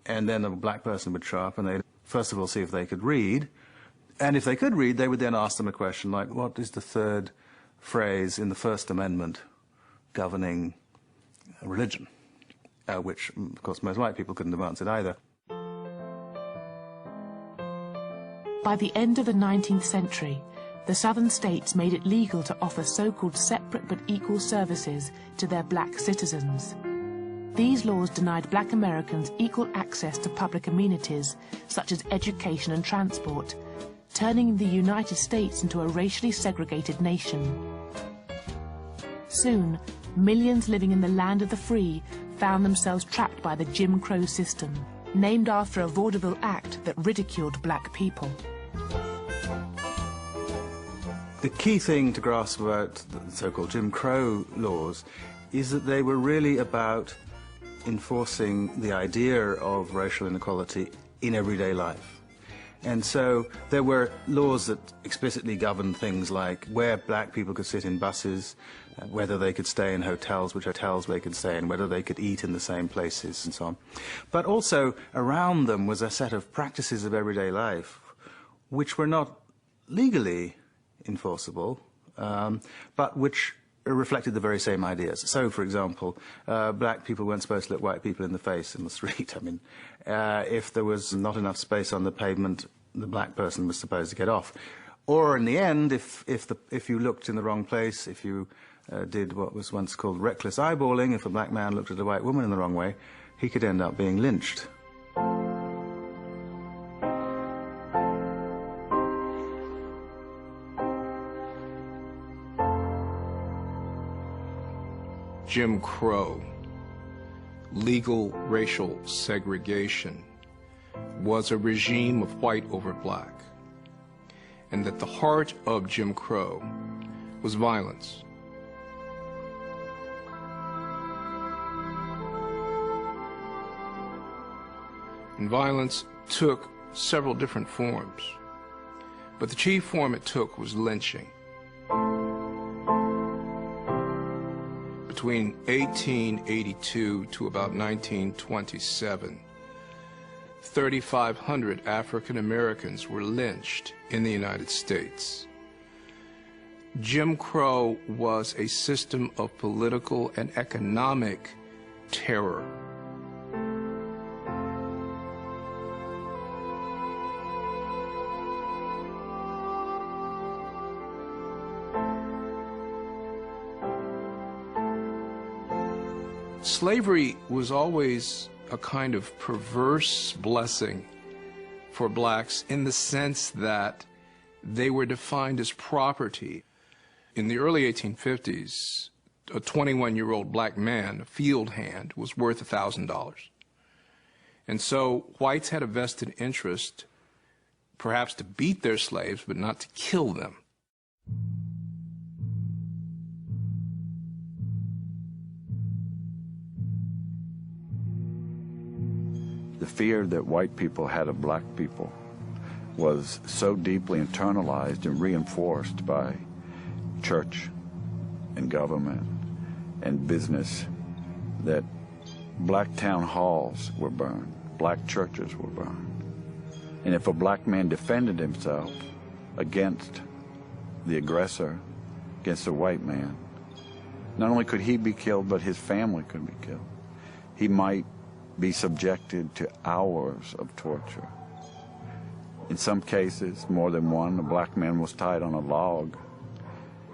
[SPEAKER 19] And then a black person would show up and they'd first of all see if they could read. And if they could read, they would then ask them a question like, what is the third phrase in the First Amendment governing religion? Which, of course, most white people couldn't have answered either.
[SPEAKER 8] By the end of the 19th century, the southern states made it legal to offer so-called separate but equal services to their black citizens. These laws denied black Americans equal access to public amenities, such as education and transport, turning the United States into a racially segregated nation. Soon, millions living in the land of the free found themselves trapped by the Jim Crow system, named after a vaudeville act that ridiculed black people.
[SPEAKER 19] The key thing to grasp about the so-called Jim Crow laws is that they were really about enforcing the idea of racial inequality in everyday life. And so there were laws that explicitly governed things like where black people could sit in buses, whether they could stay in hotels, which hotels they could stay in, whether they could eat in the same places, and so on. But also around them was a set of practices of everyday life which were not legally enforceable, but which reflected the very same ideas. So, for example, black people weren't supposed to look white people in the face in the street. I mean, if there was not enough space on the pavement, the black person was supposed to get off. Or, in the end, if you looked in the wrong place, if you did what was once called reckless eyeballing, if a black man looked at a white woman in the wrong way, he could end up being lynched.
[SPEAKER 4] Jim Crow, legal racial segregation, was a regime of white over black, and that the heart of Jim Crow was violence. And violence took several different forms, but the chief form it took was lynching. Between 1882 to about 1927, 3,500 African Americans were lynched in the United States. Jim Crow was a system of political and economic terror. Slavery was always a kind of perverse blessing for blacks in the sense that they were defined as property. In the early 1850s, a 21-year-old black man, a field hand, was worth $1,000. And so whites had a vested interest, perhaps to beat their slaves, but not to kill them.
[SPEAKER 6] The fear that white people had of black people was so deeply internalized and reinforced by church and government and business that black town halls were burned, black churches were burned. And if a black man defended himself against the aggressor, against a white man, not only could he be killed, but his family could be killed. He might be subjected to hours of torture. In some cases, more than one, a black man was tied on a log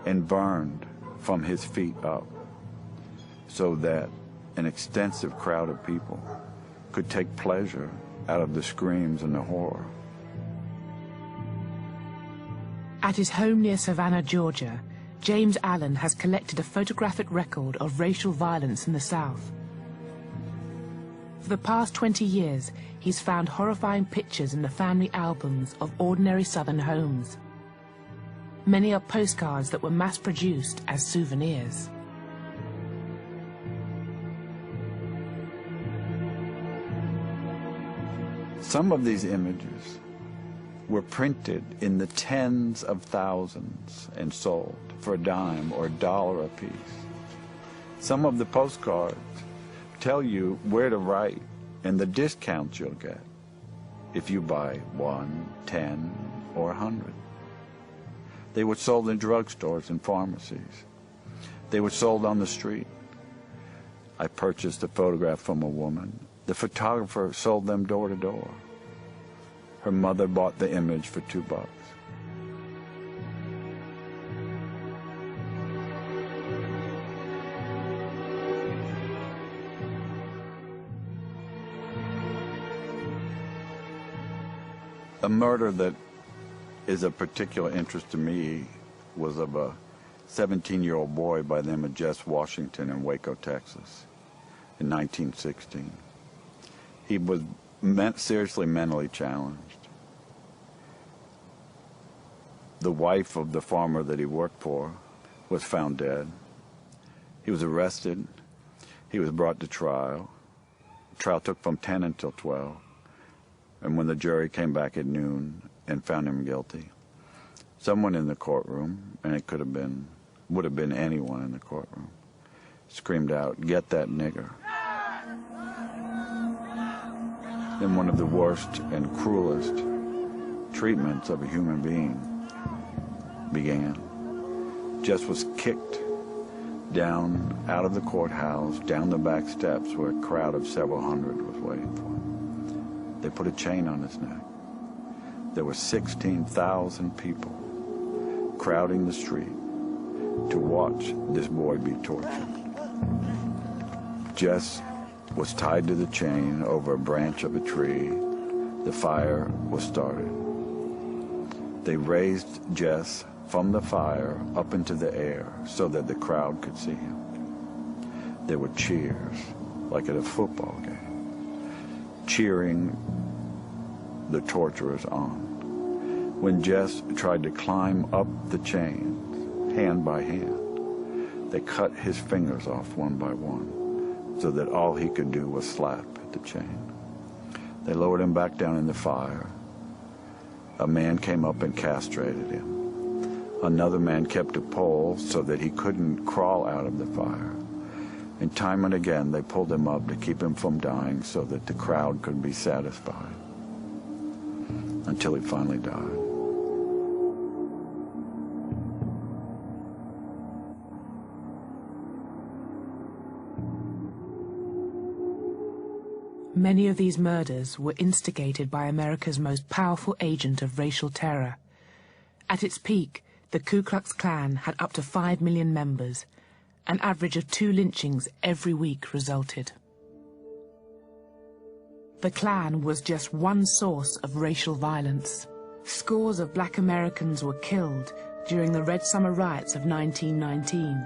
[SPEAKER 6] and burned from his feet up so that an extensive crowd of people could take pleasure out of the screams and the horror.
[SPEAKER 8] At his home near Savannah, Georgia, James Allen has collected a photographic record of racial violence in the South. For the past 20 years, he's found horrifying pictures in the family albums of ordinary Southern homes. Many are postcards that were mass-produced as souvenirs.
[SPEAKER 6] Some of these images were printed in the tens of thousands and sold for a dime or $1 a piece. Some of the postcards tell you where to write and the discounts you'll get if you buy 1, 10, or 100. They were sold in drugstores and pharmacies. They were sold on the street. I purchased a photograph from a woman. The photographer sold them door to door. Her mother bought the image for $2. A murder that is of particular interest to me was of a 17-year-old boy by the name of Jess Washington in Waco, Texas, in 1916. He was seriously mentally challenged. The wife of the farmer that he worked for was found dead. He was arrested. He was brought to trial. The trial took from 10 until 12. And when the jury came back at noon and found him guilty, someone in the courtroom, and it would have been anyone in the courtroom, screamed out, "Get that nigger." Then one of the worst and cruelest treatments of a human being began. Jess was kicked down out of the courthouse, down the back steps where a crowd of several hundred was waiting for him. They put a chain on his neck. There were 16,000 people crowding the street to watch this boy be tortured. Jess was tied to the chain over a branch of a tree. The fire was started. They raised Jess from the fire up into the air so that the crowd could see him. there were cheers, like at a football game, cheering the torturers on. When Jess tried to climb up the chains, hand by hand, they cut his fingers off one by one, so that all he could do was slap at the chain. They lowered him back down in the fire. A man came up and castrated him. Another man kept a pole so that he couldn't crawl out of the fire. And time and again they pulled him up to keep him from dying so that the crowd could be satisfied. Until he finally died.
[SPEAKER 8] Many of these murders were instigated by America's most powerful agent of racial terror. At its peak, the Ku Klux Klan had up to 5 million members. An average of 2 lynchings every week resulted. The Klan was just one source of racial violence. Scores of black Americans were killed during the Red Summer riots of 1919.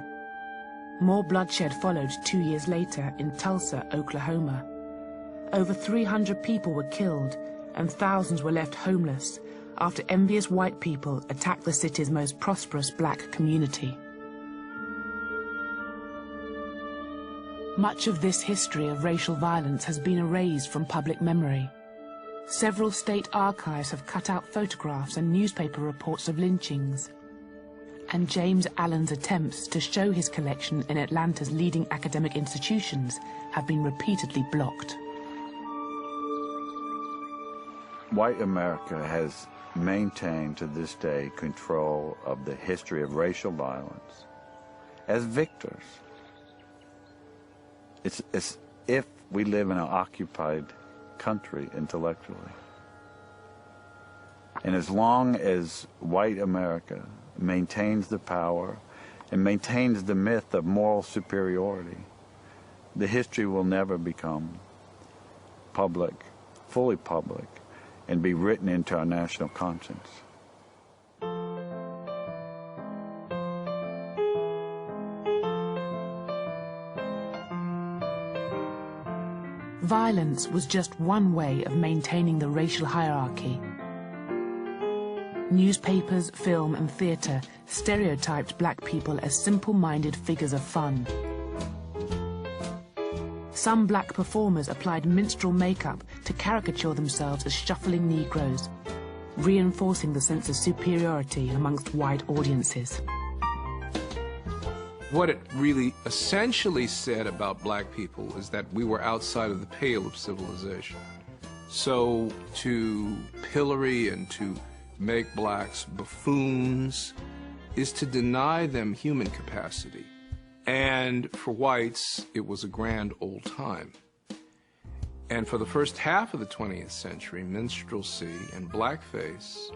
[SPEAKER 8] More bloodshed followed 2 years later in Tulsa, Oklahoma. Over 300 people were killed and thousands were left homeless after envious white people attacked the city's most prosperous black community. Much of this history of racial violence has been erased from public memory. Several state archives have cut out photographs and newspaper reports of lynchings. And James Allen's attempts to show his collection in Atlanta's leading academic institutions have been repeatedly blocked.
[SPEAKER 6] White America has maintained to this day control of the history of racial violence as victors. It's as if we live in an occupied country intellectually. And as long as white America maintains the power and maintains the myth of moral superiority, the history will never become public, fully public, and be written into our national conscience.
[SPEAKER 8] Violence was just one way of maintaining the racial hierarchy. Newspapers, film and theatre stereotyped black people as simple-minded figures of fun. Some black performers applied minstrel makeup to caricature themselves as shuffling Negroes, reinforcing the sense of superiority amongst white audiences.
[SPEAKER 4] What it really essentially said about black people is that we were outside of the pale of civilization. So to pillory and to make blacks buffoons is to deny them human capacity. And for whites, it was a grand old time. And for the first half of the 20th century, minstrelsy and blackface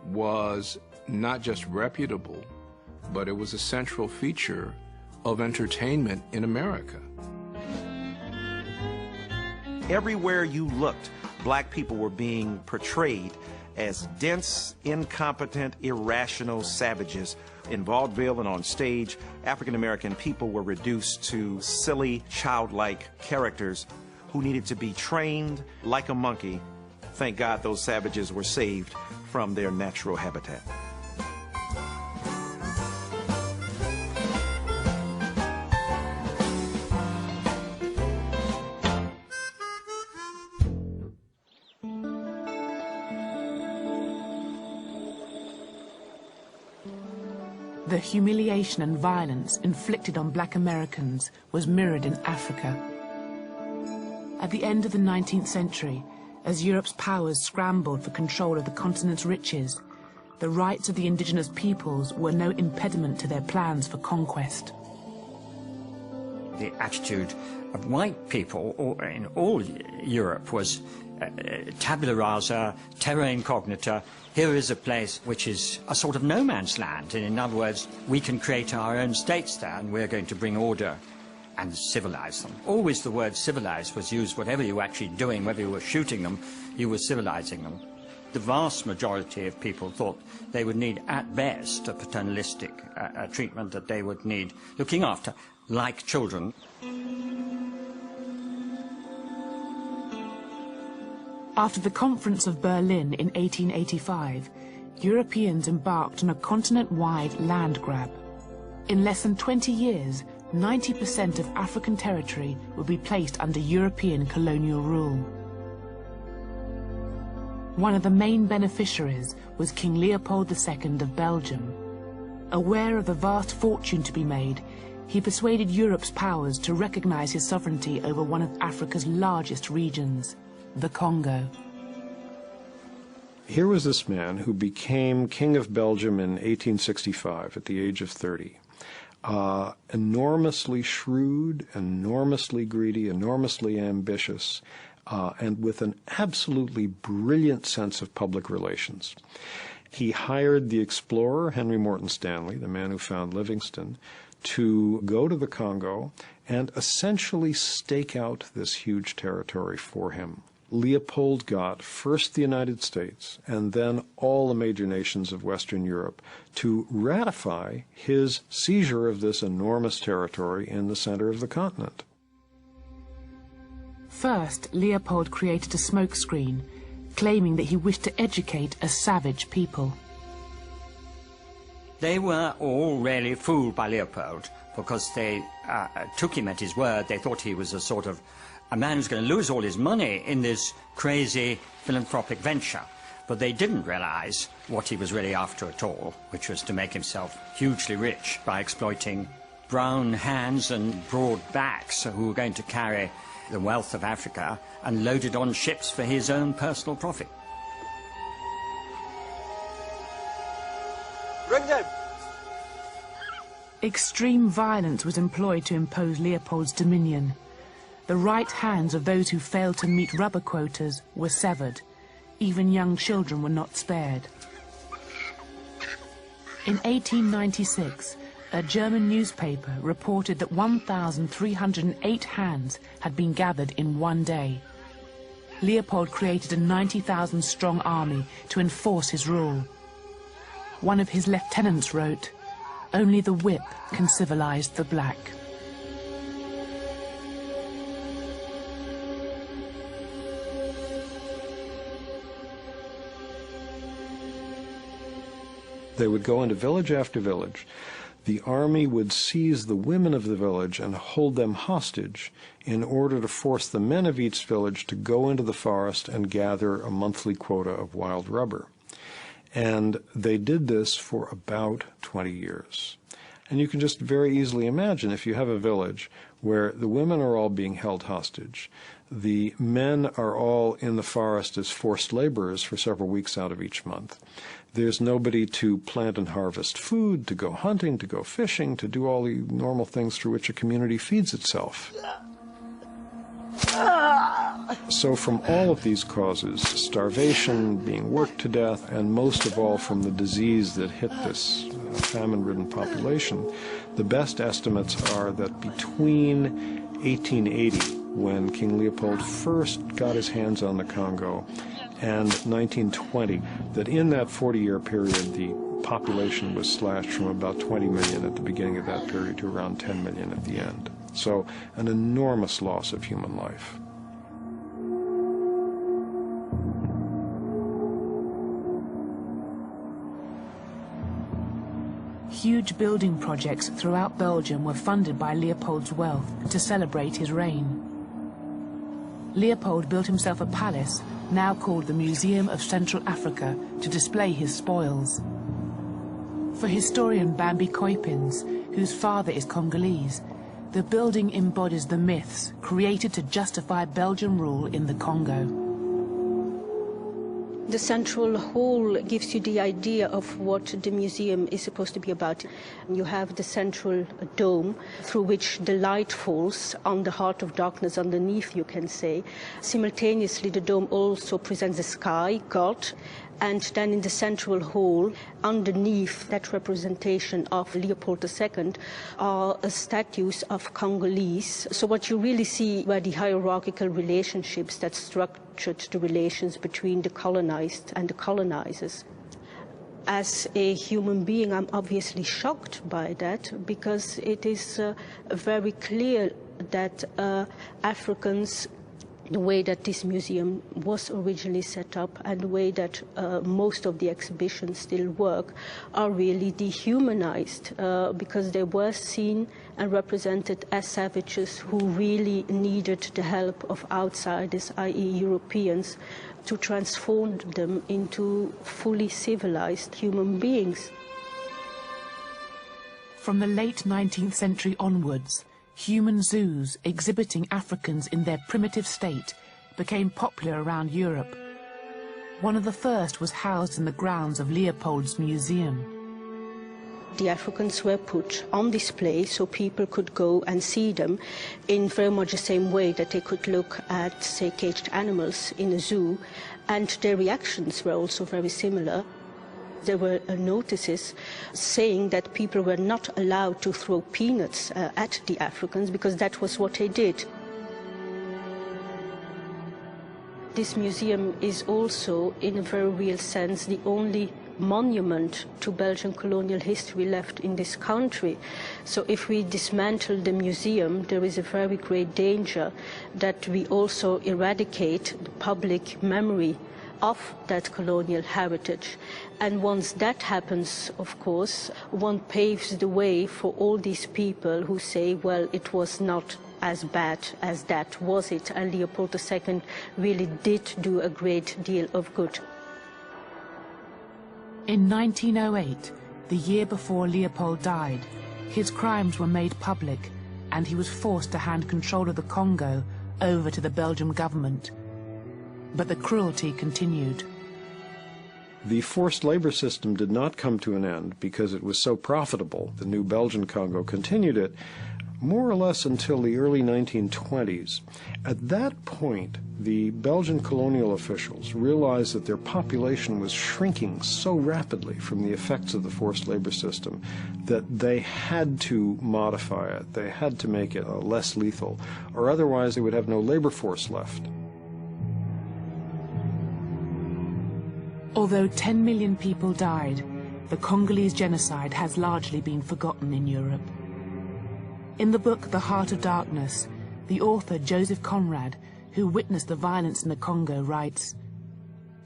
[SPEAKER 4] was not just reputable, but it was a central feature of entertainment in America.
[SPEAKER 15] Everywhere you looked, black people were being portrayed as dense, incompetent, irrational savages. In vaudeville and on stage, African-American people were reduced to silly, childlike characters who needed to be trained like a monkey. Thank God those savages were saved from their natural habitat.
[SPEAKER 8] The humiliation and violence inflicted on black Americans was mirrored in Africa. At the end of the 19th century, as Europe's powers scrambled for control of the continent's riches, the rights of the indigenous peoples were no impediment to their plans for conquest.
[SPEAKER 21] The attitude of white people in all Europe was tabula rasa, terra incognita. Here is a place which is a sort of no man's land. And in other words, we can create our own states there, and we're going to bring order and civilize them. Always the word civilize was used, whatever you were actually doing, whether you were shooting them, you were civilizing them. The vast majority of people thought they would need, at best, a paternalistic treatment, that they would need looking after. like children.
[SPEAKER 8] After the Conference of Berlin in 1885, Europeans embarked on a continent-wide land grab. In less than 20 years, 90% of African territory would be placed under European colonial rule. One of the main beneficiaries was King Leopold II of Belgium. Aware of the vast fortune to be made, he persuaded Europe's powers to recognize his sovereignty over one of Africa's largest regions, the Congo.
[SPEAKER 17] Here was this man who became King of Belgium in 1865 at the age of 30. Enormously shrewd, enormously greedy, enormously ambitious, and with an absolutely brilliant sense of public relations. He hired the explorer Henry Morton Stanley, the man who found Livingstone, to go to the Congo and essentially stake out this huge territory for him. Leopold got first the United States and then all the major nations of Western Europe to ratify his seizure of this enormous territory in the center of the continent.
[SPEAKER 8] First, Leopold created a smokescreen, claiming that he wished to educate a savage people.
[SPEAKER 21] They were all really fooled by Leopold because they took him at his word. They thought he was a man who's going to lose all his money in this crazy philanthropic venture. But they didn't realize what he was really after at all, which was to make himself hugely rich by exploiting brown hands and broad backs who were going to carry the wealth of Africa and load it on ships for his own personal profit.
[SPEAKER 8] Bring them! Extreme violence was employed to impose Leopold's dominion. The right hands of those who failed to meet rubber quotas were severed. Even young children were not spared. In 1896, a German newspaper reported that 1,308 hands had been gathered in one day. Leopold created a 90,000-strong army to enforce his rule. One of his lieutenants wrote, "Only the whip can civilize the black."
[SPEAKER 17] They would go into village after village. The army would seize the women of the village and hold them hostage in order to force the men of each village to go into the forest and gather a monthly quota of wild rubber. And they did this for about 20 years. And you can just very easily imagine if you have a village where the women are all being held hostage, the men are all in the forest as forced laborers for several weeks out of each month. There's nobody to plant and harvest food, to go hunting, to go fishing, to do all the normal things through which a community feeds itself. So from all of these causes, starvation, being worked to death, and most of all from the disease that hit this famine-ridden population, the best estimates are that between 1880, when King Leopold first got his hands on the Congo, and 1920, that in that 40-year period, the population was slashed from about 20 million at the beginning of that period to around 10 million at the end. So an enormous loss of human life.
[SPEAKER 8] Huge building projects throughout Belgium were funded by Leopold's wealth to celebrate his reign. Leopold built himself a palace, now called the Museum of Central Africa, to display his spoils. For historian Bambi Koipins, whose father is Congolese, the building embodies the myths created to justify Belgian rule in the Congo.
[SPEAKER 18] The central hall gives you the idea of what the museum is supposed to be about. You have the central dome through which the light falls on the heart of darkness underneath, you can say. Simultaneously, the dome also presents the sky, God, and then in the central hall, underneath that representation of Leopold II, are statues of Congolese. So what you really see were the hierarchical relationships that structured the relations between the colonized and the colonizers. As a human being, I'm obviously shocked by that, because it is very clear that Africans, the way that this museum was originally set up and the way that most of the exhibitions still work, are really dehumanized, because they were seen and represented as savages who really needed the help of outsiders, i.e. Europeans, to transform them into fully civilized human beings.
[SPEAKER 8] From the late 19th century onwards, human zoos exhibiting Africans in their primitive state became popular around Europe. One of the first was housed in the grounds of Leopold's museum.
[SPEAKER 18] The Africans were put on display so people could go and see them in very much the same way that they could look at, say, caged animals in a zoo, and their reactions were also very similar. There were notices saying that people were not allowed to throw peanuts at the Africans, because that was what they did. This museum is also, in a very real sense, the only monument to Belgian colonial history left in this country. So if we dismantle the museum, there is a very great danger that we also eradicate the public memory of that colonial heritage. And once that happens, of course, one paves the way for all these people who say, well, it was not as bad as that, was it? And Leopold II really did do a great deal of good.
[SPEAKER 8] In 1908, the year before Leopold died, his crimes were made public and he was forced to hand control of the Congo over to the Belgian government. But the cruelty continued.
[SPEAKER 17] The forced labor system did not come to an end because it was so profitable. The new Belgian Congo continued it more or less until the early 1920s. At that point, the Belgian colonial officials realized that their population was shrinking so rapidly from the effects of the forced labor system that they had to modify it. They had to make it less lethal, or otherwise they would have no labor force left.
[SPEAKER 8] Although 10 million people died, the Congolese genocide has largely been forgotten in Europe. In the book The Heart of Darkness, the author Joseph Conrad, who witnessed the violence in the Congo, writes,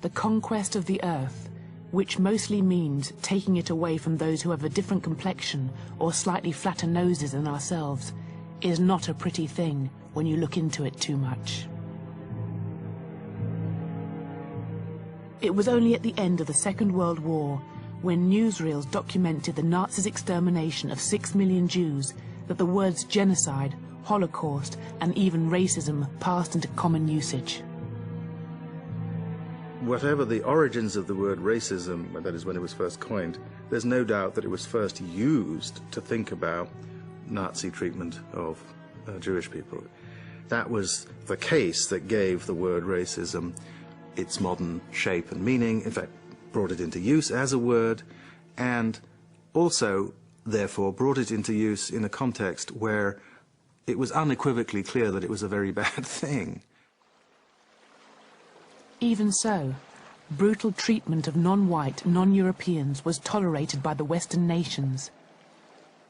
[SPEAKER 8] "The conquest of the earth, which mostly means taking it away from those who have a different complexion or slightly flatter noses than ourselves, is not a pretty thing when you look into it too much." It was only at the end of the Second World War, when newsreels documented the Nazis' extermination of 6 million Jews, that the words genocide, Holocaust, and even racism passed into common usage.
[SPEAKER 19] Whatever the origins of the word racism, that is when it was first coined, there's no doubt that it was first used to think about Nazi treatment of Jewish people. That was the case that gave the word racism its modern shape and meaning, in fact, brought it into use as a word, and also, therefore, brought it into use in a context where it was unequivocally clear that it was a very bad thing.
[SPEAKER 8] Even so, brutal treatment of non-white, non-Europeans was tolerated by the Western nations.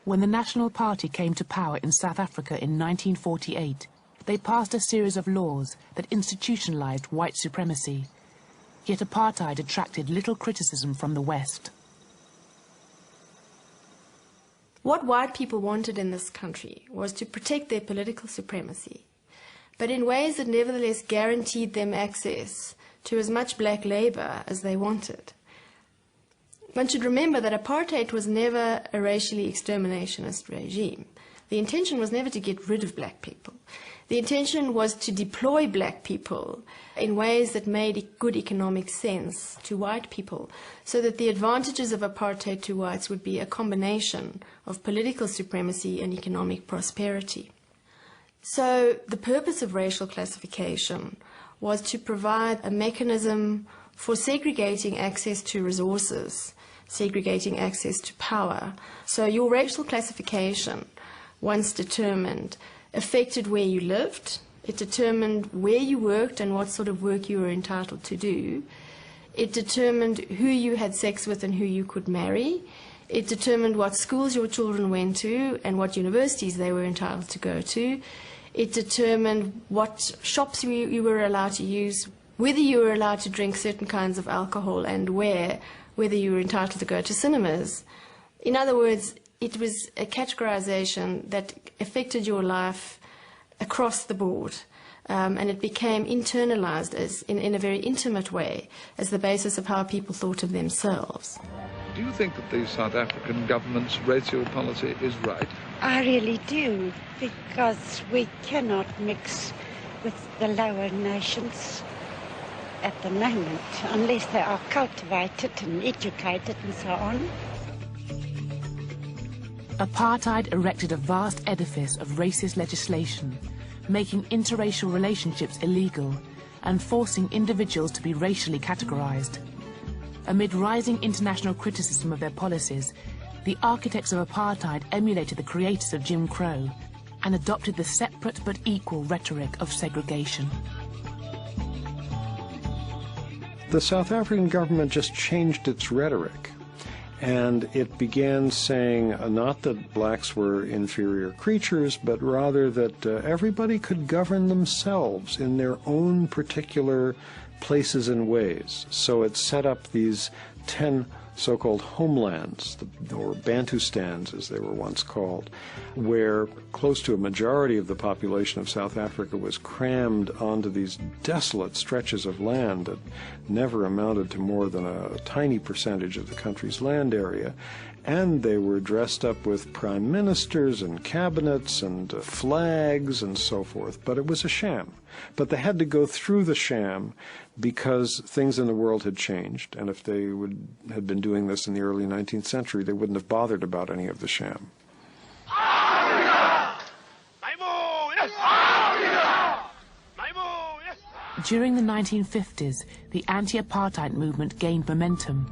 [SPEAKER 8] When the National Party came to power in South Africa in 1948, they passed a series of laws that institutionalized white supremacy. Yet apartheid attracted little criticism from the West.
[SPEAKER 10] What white people wanted in this country was to protect their political supremacy, but in ways that nevertheless guaranteed them access to as much black labor as they wanted. One should remember that apartheid was never a racially exterminationist regime. The intention was never to get rid of black people. The intention was to deploy black people in ways that made good economic sense to white people, so that the advantages of apartheid to whites would be a combination of political supremacy and economic prosperity. So the purpose of racial classification was to provide a mechanism for segregating access to resources, segregating access to power. So your racial classification, once determined, affected where you lived. It determined where you worked and what sort of work you were entitled to do. It determined who you had sex with and who you could marry. It determined what schools your children went to and what universities they were entitled to go to. It determined what shops you were allowed to use, whether you were allowed to drink certain kinds of alcohol and whether you were entitled to go to cinemas. In other words, it was a categorization that affected your life across the board. And it became internalized in a very intimate way as the basis of how people thought of themselves.
[SPEAKER 7] Do you think that the South African government's racial policy is right?
[SPEAKER 16] I really do, because we cannot mix with the lower nations at the moment, unless they are cultivated and educated and so on.
[SPEAKER 8] Apartheid erected a vast edifice of racist legislation, making interracial relationships illegal and forcing individuals to be racially categorized. Amid rising international criticism of their policies, the architects of apartheid emulated the creators of Jim Crow and adopted the separate but equal rhetoric of segregation.
[SPEAKER 17] The South African government just changed its rhetoric, and it began saying not that blacks were inferior creatures, but rather that everybody could govern themselves in their own particular places and ways. So it set up these 10 so-called homelands, or Bantustans as they were once called, where close to a majority of the population of South Africa was crammed onto these desolate stretches of land that never amounted to more than a tiny percentage of the country's land area. And they were dressed up with prime ministers and cabinets and flags and so forth. But it was a sham. But they had to go through the sham because things in the world had changed. And if they had been doing this in the early 19th century, they wouldn't have bothered about any of the sham.
[SPEAKER 8] During the 1950s, the anti-apartheid movement gained momentum.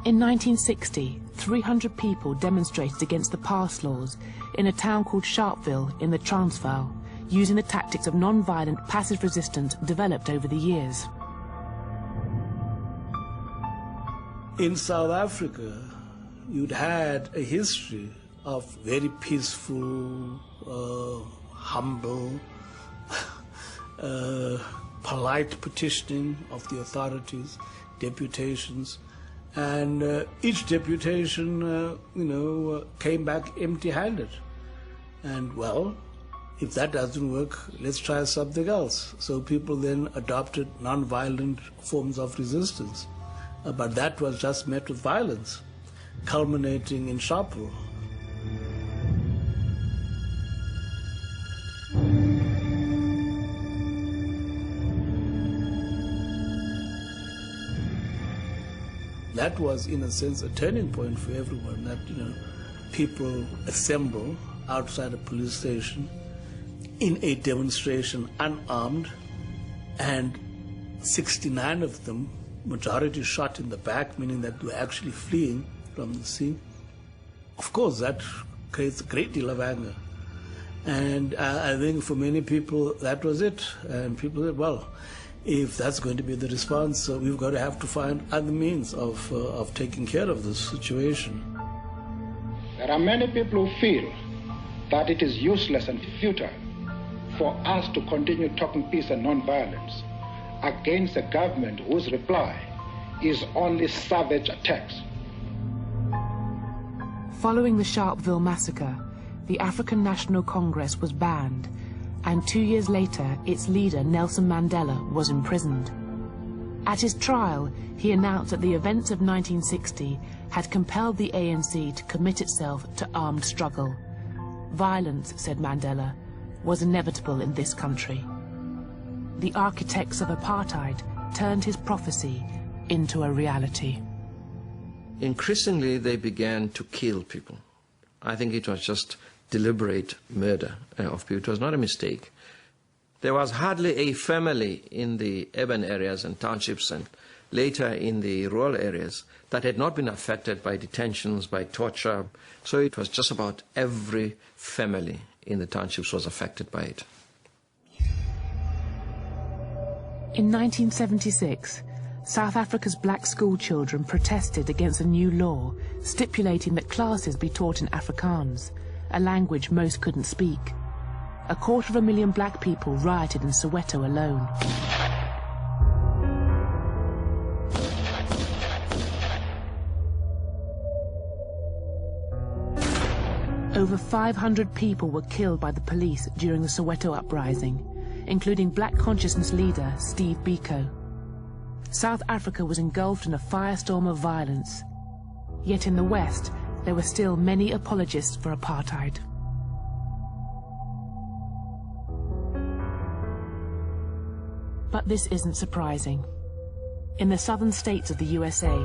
[SPEAKER 8] In 1960, 300 people demonstrated against the pass laws in a town called Sharpeville in the Transvaal, using the tactics of non-violent passive resistance developed over the years.
[SPEAKER 23] In South Africa, you'd had a history of very peaceful, humble, polite petitioning of the authorities, deputations, and each deputation, came back empty-handed. And, well, if that doesn't work, let's try something else. So people then adopted non-violent forms of resistance. But that was just met with violence, culminating in Sharpeville. That was, in a sense, a turning point for everyone, that, people assemble outside a police station in a demonstration unarmed, and 69 of them, majority shot in the back, meaning that they were actually fleeing from the scene. Of course, that creates a great deal of anger. And I think for many people, that was it. And people said, well, if that's going to be the response, we've got to have to find other means of taking care of this situation.
[SPEAKER 24] There are many people who feel that it is useless and futile for us to continue talking peace and non-violence against a government whose reply is only savage attacks.
[SPEAKER 8] Following the Sharpeville massacre, the African National Congress was banned, and 2 years later, its leader, Nelson Mandela, was imprisoned. At his trial, he announced that the events of 1960 had compelled the ANC to commit itself to armed struggle. Violence, said Mandela, was inevitable in this country. The architects of apartheid turned his prophecy into a reality.
[SPEAKER 25] Increasingly, they began to kill people. I think it was just deliberate murder of people. It was not a mistake. There was hardly a family in the urban areas and townships and later in the rural areas that had not been affected by detentions, by torture. So it was just about every family in the townships was affected by it.
[SPEAKER 8] In 1976, South Africa's black school children protested against a new law stipulating that classes be taught in Afrikaans, a language most couldn't speak. 250,000 black people rioted in Soweto alone. Over 500 people were killed by the police during the Soweto uprising, including black consciousness leader Steve Biko. South Africa was engulfed in a firestorm of violence. Yet in the West, there were still many apologists for apartheid. But this isn't surprising. In the southern states of the USA,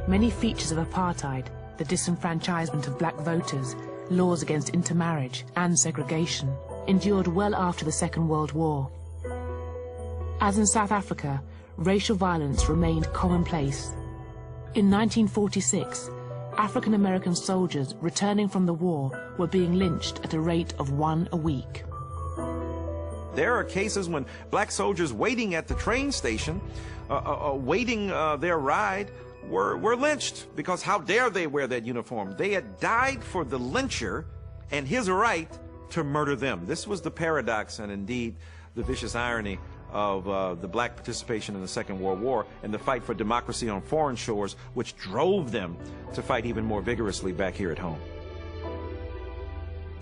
[SPEAKER 8] many features of apartheid, the disenfranchisement of black voters, laws against intermarriage and segregation, endured well after the Second World War. As in South Africa, racial violence remained commonplace. In 1946, African American soldiers returning from the war were being lynched at a rate of 1 a week.
[SPEAKER 15] There are cases when black soldiers waiting at the train station, waiting their ride, were lynched because how dare they wear that uniform? They had died for the lyncher and his right to murder them. This was the paradox and indeed the vicious irony of the black participation in the Second World War and the fight for democracy on foreign shores, which drove them to fight even more vigorously back here at home.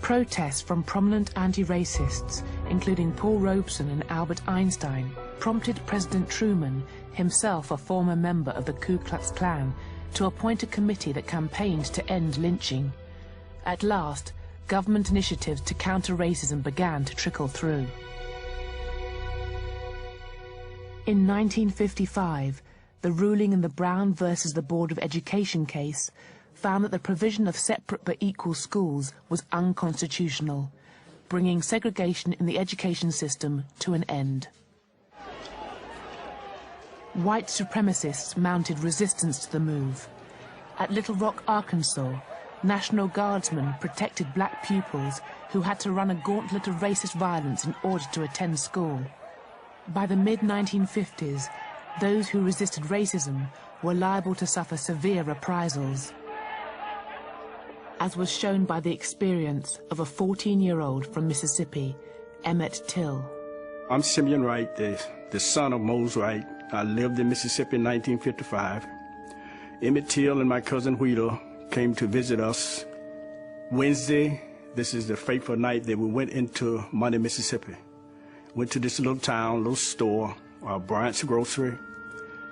[SPEAKER 8] Protests from prominent anti-racists, including Paul Robeson and Albert Einstein, prompted President Truman, himself a former member of the Ku Klux Klan, to appoint a committee that campaigned to end lynching. At last, government initiatives to counter racism began to trickle through. In 1955, the ruling in the Brown versus the Board of Education case found that the provision of separate but equal schools was unconstitutional, bringing segregation in the education system to an end. White supremacists mounted resistance to the move. At Little Rock, Arkansas, National Guardsmen protected black pupils who had to run a gauntlet of racist violence in order to attend school. By the mid-1950s, those who resisted racism were liable to suffer severe reprisals, as was shown by the experience of a 14-year-old from Mississippi, Emmett Till.
[SPEAKER 3] I'm Simeon Wright, the son of Mose Wright. I lived in Mississippi in 1955. Emmett Till and my cousin Wheeler came to visit us Wednesday. This is the fateful night that we went into Money, Mississippi. Went to this little town, little store, Bryant's Grocery.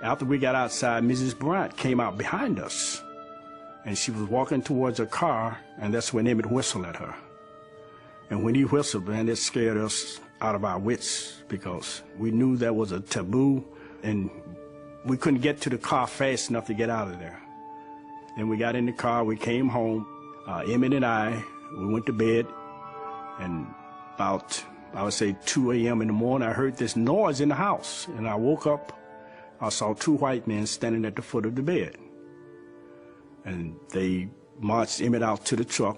[SPEAKER 3] After we got outside, Mrs. Bryant came out behind us. And she was walking towards her car, and that's when Emmett whistled at her. And when he whistled, man, it scared us out of our wits because we knew that was a taboo, and we couldn't get to the car fast enough to get out of there. Then we got in the car, we came home. Emmett and I, we went to bed, and about, I would say, 2 a.m. in the morning, I heard this noise in the house, and I woke up. I saw 2 white men standing at the foot of the bed. And they marched Emmett out to the truck.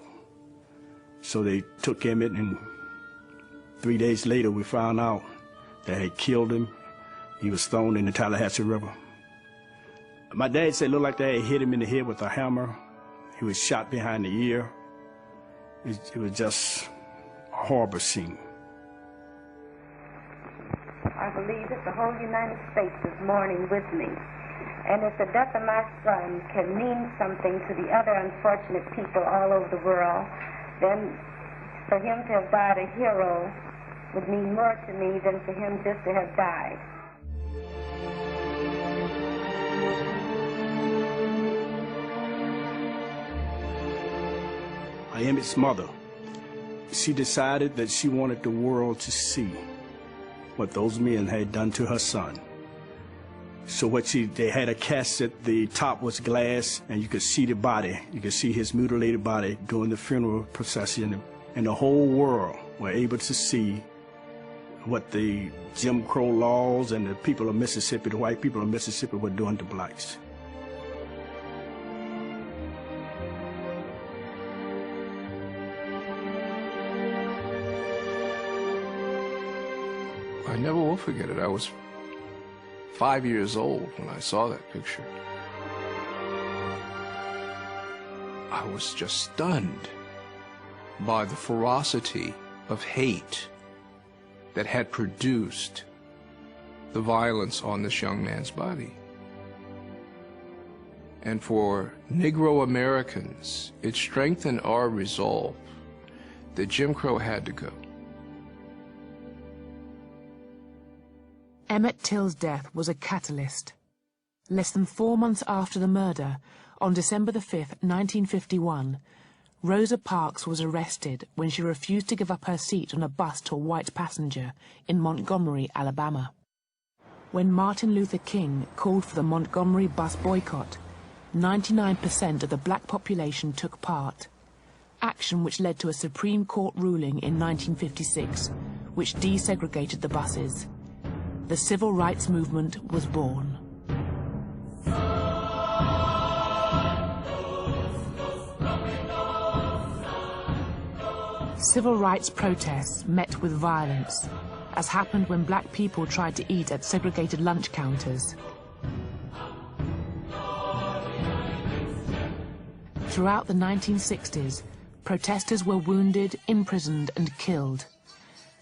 [SPEAKER 3] So they took Emmett, and 3 days later we found out they had killed him. He was thrown in the Tallahatchie River. My dad said it looked like they had hit him in the head with a hammer. He was shot behind the ear. It was just a horrible scene.
[SPEAKER 9] I believe that the whole United States is mourning with me. And if the death of my son can mean something to the other unfortunate people all over the world, then for him to have died a hero would mean more to me than for him just to have died.
[SPEAKER 3] Emmett's mother, she decided that she wanted the world to see what those men had done to her son. So they had a casket, the top was glass, and you could see the body. You could see his mutilated body during the funeral procession. And the whole world were able to see what the Jim Crow laws and the people of Mississippi, the white people of Mississippi, were doing to blacks.
[SPEAKER 4] I never will forget it. I was 5 years old when I saw that picture. I was just stunned by the ferocity of hate that had produced the violence on this young man's body. And for Negro Americans, it strengthened our resolve that Jim Crow had to go.
[SPEAKER 8] Emmett Till's death was a catalyst. Less than 4 months after the murder, on December the 5th, 1951, Rosa Parks was arrested when she refused to give up her seat on a bus to a white passenger in Montgomery, Alabama. When Martin Luther King called for the Montgomery bus boycott, 99% of the black population took part, action which led to a Supreme Court ruling in 1956, which desegregated the buses. The civil rights movement was born. Civil rights protests met with violence, as happened when black people tried to eat at segregated lunch counters. Throughout the 1960s, protesters were wounded, imprisoned, and killed.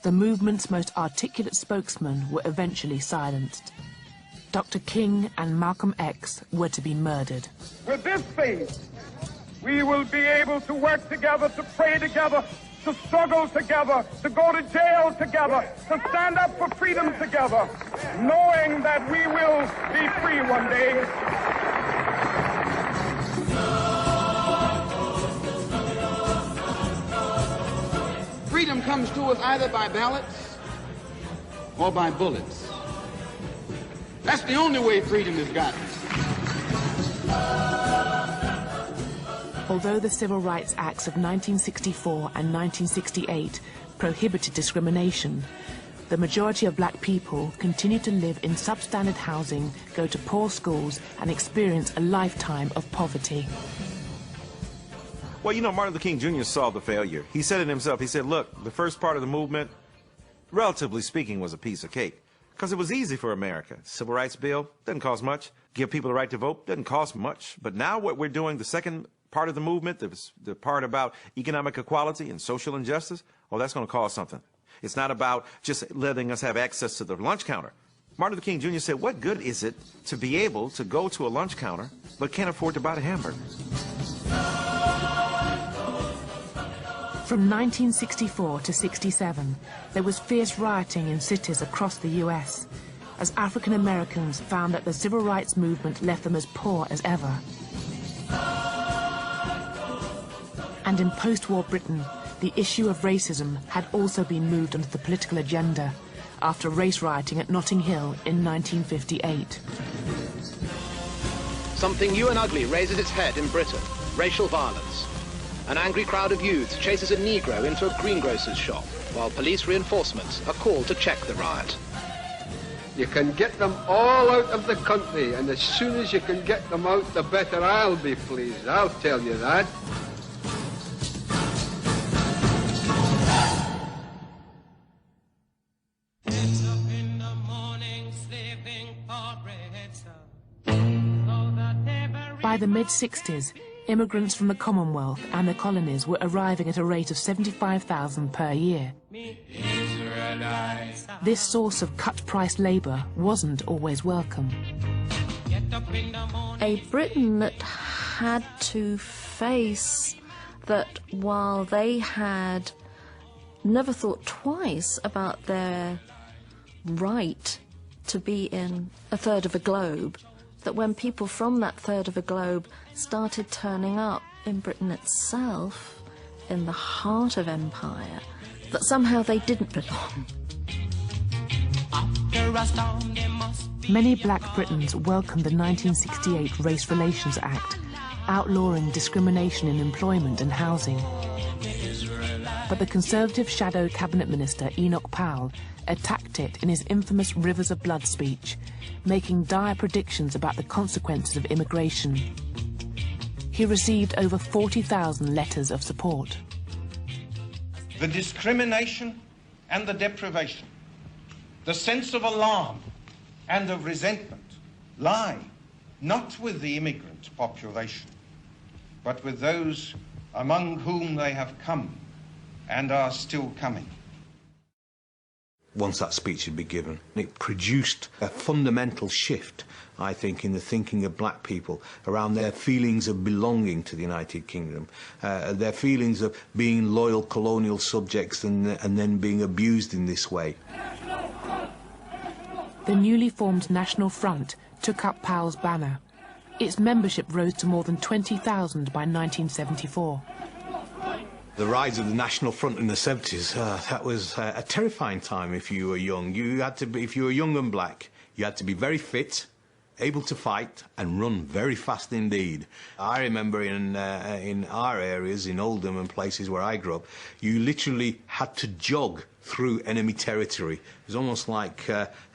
[SPEAKER 8] The movement's most articulate spokesmen were eventually silenced. Dr. King and Malcolm X were to be murdered.
[SPEAKER 1] With this faith, we will be able to work together, to pray together, to struggle together, to go to jail together, to stand up for freedom together, knowing that we will be free one day.
[SPEAKER 5] Freedom comes to us either by ballots or by bullets. That's the only way freedom is gotten.
[SPEAKER 8] Although the Civil Rights Acts of 1964 and 1968 prohibited discrimination, the majority of black people continued to live in substandard housing, go to poor schools, and experience a lifetime of poverty.
[SPEAKER 15] Well, you know, Martin Luther King Jr. saw the failure. He said it himself. He said, look, the first part of the movement, relatively speaking, was a piece of cake. Because it was easy for America. Civil rights bill, doesn't cost much. Give people the right to vote, doesn't cost much. But now what we're doing, the second part of the movement, the part about economic equality and social injustice, well, that's going to cost something. It's not about just letting us have access to the lunch counter. Martin Luther King Jr. said, what good is it to be able to go to a lunch counter but can't afford to buy a hamburger?
[SPEAKER 8] From 1964 to 67, there was fierce rioting in cities across the US, as African Americans found that the civil rights movement left them as poor as ever. And in post-war Britain, the issue of racism had also been moved onto the political agenda after race rioting at Notting Hill in 1958.
[SPEAKER 12] Something new and ugly raises its head in Britain: racial violence. An angry crowd of youths chases a Negro into a greengrocer's shop, while police reinforcements are called to check the riot.
[SPEAKER 13] You can get them all out of the country, and as soon as you can get them out, the better I'll be pleased, I'll tell you that.
[SPEAKER 8] By the mid-60s, immigrants from the Commonwealth and the colonies were arriving at a rate of 75,000 per year. This source of cut-price labour wasn't always welcome.
[SPEAKER 10] A Britain that had to face that while they had never thought twice about their right to be in a third of a globe, that when people from that third of a globe started turning up in Britain itself, in the heart of empire, that somehow they didn't belong.
[SPEAKER 8] Many black Britons welcomed the 1968 Race Relations Act, outlawing discrimination in employment and housing. But the Conservative shadow cabinet minister Enoch Powell attacked it in his infamous Rivers of Blood speech, making dire predictions about the consequences of immigration. He received over 40,000 letters of support.
[SPEAKER 2] The discrimination and the deprivation, the sense of alarm and of resentment lie not with the immigrant population, but with those among whom they have come and are still coming.
[SPEAKER 6] Once that speech had been given, it produced a fundamental shift, I think, in the thinking of black people around their feelings of belonging to the United Kingdom, their feelings of being loyal colonial subjects and then being abused in this way.
[SPEAKER 8] The newly formed National Front took up Powell's banner. Its membership rose to more than 20,000 by 1974.
[SPEAKER 6] The rise of the National Front in the 70s, that was a terrifying time if you were young. You had to be, if you were young and black, you had to be very fit, able to fight and run very fast indeed. I remember in our areas, in Oldham and places where I grew up, you literally had to jog through enemy territory. It was almost like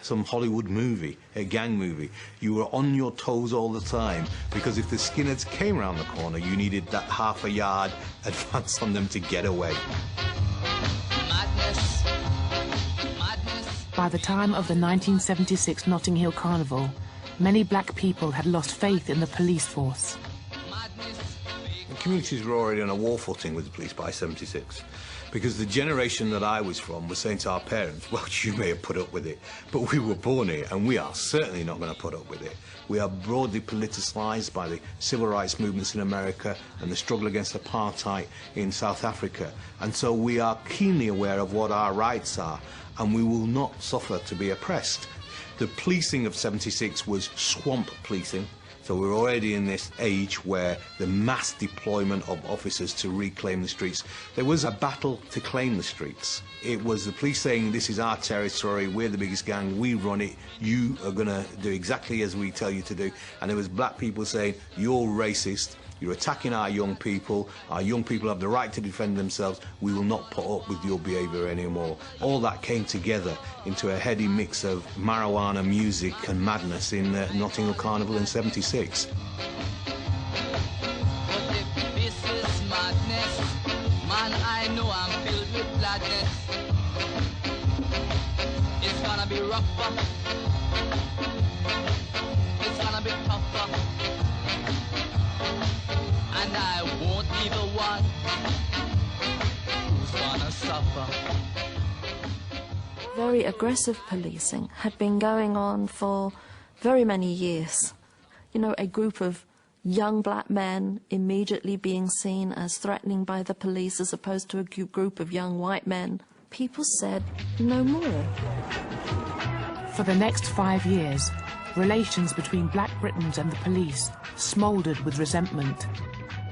[SPEAKER 6] some Hollywood movie, a gang movie. You were on your toes all the time, because if the skinheads came around the corner, you needed that half a yard advance on them to get away.
[SPEAKER 8] Madness. By the time of the 1976 Notting Hill Carnival, many black people had lost faith in the police force.
[SPEAKER 6] The communities were already on a war footing with the police by 76. Because the generation that I was from was saying to our parents, well, you may have put up with it, but we were born here, and we are certainly not going to put up with it. We are broadly politicised by the civil rights movements in America and the struggle against apartheid in South Africa. And so we are keenly aware of what our rights are, and we will not suffer to be oppressed. The policing of 76 was swamp policing. So we're already in this age where the mass deployment of officers to reclaim the streets. There was a battle to claim the streets. It was the police saying, this is our territory, we're the biggest gang, we run it, you are going to do exactly as we tell you to do. And there was black people saying, you're racist, you're attacking our young people have the right to defend themselves, we will not put up with your behaviour anymore. All that came together into a heady mix of marijuana, music and madness in Notting Hill Carnival in 76.
[SPEAKER 11] I know I'm filled with gladness. It's gonna be rougher. It's gonna be tougher. And I won't be the one who's gonna suffer.
[SPEAKER 14] Very aggressive policing had been going on for very many years. You know, a group of young black men immediately being seen as threatening by the police as opposed to a group of young white men. People said no more.
[SPEAKER 8] For the next 5 years, relations between Black Britons and the police smouldered with resentment,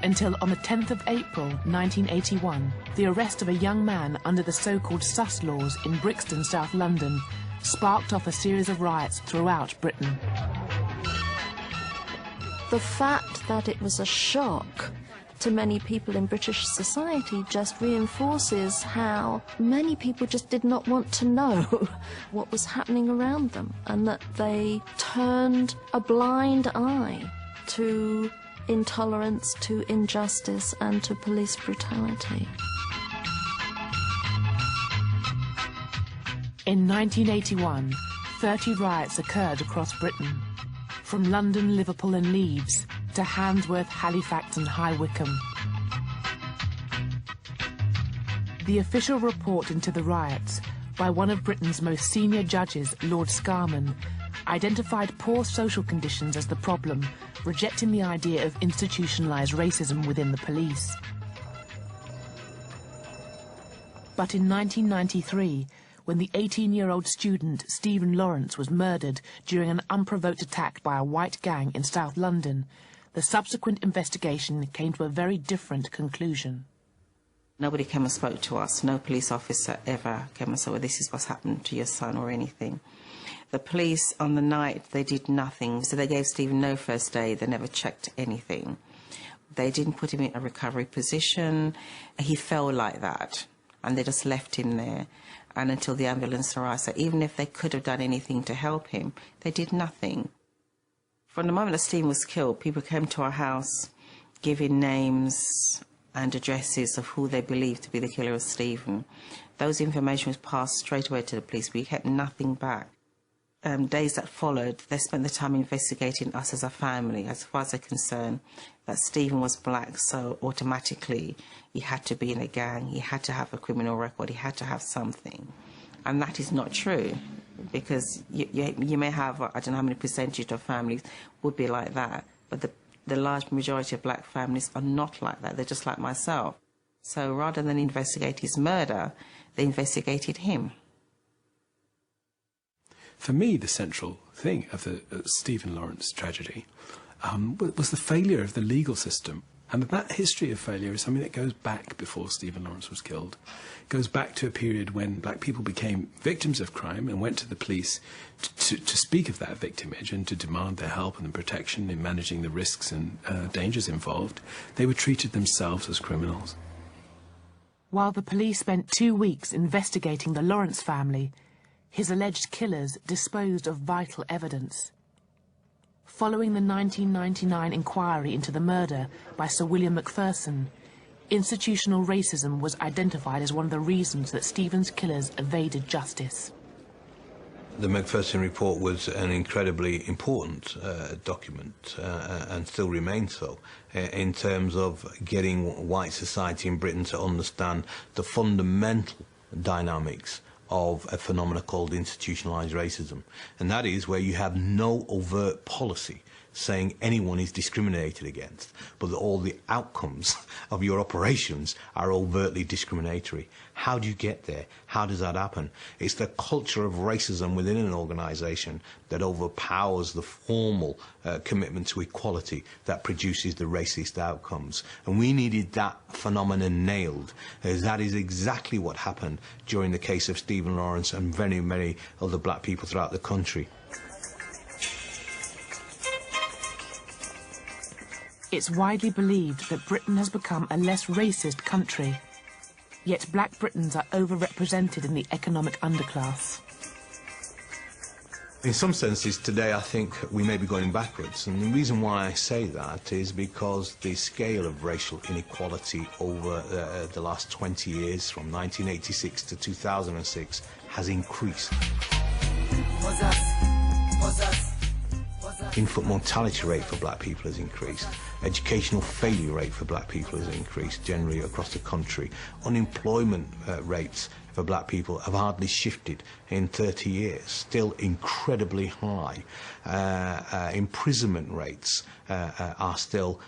[SPEAKER 8] until on the 10th of April 1981, the arrest of a young man under the so-called sus laws in Brixton, South London, sparked off a series of riots throughout Britain.
[SPEAKER 14] The fact that it was a shock to many people in British society just reinforces how many people just did not want to know what was happening around them, and that they turned a blind eye to intolerance, to injustice, and to police brutality.
[SPEAKER 8] In 1981, 30 riots occurred across Britain, from London, Liverpool and Leeds to Handsworth, Halifax and High Wycombe. The official report into the riots by one of Britain's most senior judges, Lord Scarman, identified poor social conditions as the problem, rejecting the idea of institutionalised racism within the police. But in 1993, when the 18-year-old student Stephen Lawrence was murdered during an unprovoked attack by a white gang in South London, the subsequent investigation came to a very different conclusion.
[SPEAKER 20] Nobody came and spoke to us. No police officer ever came and said, well, this is what's happened to your son or anything. The police on the night, they did nothing. So they gave Stephen no first aid. They never checked anything. They didn't put him in a recovery position. He fell like that, and they just left him there. And until the ambulance arrived. So even if they could have done anything to help him, they did nothing. From the moment that Stephen was killed, people came to our house giving names and addresses of who they believed to be the killer of Stephen. Those information was passed straight away to the police. We kept nothing back. days that followed, they spent the time investigating us as a family, as far as they're concerned, that Stephen was black, so automatically he had to be in a gang, he had to have a criminal record, he had to have something. And that is not true, because you may have, I don't know how many percentage of families would be like that, but the large majority of black families are not like that. They're just like myself. So rather than investigate his murder, they investigated him.
[SPEAKER 7] For me, the central thing of the Stephen Lawrence tragedy was the failure of the legal system. And that history of failure is something that goes back before Stephen Lawrence was killed. It goes back to a period when black people became victims of crime and went to the police to speak of that victimage and to demand their help and protection in managing the risks and dangers involved. They were treated themselves as criminals.
[SPEAKER 8] While the police spent 2 weeks investigating the Lawrence family, his alleged killers disposed of vital evidence. Following the 1999 inquiry into the murder by Sir William Macpherson, institutional racism was identified as one of the reasons that Stephen's killers evaded justice.
[SPEAKER 6] The Macpherson report was an incredibly important document and still remains so in terms of getting white society in Britain to understand the fundamental dynamics of a phenomenon called institutionalized racism. And that is where you have no overt policy saying anyone is discriminated against, but that all the outcomes of your operations are overtly discriminatory. How do you get there? How does that happen? It's the culture of racism within an organization that overpowers the formal commitment to equality that produces the racist outcomes. And we needed that phenomenon nailed, as that is exactly what happened during the case of Stephen Lawrence and very many other black people throughout the country.
[SPEAKER 8] It's widely believed that Britain has become a less racist country, yet black Britons are overrepresented in the economic underclass.
[SPEAKER 6] In some senses, today I think we may be going backwards, and the reason why I say that is because the scale of racial inequality over the last 20 years, from 1986 to 2006, has increased. Infant mortality rate for black people has increased. Educational failure rate for black people has increased generally across the country. Unemployment rates for black people have hardly shifted in 30 years, still incredibly high. Imprisonment rates are still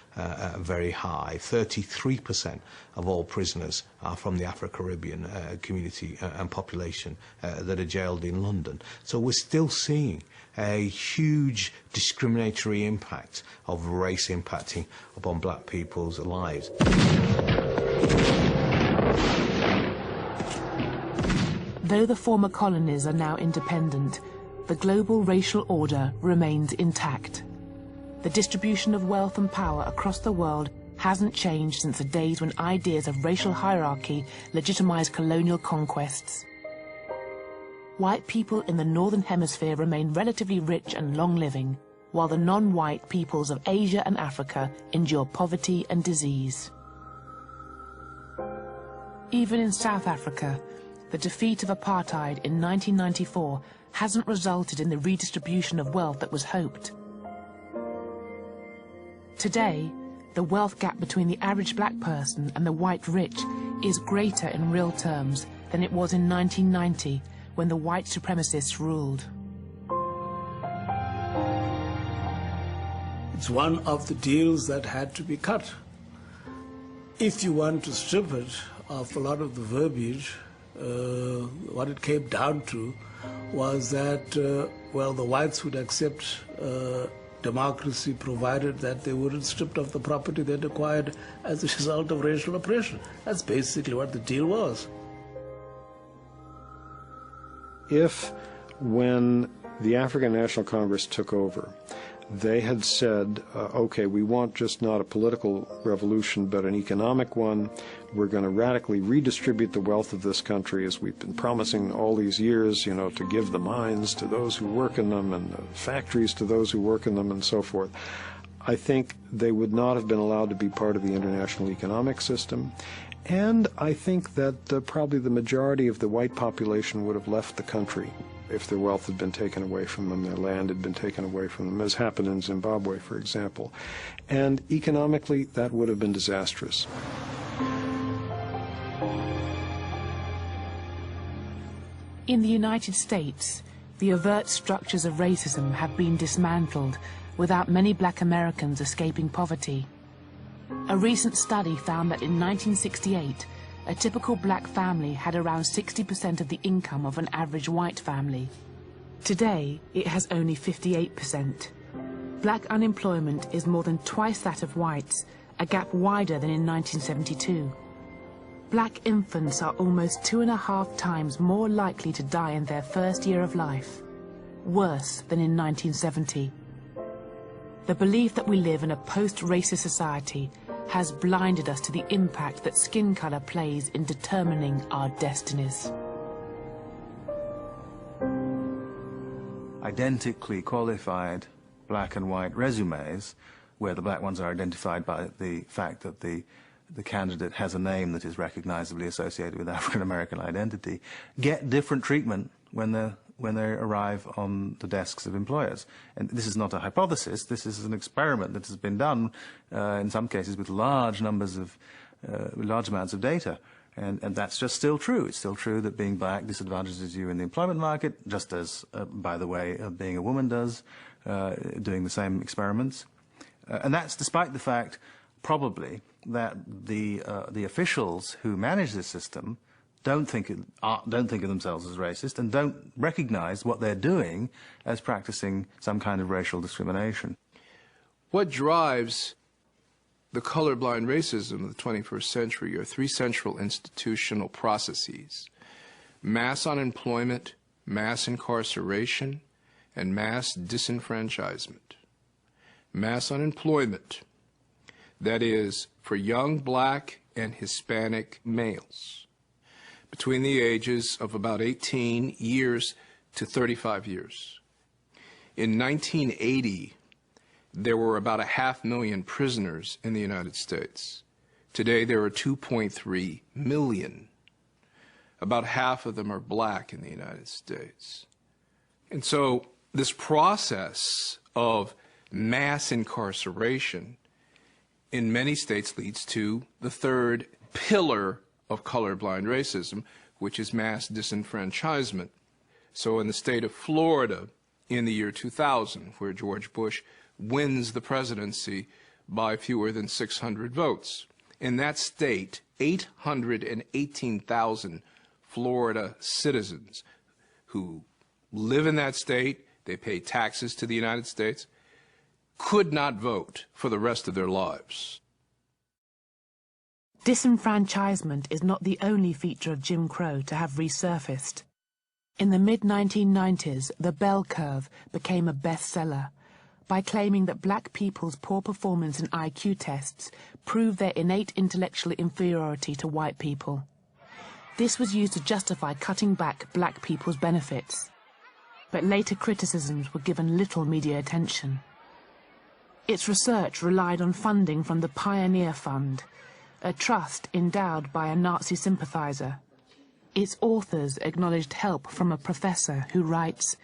[SPEAKER 6] very high. 33% of all prisoners are from the Afro-Caribbean community and population that are jailed in London. So we're still seeing a huge discriminatory impact of race impacting upon black people's lives.
[SPEAKER 8] Though the former colonies are now independent, the global racial order remains intact. The distribution of wealth and power across the world hasn't changed since the days when ideas of racial hierarchy legitimized colonial conquests. White people in the Northern Hemisphere remain relatively rich and long-living, while the non-white peoples of Asia and Africa endure poverty and disease. Even in South Africa, the defeat of apartheid in 1994 hasn't resulted in the redistribution of wealth that was hoped. Today, the wealth gap between the average black person and the white rich is greater in real terms than it was in 1990, when the white supremacists ruled.
[SPEAKER 23] It's one of the deals that had to be cut. If you want to strip it of a lot of the verbiage, what it came down to was that, well, the whites would accept democracy provided that they weren't stripped of the property they'd acquired as a result of racial oppression. That's basically what the deal was.
[SPEAKER 17] If, when the African National Congress took over, they had said, okay, we want just not a political revolution, but an economic one. We're going to radically redistribute the wealth of this country, as we've been promising all these years, you know, to give the mines to those who work in them and the factories to those who work in them and so forth. I think they would not have been allowed to be part of the international economic system. And I think that probably the majority of the white population would have left the country. if their wealth had been taken away from them, their land had been taken away from them, as happened in Zimbabwe, for example. And economically, that would have been disastrous.
[SPEAKER 8] In the United States, the overt structures of racism have been dismantled without many black Americans escaping poverty. A recent study found that in 1968, a typical black family had around 60% of the income of an average white family. Today, it has only 58%. Black unemployment is more than twice that of whites, a gap wider than in 1972. Black infants are almost 2.5 times more likely to die in their first year of life, worse than in 1970. The belief that we live in a post-racist society has blinded us to the impact that skin color plays in determining our destinies.
[SPEAKER 16] Identically qualified black and white resumes, where the black ones are identified by the fact that the candidate has a name that is recognizably associated with African American identity, get different treatment when they arrive on the desks of employers. And this is not a hypothesis, this is an experiment that has been done in some cases with large amounts of data. And that's just still true. It's still true that being black disadvantages you in the employment market, just as, by the way, being a woman does, doing the same experiments. And that's despite the fact, probably, that the officials who manage this system don't think of themselves as racist and don't recognize what they're doing as practicing some kind of racial discrimination.
[SPEAKER 4] What drives the colorblind racism of the 21st century are three central institutional processes: mass unemployment, mass incarceration, and mass disenfranchisement. Mass unemployment, that is, for young black and Hispanic males between the ages of about 18 years to 35 years. In 1980, there were about 500,000 prisoners in the United States. Today, there are 2.3 million. About half of them are black in the United States. And so this process of mass incarceration in many states leads to the third pillar of colorblind racism, which is mass disenfranchisement. So in the state of Florida, in the year 2000, where George Bush wins the presidency by fewer than 600 votes, in that state, 818,000 Florida citizens who live in that state, they pay taxes to the United States, could not vote for the rest of their lives.
[SPEAKER 8] Disenfranchisement is not the only feature of Jim Crow to have resurfaced. In the mid-1990s, The Bell Curve became a bestseller by claiming that black people's poor performance in IQ tests proved their innate intellectual inferiority to white people. This was used to justify cutting back black people's benefits. But later criticisms were given little media attention. Its research relied on funding from the Pioneer Fund, a trust endowed by a Nazi sympathizer. Its authors acknowledged help from a professor who writes,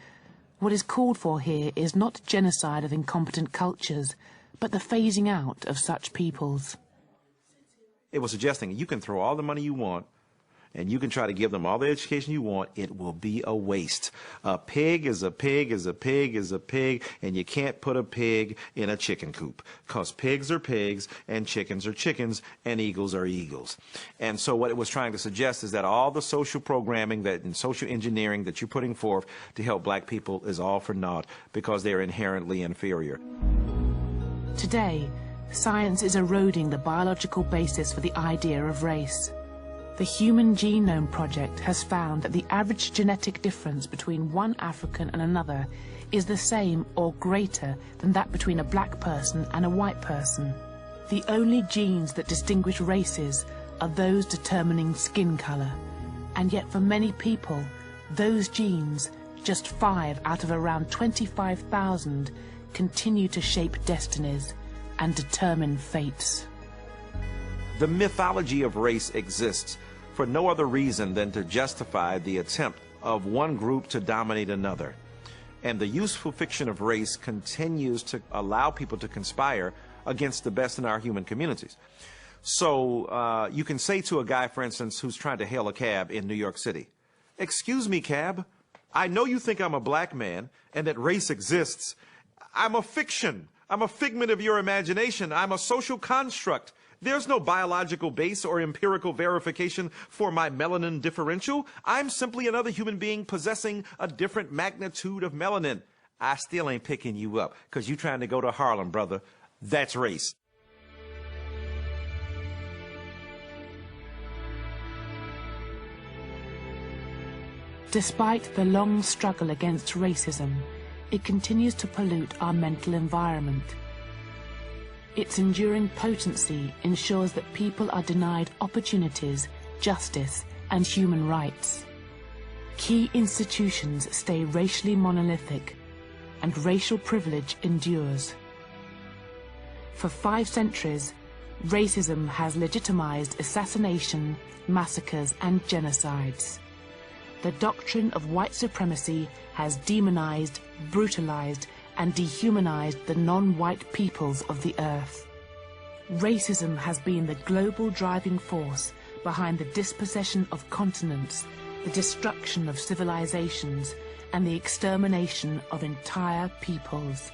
[SPEAKER 8] "What is called for here is not genocide of incompetent cultures, but the phasing out of such peoples."
[SPEAKER 15] It was suggesting you can throw all the money you want and you can try to give them all the education you want, it will be a waste. A pig is a pig is a pig is a pig, and you can't put a pig in a chicken coop, because pigs are pigs, and chickens are chickens, and eagles are eagles. And so what it was trying to suggest is that all the social programming and social engineering that you're putting forth to help black people is all for naught, because they're inherently inferior.
[SPEAKER 8] Today, science is eroding the biological basis for the idea of race. The Human Genome Project has found that the average genetic difference between one African and another is the same or greater than that between a black person and a white person. The only genes that distinguish races are those determining skin color, and yet for many people, those genes, just 5 out of around 25,000, continue to shape destinies and determine fates.
[SPEAKER 15] The mythology of race exists for no other reason than to justify the attempt of one group to dominate another. And the useful fiction of race continues to allow people to conspire against the best in our human communities. So you can say to a guy, for instance, who's trying to hail a cab in New York City, "Excuse me, cab, I know you think I'm a black man and that race exists. I'm a fiction. I'm a figment of your imagination. I'm a social construct. There's no biological base or empirical verification for my melanin differential. I'm simply another human being possessing a different magnitude of melanin. I still ain't picking you up because you're trying to go to Harlem, brother. That's race."
[SPEAKER 8] Despite the long struggle against racism, it continues to pollute our mental environment. Its enduring potency ensures that people are denied opportunities, justice, and human rights. Key institutions stay racially monolithic, and racial privilege endures. For 5 centuries, racism has legitimized assassination, massacres, and genocides. The doctrine of white supremacy has demonized, brutalized, and dehumanized the non-white peoples of the earth. Racism has been the global driving force behind the dispossession of continents, the destruction of civilizations, and the extermination of entire peoples.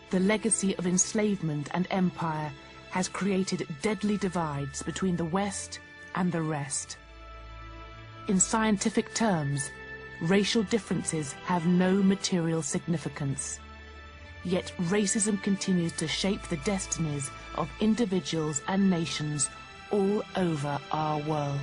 [SPEAKER 8] The legacy of enslavement and empire has created deadly divides between the West and the rest. In scientific terms, racial differences have no material significance. Yet racism continues to shape the destinies of individuals and nations all over our world.